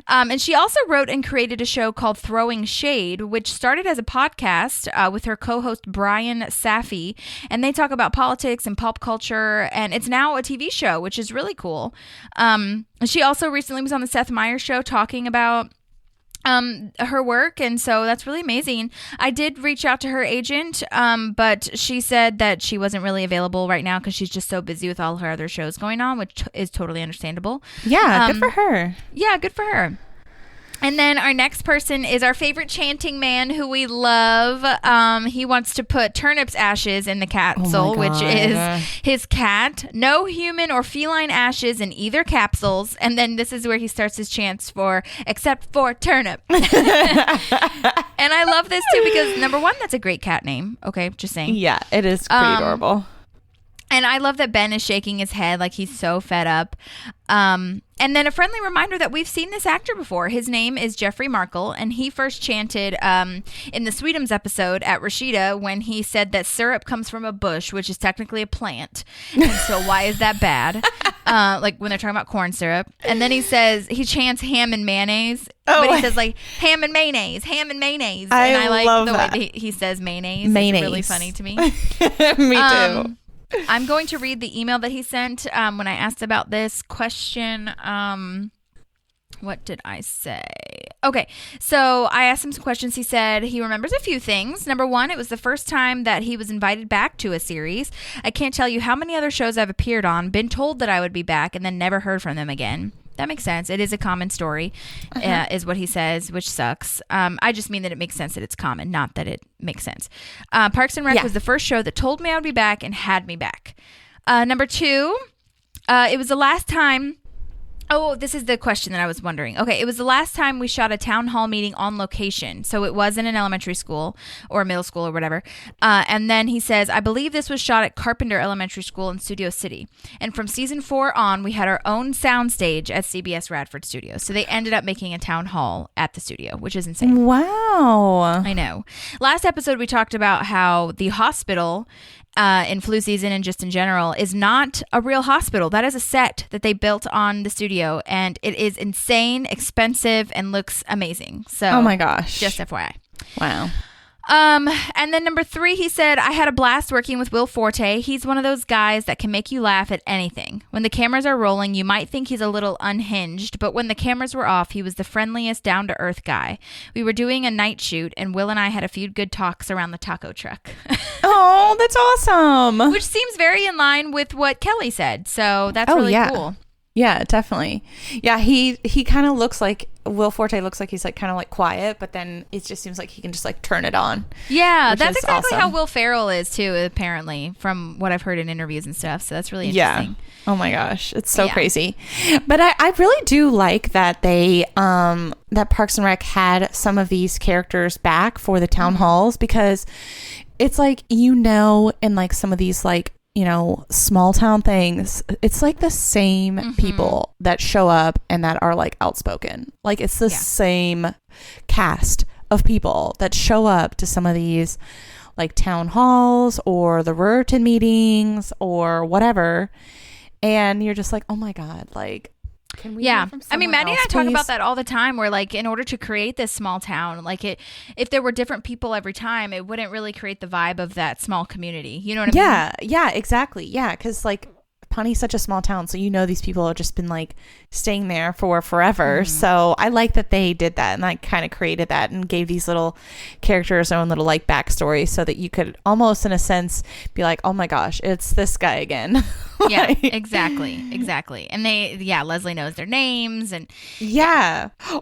And she also wrote and created a show called Throwing Shade, which started as a podcast with her co-host Brian Safi, and they talk about politics and pop culture, and it's now a TV show, which is really cool. She also recently was on the Seth Meyers show talking about her work, and so that's really amazing. I did reach out to her agent, but she said that she wasn't really available right now because she's just so busy with all her other shows going on, which is totally understandable. Yeah, good for her. Yeah, good for her. And then our next person is our favorite chanting man who we love. He wants to put turnip's ashes in the capsule, which is his cat. No human or feline ashes in either capsules. And then this is where he starts his chants for, except for turnip. And I love this too because, number one, that's a great cat name. Okay, just saying. Yeah, it is pretty adorable. And I love that Ben is shaking his head like he's so fed up. And then a friendly reminder that we've seen this actor before. His name is Jeffrey Markle, and he first chanted in the Sweetums episode at Rashida when he said that syrup comes from a bush, which is technically a plant. And so why is that bad? Like when they're talking about corn syrup. And then he chants ham and mayonnaise. But he says like ham and mayonnaise, ham and mayonnaise. And I like the way he says mayonnaise. It's really funny to me. Me too. I'm going to read the email that he sent when I asked about this question. What did I say? Okay, so I asked him some questions. He said he remembers a few things. Number one, it was the first time that he was invited back to a series. I can't tell you how many other shows I've appeared on, been told that I would be back, and then never heard from them again. That makes sense. It is a common story, is what he says, which sucks. I just mean that it makes sense that it's common, not that it makes sense. Parks and Rec was the first show that told me I would be back and had me back. Number two, it was the last time. Oh, this is the question that I was wondering. Okay, it was the last time we shot a town hall meeting on location. So it was in an elementary school or middle school or whatever. And then he says, I believe this was shot at Carpenter Elementary School in Studio City. And from season 4 on, we had our own soundstage at CBS Radford Studios. So they ended up making a town hall at the studio, which is insane. Wow. I know. Last episode, we talked about how the hospital in flu season and just in general is not a real hospital. That is a set that they built on the studio, and it is insane, expensive, and looks amazing. So, oh my gosh, just FYI. Wow. And then number 3, he said, I had a blast working with Will Forte. He's one of those guys that can make you laugh at anything. When the cameras are rolling, you might think he's a little unhinged, but when the cameras were off, he was the friendliest, down-to-earth guy. We were doing a night shoot, and Will and I had a few good talks around the taco truck. Oh, that's awesome. Which seems very in line with what Kelly said, so that's really cool. Yeah, definitely. Yeah, he kind of looks like Will Forte looks like he's like kind of like quiet, but then it just seems like he can just like turn it on. Yeah, that's exactly how Will Ferrell is too, apparently, from what I've heard in interviews and stuff. So that's really interesting. Yeah. Oh my gosh, it's so crazy. But I really do like that they that Parks and Rec had some of these characters back for the town halls, because it's like, in like some of these like, small town things, it's like the same people that show up and that are like outspoken. Like it's the same cast of people that show up to some of these like town halls or the Ruritan meetings or whatever. And you're just like, oh my God, like, can we hear from someone Maddie else, and I talk please? about that all the time, where like in order to create this small town, like if there were different people every time, it wouldn't really create the vibe of that small community. You know what I mean? Yeah, exactly. Yeah, because like Pawnee's such a small town, so these people have just been like staying there for forever. So I like that they did that, and I kind of created that and gave these little characters their own little like backstory, so that you could almost in a sense be like, oh my gosh, it's this guy again. Yeah, exactly. And Leslie knows their names, and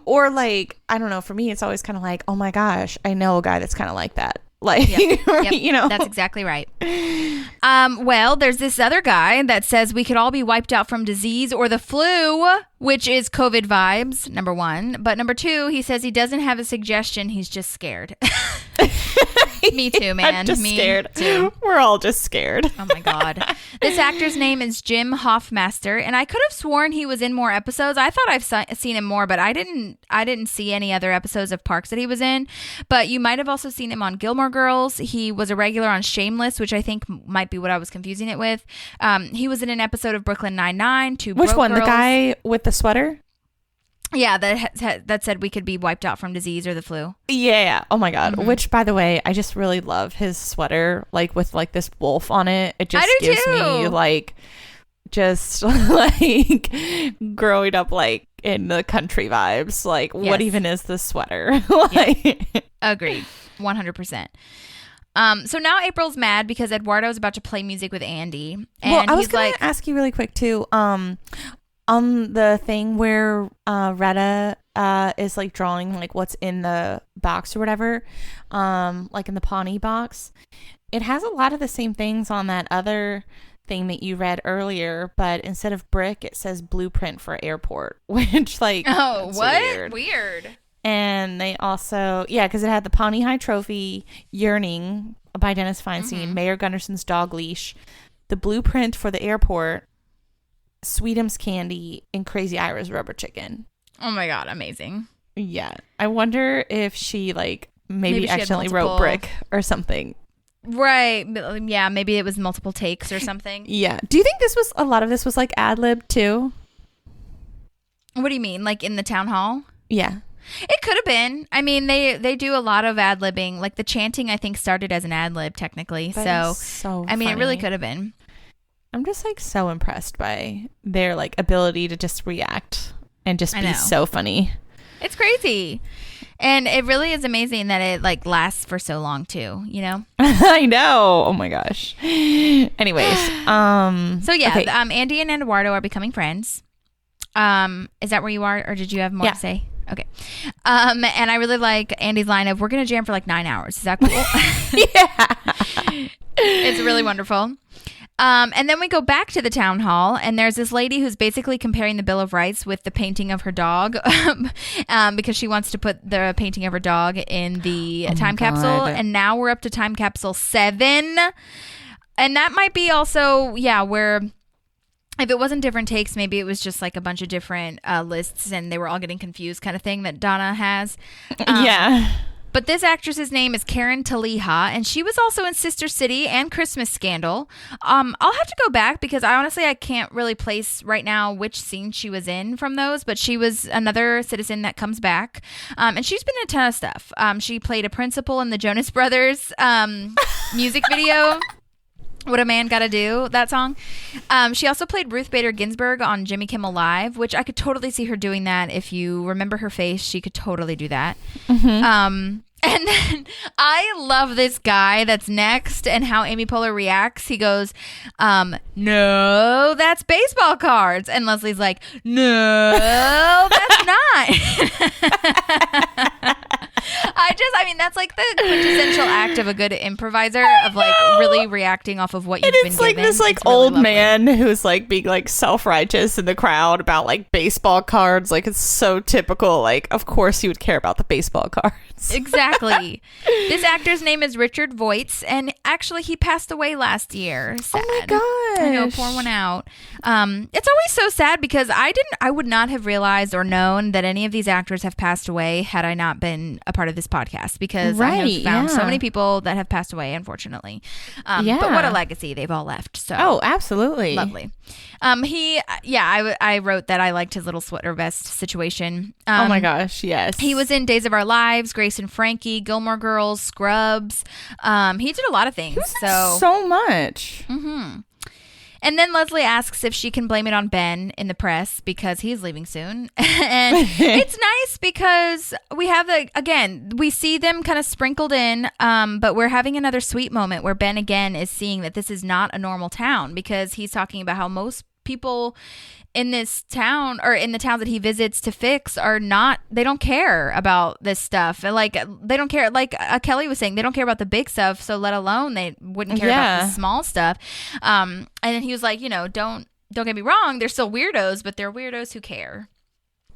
or like, I don't know, for me it's always kind of like, oh my gosh, I know a guy that's kind of like that. Like, Yep. you know, that's exactly right. Well, there's this other guy that says we could all be wiped out from disease or the flu, which is COVID vibes, number one. But number two, he says he doesn't have a suggestion. He's just scared. Me too, man. I'm just Me scared. too. We're all just scared. Oh my God. This actor's name is Jim Hoffmaster, and I could have sworn he was in more episodes. I thought I've seen him more, but I didn't see any other episodes of Parks that he was in. But you might have also seen him on Gilmore Girls. He was a regular on Shameless, which I think might be what I was confusing it with. He was in an episode of Brooklyn Nine-Nine. Which one? Girls. The guy with the sweater? Yeah, that said we could be wiped out from disease or the flu. Yeah. Oh my God. Mm-hmm. Which, by the way, I just really love his sweater, like with like this wolf on it. It just gives me like just like growing up like in the country vibes. Like, what even is this sweater? Agreed. 100%. So now April's mad because Eduardo's about to play music with Andy. And well, I was going to ask you really quick too. On the thing where Retta is like drawing like what's in the box or whatever, like in the Pawnee box, it has a lot of the same things on that other thing that you read earlier, but instead of brick, it says blueprint for airport, which like what? Weird. And they also, because it had the Pawnee High Trophy, Yearning by Dennis Feinstein, Mayor Gunderson's Dog Leash, the blueprint for the airport, Sweetums Candy, and Crazy Ira's Rubber Chicken. Oh my God, amazing. Yeah. I wonder if she like maybe accidentally wrote brick or something. Right. Yeah, maybe it was multiple takes or something. Yeah. Do you think a lot of this was like ad-lib too? What do you mean? Like in the town hall? Yeah. It could have been. I mean, they do a lot of ad-libbing. Like the chanting, I think, started as an ad-lib technically. So I mean, it really could have been. I'm just like so impressed by their like ability to just react and just be so funny. It's crazy. And it really is amazing that it like lasts for so long too, you know? I know. Oh my gosh. Anyways, so yeah, okay. Andy and Eduardo are becoming friends. Is that where you are, or did you have more to say? Okay. And I really like Andy's line of, we're going to jam for like 9 hours. Is that cool? Yeah. It's really wonderful. And then we go back to the town hall, and there's this lady who's basically comparing the Bill of Rights with the painting of her dog, because she wants to put the painting of her dog in the time capsule. And now we're up to time capsule 7. And that might be also, where if it wasn't different takes, maybe it was just like a bunch of different lists and they were all getting confused kind of thing that Donna has. Yeah. But this actress's name is Karen Taliha, and she was also in Sister City and Christmas Scandal. I'll have to go back because I can't really place right now which scene she was in from those, but she was another citizen that comes back. And she's been in a ton of stuff. She played a principal in the Jonas Brothers music video. What a Man Gotta Do, that song. She also played Ruth Bader Ginsburg on Jimmy Kimmel Live, which I could totally see her doing that. If you remember her face, she could totally do that. Mm-hmm. And then I love this guy that's next and how Amy Poehler reacts. He goes, no, that's baseball cards. And Leslie's like, no, that's not. That's like the quintessential act of a good improviser of like really reacting off of what you've been given. It's like this like old man who's like being like self-righteous in the crowd about like baseball cards. Like it's so typical. Like, of course you would care about the baseball cards. Exactly. This actor's name is Richard Voits, and actually he passed away last year. Sad. Oh my gosh. I know, pour one out. It's always so sad because I would not have realized or known that any of these actors have passed away had I not been a part of this podcast, because I have found so many people that have passed away, unfortunately. But what a legacy they've all left. So absolutely. Lovely. I wrote that I liked his little sweater vest situation. Oh my gosh, yes. He was in Days of Our Lives, Grace and Frankie, Gilmore Girls, Scrubs. He did a lot of things. He was so much. Mm-hmm. And then Leslie asks if she can blame it on Ben in the press because he's leaving soon. And it's nice because we have we see them kind of sprinkled in, but we're having another sweet moment where Ben again is seeing that this is not a normal town, because he's talking about how most people in this town or in the towns that he visits to fix are not, they don't care about this stuff. Like they don't care, like Kelly was saying, they don't care about the big stuff, so let alone they wouldn't care about the small stuff. And then he was like, you know, don't get me wrong, they're still weirdos, but they're weirdos who care.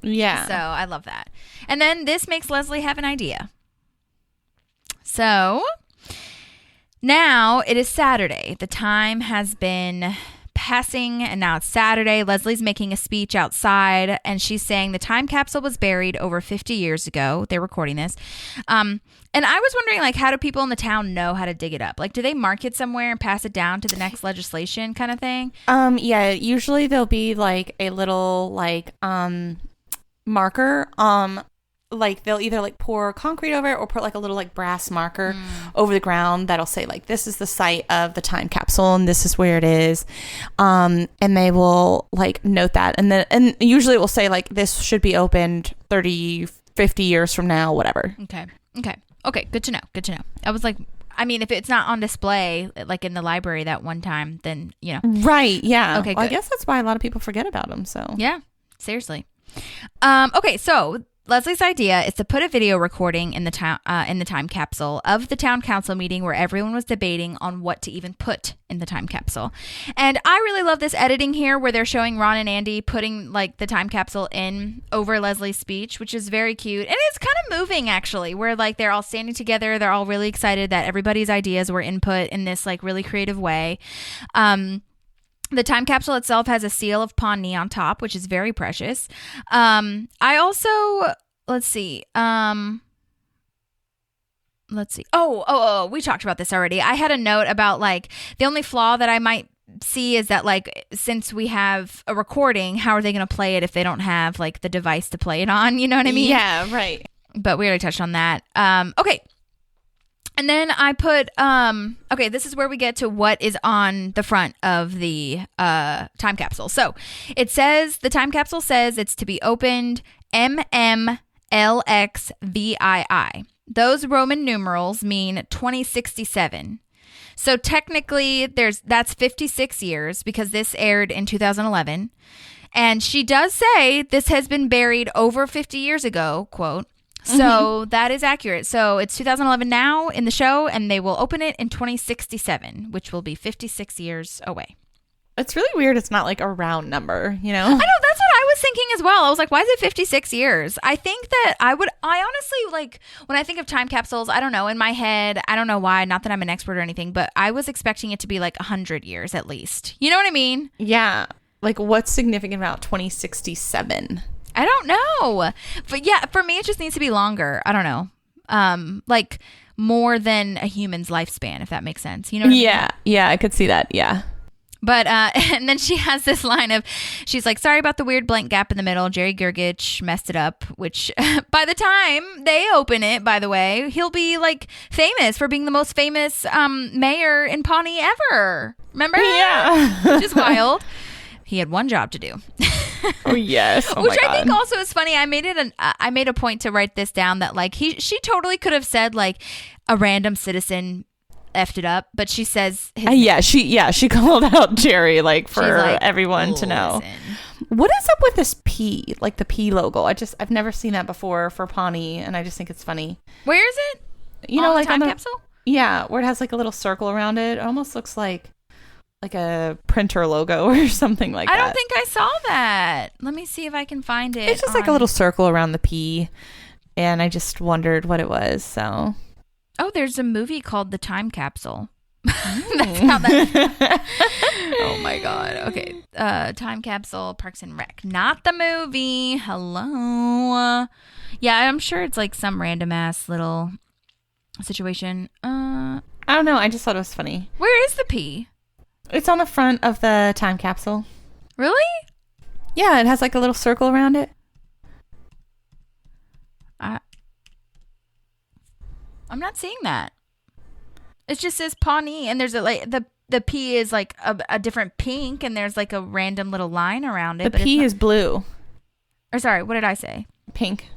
Yeah. So I love that. And then this makes Leslie have an idea. So now it is Saturday. The time has been passing and now it's Saturday. Leslie's making a speech outside and she's saying the time capsule was buried over 50 years ago. They're recording this. And I was wondering, like, how do people in the town know how to dig it up? Like, do they mark it somewhere and pass it down to the next legislation kind of thing? Yeah, usually there'll be like a little like marker. Like they'll either like pour concrete over it or put like a little like brass marker over the ground that'll say like this is the site of the time capsule and this is where it is, and they will like note that, and usually it will say like this should be opened 30 50 years from now, whatever. Okay, good to know. I was like, I mean, if it's not on display like in the library that one time, then you know. Right, yeah. Okay, well, good. I guess that's why a lot of people forget about them, so yeah, seriously. Okay, so Leslie's idea is to put a video recording in the time capsule of the town council meeting where everyone was debating on what to even put in the time capsule. And I really love this editing here where they're showing Ron and Andy putting like the time capsule in over Leslie's speech, which is very cute. And it's kind of moving actually, where like they're all standing together. They're all really excited that everybody's ideas were input in this like really creative way. The time capsule itself has a seal of Pawnee on top, which is very precious. I also, let's see. Oh, we talked about this already. I had a note about like the only flaw that I might see is that like since we have a recording, how are they going to play it if they don't have like the device to play it on? You know what I mean? Yeah, right. But we already touched on that. Okay. And then I put, okay, this is where we get to what is on the front of the time capsule. So it says, the time capsule says it's to be opened MMLXVII. Those Roman numerals mean 2067. So technically that's 56 years because this aired in 2011. And she does say this has been buried over 50 years ago, quote. So that is accurate. So it's 2011 now in the show, and they will open it in 2067, which will be 56 years away. It's really weird. It's not like a round number, you know? I know. That's what I was thinking as well. I was like, why is it 56 years? I think that I honestly, like, when I think of time capsules, I don't know, in my head, I don't know why, not that I'm an expert or anything, but I was expecting it to be like 100 years at least. You know what I mean? Yeah. Like, what's significant about 2067? I don't know. But yeah, for me, it just needs to be longer. I don't know. Like more than a human's lifespan, if that makes sense. You know what I mean? Yeah, I could see that. Yeah. But, and then she has this line of, she's like, sorry about the weird blank gap in the middle. Jerry Gergich messed it up, which by the time they open it, by the way, he'll be like famous for being the most famous mayor in Pawnee ever. Remember? Yeah. Which is wild. He had one job to do. Oh yes. Oh, which I think also is funny. I made a point to write this down that like she totally could have said like a random citizen effed it up, but she says she called out Jerry like for like, everyone to know. Listen. What is up with this P, like the P logo? I've never seen that before for Pawnee, and I just think it's funny. Where is it? You know, like the time on the capsule? Yeah, where it has like a little circle around it. It almost looks like a printer logo or something like that. I don't think I saw that. Let me see if I can find it. It's just like a little circle around the P, and I just wondered what it was. So, oh, there's a movie called The Time Capsule. That's how that. Oh my god. Okay. Time Capsule, Parks and Rec, not the movie. Hello. Yeah, I'm sure it's like some random ass little situation. I don't know. I just thought it was funny. Where is the P? It's on the front of the time capsule. Really? Yeah, it has like a little circle around it. I'm not seeing that. It just says Pawnee, and there's a like the P is like a different pink, and there's like a random little line around it. The P is blue. Or sorry, what did I say? Pink.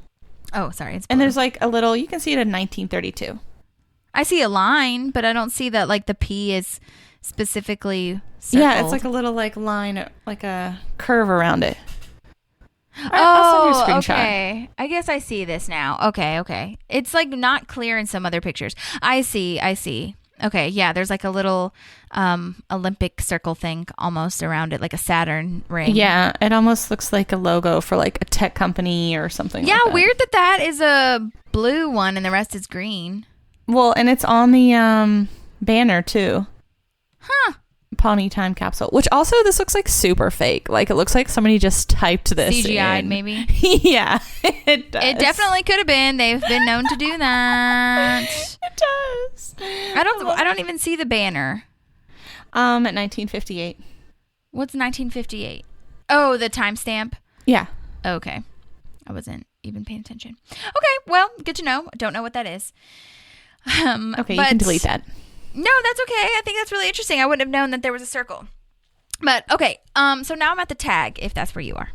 Oh, sorry, it's blue. And there's like a little. You can see it in 1932. I see a line, but I don't see that like the P is specifically circled. Yeah, it's like a little like line, like a curve around it. I'll send you a screenshot. Okay. I guess I see this now. Okay. It's like not clear in some other pictures. I see. Okay, yeah, there's like a little Olympic circle thing almost around it, like a Saturn ring. Yeah, it almost looks like a logo for like a tech company or something. Yeah, like that. weird that is a blue one and the rest is green. Well, and it's on the banner too. Huh. Pawnee Time Capsule, which also this looks like super fake. Like it looks like somebody just typed this CGI'd in. Maybe. Yeah, it does. It definitely could have been. They've been known to do that. It does. I don't even see the banner. At 1958. What's 1958? Oh, the timestamp. Yeah. Okay. I wasn't even paying attention. Okay, well, good to know. Don't know what that is. Okay, you can delete that. No, that's okay. I think that's really interesting. I wouldn't have known that there was a circle. But okay, so now I'm at the tag, if that's where you are.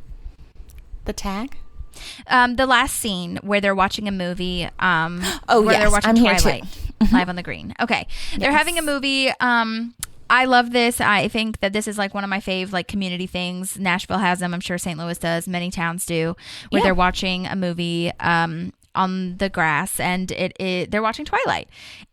The tag? The last scene where they're watching a movie. Where they're watching I'm Twilight here too. live on the green. Okay, they're having a movie. I love this. I think that this is like one of my fave like community things. Nashville has them. I'm sure St. Louis does. Many towns do. Where they're watching a movie on the grass, and they're watching Twilight.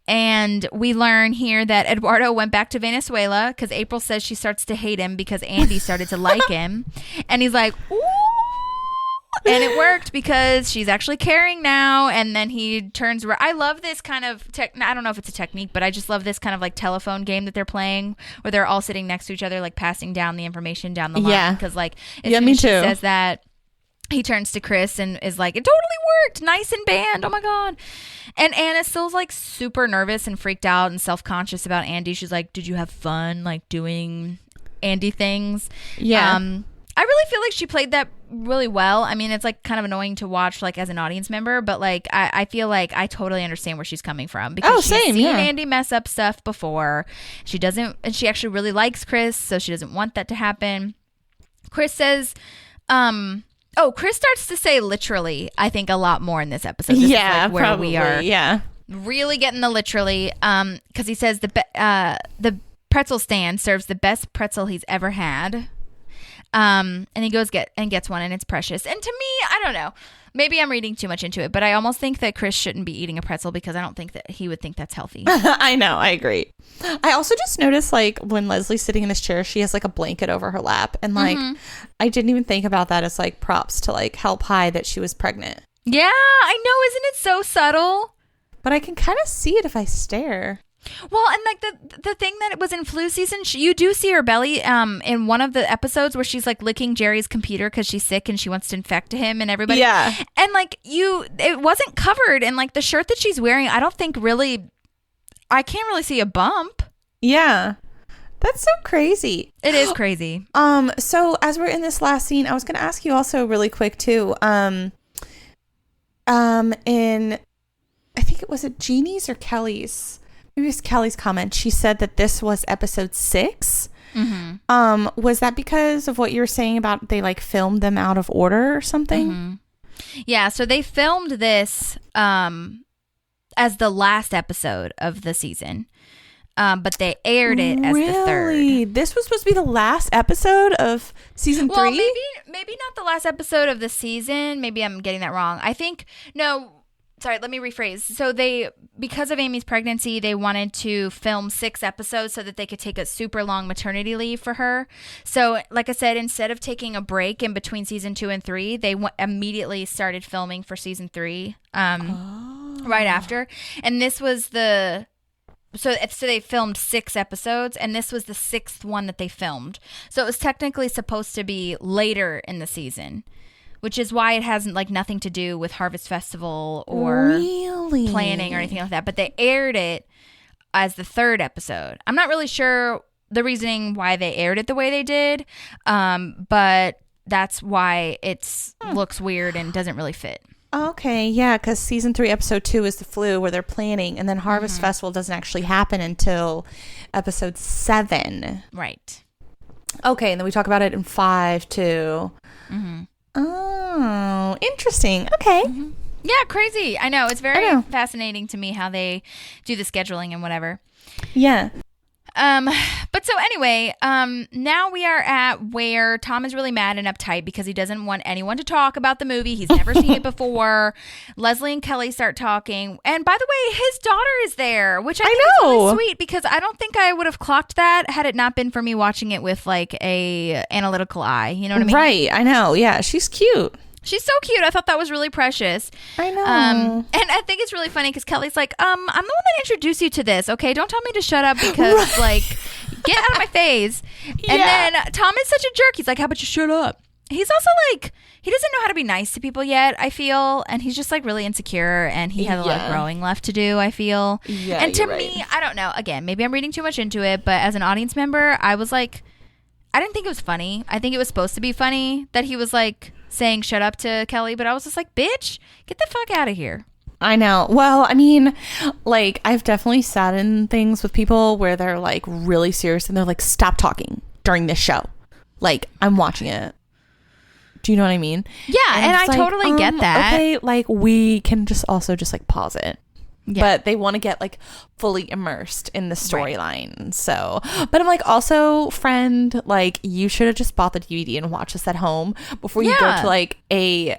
And we learn here that Eduardo went back to Venezuela because April says she starts to hate him because Andy started to like him. And he's like, ooh. And it worked because she's actually caring now. And then he turns. I love this kind of I don't know if it's a technique, but I just love this kind of like telephone game that they're playing where they're all sitting next to each other, like passing down the information down the line. Yeah. Because like as soon as she says that, he turns to Chris and is like, it totally worked. Nice and banned. Oh my God. And Anna's still like super nervous and freaked out and self-conscious about Andy. She's like, did you have fun like doing Andy things? Yeah. I really feel like she played that really well. I mean, it's like kind of annoying to watch like as an audience member, but like I feel like I totally understand where she's coming from because she's seen Andy mess up stuff before. She doesn't, and she actually really likes Chris, so she doesn't want that to happen. Chris says, Chris starts to say literally, I think, a lot more in this episode. This is like where probably. We are Yeah. really getting the literally, because he says the pretzel stand serves the best pretzel he's ever had. And he goes gets one, and it's precious. And to me, I don't know. Maybe I'm reading too much into it, but I almost think that Chris shouldn't be eating a pretzel because I don't think that he would think that's healthy. I know. I agree. I also just noticed like when Leslie's sitting in this chair, she has like a blanket over her lap. And like, I didn't even think about that as like props to like help hide that she was pregnant. Yeah, I know. Isn't it so subtle? But I can kind of see it if I stare. Well, and like the thing that it was in flu season, you do see her belly in one of the episodes where she's like licking Jerry's computer because she's sick and she wants to infect him and everybody. Yeah. And like it wasn't covered, and like the shirt that she's wearing, I don't think really, I can't really see a bump. Yeah. That's so crazy. It is crazy. So as we're in this last scene, I was going to ask you also really quick too. In I think it was Jeannie's or Kelly's. Maybe it was Kelly's comment. She said that this was episode 6. Mm-hmm. Was that because of what you were saying about they like filmed them out of order or something? Mm-hmm. Yeah. So they filmed this as the last episode of the season, but they aired it as the third. This was supposed to be the last episode of season 3? Well, maybe not the last episode of the season. Maybe I'm getting that wrong. I think no. Sorry, let me rephrase. So because of Amy's pregnancy, they wanted to film 6 episodes so that they could take a super long maternity leave for her. So like I said, instead of taking a break in between season 2 and 3, they immediately started filming for season 3 right after. And this was so they filmed 6 episodes, and this was the 6th one that they filmed. So it was technically supposed to be later in the season, which is why it hasn't like nothing to do with Harvest Festival or planning or anything like that. But they aired it as the 3rd episode. I'm not really sure the reasoning why they aired it the way they did, but that's why it looks weird and doesn't really fit. Okay, yeah, because season 3, episode 2 is the flu where they're planning, and then Harvest Festival doesn't actually happen until episode 7. Right. Okay, and then we talk about it in 5 too. Mm-hmm. Oh, interesting. Okay. Mm-hmm. Yeah, crazy. I know. It's very fascinating to me how they do the scheduling and whatever. Yeah. But so anyway, now we are at where Tom is really mad and uptight because he doesn't want anyone to talk about the movie. He's never seen it before. Leslie and Kelly start talking. And by the way, his daughter is there, which I think is really sweet because I don't think I would have clocked that had it not been for me watching it with like a analytical eye. You know what I mean? Right. I know. Yeah. She's cute. She's so cute. I thought that was really precious. I know. And I think it's really funny because Kelly's like, I'm the one that introduced you to this. Okay, don't tell me to shut up because like, get out of my face. And then Tom is such a jerk. He's like, how about you shut up? He's also like, he doesn't know how to be nice to people yet, I feel. And he's just like really insecure and he has a lot of growing left to do, I feel. Yeah, and to me, I don't know. Again, maybe I'm reading too much into it, but as an audience member, I was like, I didn't think it was funny. I think it was supposed to be funny that he was like saying shut up to Kelly, but I was just like, bitch, get the fuck out of here. I know. Well, I mean, like, I've definitely sat in things with people where they're like really serious and they're like, stop talking during this show. Like, I'm watching it. Do you know what I mean? Yeah, and I totally get that. Okay, like, we can just also just like pause it. Yeah. But they want to get like fully immersed in the storyline. Right. So, but I'm like, also, friend, like, you should have just bought the DVD and watched this at home before you go to like a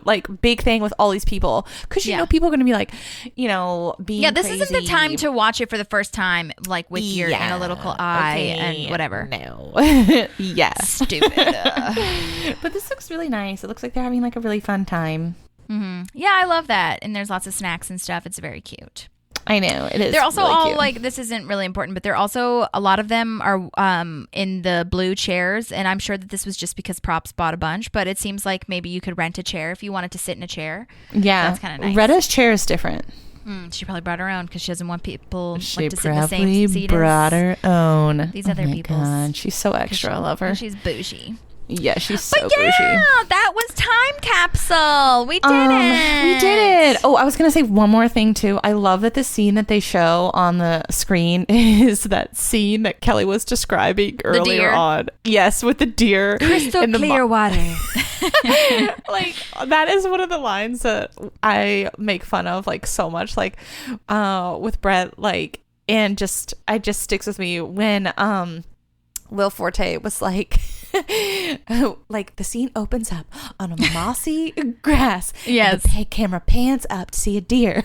like big thing with all these people, because you know people are going to be like, you know, being this crazy. Isn't the time to watch it for the first time, like with your analytical eye and whatever. No, stupid. But this looks really nice. It looks like they're having like a really fun time. Mm-hmm. Yeah, I love that. And there's lots of snacks and stuff. It's very cute. I know, it is. They're also really all cute. like, this isn't really important, but they're also, a lot of them are in the blue chairs. And I'm sure that this was just because Props bought a bunch, but it seems like maybe you could rent a chair if you wanted to sit in a chair. Yeah. That's kind of nice. Retta's chair is different. She probably brought her own because she doesn't want people She like, to sit in the same seat probably brought her own. These other people. God, she's so extra. I love her. She's bougie. Yeah, she's so bougie. bougie. That was Time Capsule. We did it. We did it. Oh, I was going to say one more thing, too. I love that the scene that they show on the screen is that scene that Kelly was describing earlier on. Yes, with the deer. Crystal in the clear water. Like, that is one of the lines that I make fun of, like, so much. Like, with Brett, like, and it just sticks with me when Will Forte was like, like the scene opens up on a mossy grass. Yes. And the camera pans up to see a deer.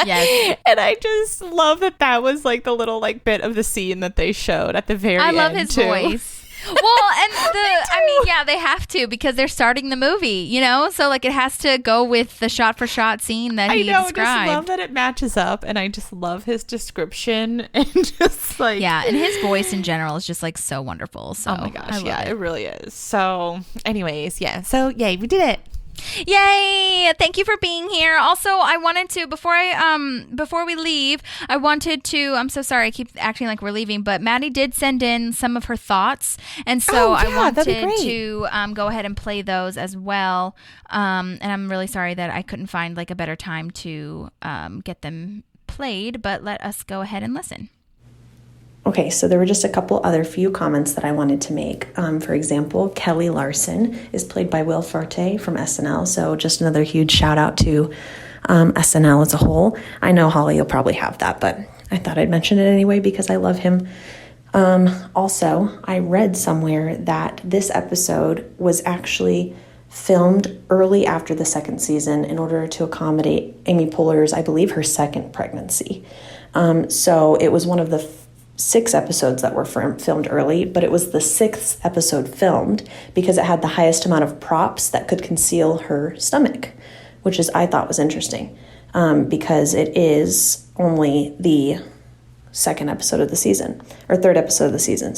Yes. And I just love that was like the little like bit of the scene that they showed at the very end. I love his voice. Well, and they have to because they're starting the movie, you know? So like it has to go with the shot for shot scene that he described. I just love that it matches up, and I just love his description and just like and his voice in general is just like so wonderful. So oh my gosh, it really is. So anyways, so yay, we did it. Yay! Thank you for being here. Also, I wanted to before we leave, I wanted to. I'm so sorry, I keep acting like we're leaving, but Maddie did send in some of her thoughts, and so I wanted to go ahead and play those as well. And I'm really sorry that I couldn't find like a better time to get them played, but let us go ahead and listen. Okay, so there were just a couple other few comments that I wanted to make. For example, Kelly Larson is played by Will Forte from SNL, so just another huge shout out to SNL as a whole. I know, Holly, you'll probably have that, but I thought I'd mention it anyway because I love him. Also, I read somewhere that this episode was actually filmed early after the second season in order to accommodate Amy Poehler's, I believe, her second pregnancy. So it was one of the 6 episodes that were filmed early, but it was the 6th episode filmed because it had the highest amount of props that could conceal her stomach, which I thought was interesting because it is only the 2nd episode of the season or 3rd episode of the season.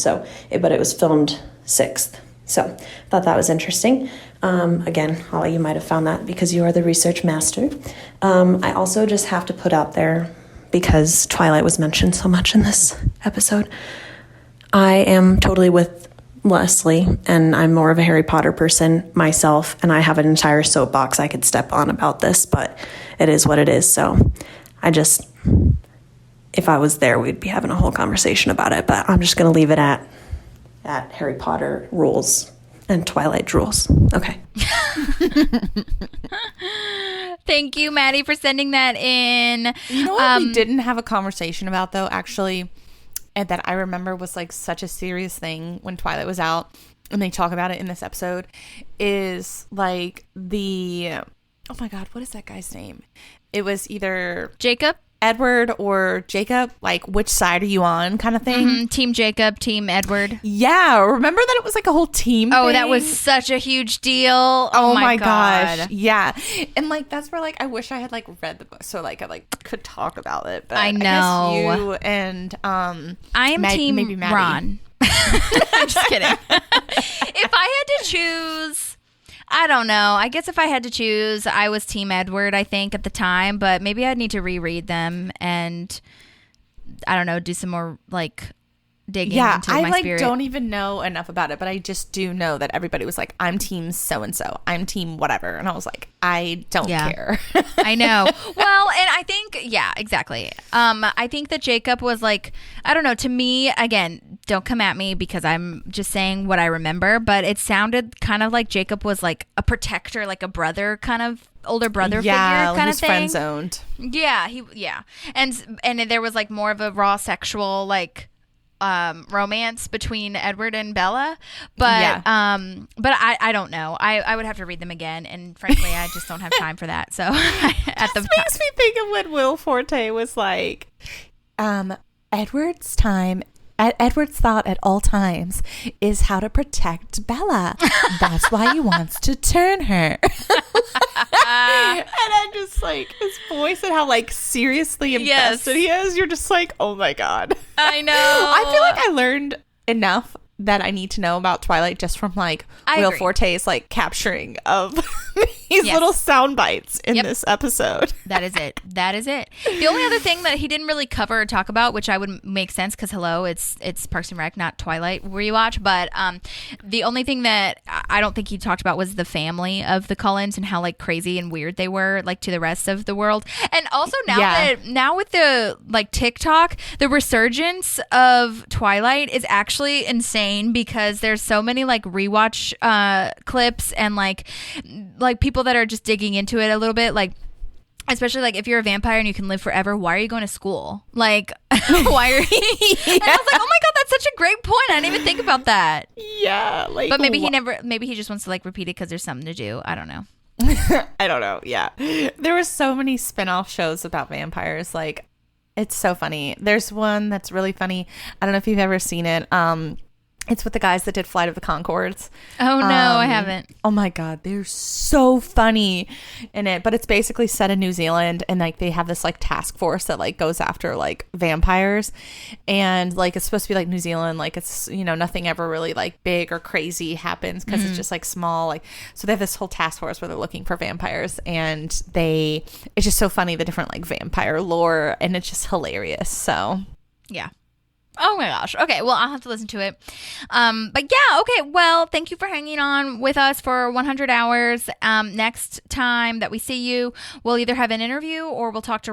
But it was filmed 6th. So I thought that was interesting. Again, Holly, you might have found that because you are the research master. I also just have to put out there, because Twilight was mentioned so much in this episode, I am totally with Leslie, and I'm more of a Harry Potter person myself, and I have an entire soapbox I could step on about this, but it is what it is. So if I was there, we'd be having a whole conversation about it, but I'm just going to leave it at Harry Potter rules and Twilight rules. Okay. Thank you, Maddie, for sending that in. You know what we didn't have a conversation about, though, actually, and that I remember was like such a serious thing when Twilight was out, and they talk about it in this episode, is like oh my God, what is that guy's name? It was either Jacob, Edward, or Jacob, like which side are you on kind of thing. Mm-hmm. Team Jacob, Team Edward. Yeah, remember that it was like a whole team thing? That was such a huge deal. Oh my gosh. Yeah. And like that's where like I wish I had like read the book so like I like could talk about it. But I know. I guess you and I am team maybe Maddie. Ron. I'm just kidding. If I had to choose, I don't know. I guess if I had to choose, I was Team Edward, I think, at the time. But maybe I'd need to reread them and, I don't know, do some more, like, digging into my I spirit. don't even know enough about it, but I just do know that everybody was like, I'm team so-and-so. I'm team whatever. And I was like, I don't care. I know. Well, and I think, yeah, exactly. I think that Jacob was like, I don't know, to me, again, don't come at me because I'm just saying what I remember, but it sounded kind of like Jacob was like a protector, like a brother kind of older brother figure kind of thing. friend zoned. Yeah, and there was like more of a raw sexual like romance between Edward and Bella, but I don't know. I would have to read them again, and frankly, I just don't have time for that. So Makes me think of when Will Forte was like, Edward's thought at all times is how to protect Bella. That's why he wants to turn her. And I'm just like, his voice and how like seriously invested he is. You're just like, oh my God. I know. I feel like I learned enough that I need to know about Twilight just from like Will Forte's like capturing of these little sound bites in this episode. That is it. The only other thing that he didn't really cover or talk about, which I would make sense because it's Parks and Rec, not Twilight rewatch, but the only thing that I don't think he talked about was the family of the Cullens and how like crazy and weird they were like to the rest of the world. And also now with the like TikTok, the resurgence of Twilight is actually insane because there's so many like rewatch clips and like people that are just digging into it a little bit, like especially like if you're a vampire and you can live forever, why are you going to school? Like why are you And I was like, oh my God, that's such a great point. I didn't even think about that. Yeah, like, but maybe he just wants to like repeat it because there's something to do. I don't know. I don't know. Yeah, there were so many spin-off shows about vampires. Like, it's so funny. There's one that's really funny. I don't know if you've ever seen it. It's with the guys that did Flight of the Conchords. Oh, no, I haven't. Oh, my God. They're so funny in it. But it's basically set in New Zealand. And, like, they have this, like, task force that, like, goes after, like, vampires. And, like, it's supposed to be, like, New Zealand. Like, it's, you know, nothing ever really, like, big or crazy happens because it's just, like, small. Like, so they have this whole task force where they're looking for vampires. And it's just so funny, the different, like, vampire lore. And it's just hilarious. So, yeah. Oh my gosh. Okay, well, I'll have to listen to it. But yeah, okay, well, thank you for hanging on with us for 100 hours. Next time that we see you, we'll either have an interview or we'll talk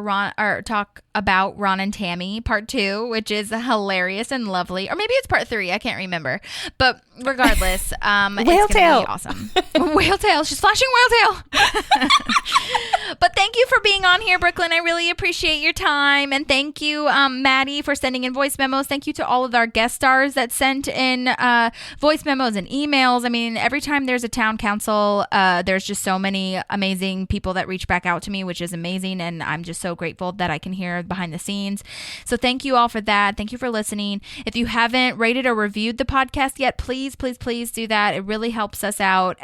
about Ron and Tammy part 2, which is hilarious and lovely. Or maybe it's part 3, I can't remember. But regardless, it's going to be awesome. Whale tail. She's flashing whale tail. But thank you for being on here, Brookelynn. I really appreciate your time. And thank you, Maddie, for sending in voice memos. Thank you to all of our guest stars that sent in voice memos and emails. I mean, every time there's a town council, there's just so many amazing people that reach back out to me, which is amazing. And I'm just so grateful that I can hear behind the scenes. So thank you all for that. Thank you for listening. If you haven't rated or reviewed the podcast yet, please do that. It really helps us out.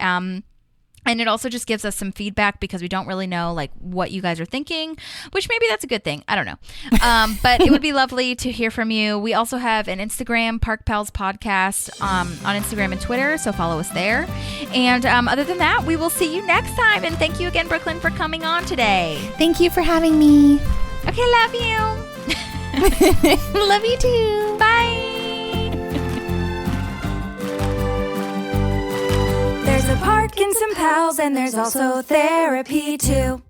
And it also just gives us some feedback because we don't really know like what you guys are thinking, which maybe that's a good thing. I don't know. But it would be lovely to hear from you. We also have an Instagram, Park Pals Podcast, on Instagram and Twitter. So follow us there. And other than that, we will see you next time. And thank you again, Brookelynn, for coming on today. Thank you for having me. Okay, love you. Love you too. Bye. There's a park and some pals, and there's also therapy too.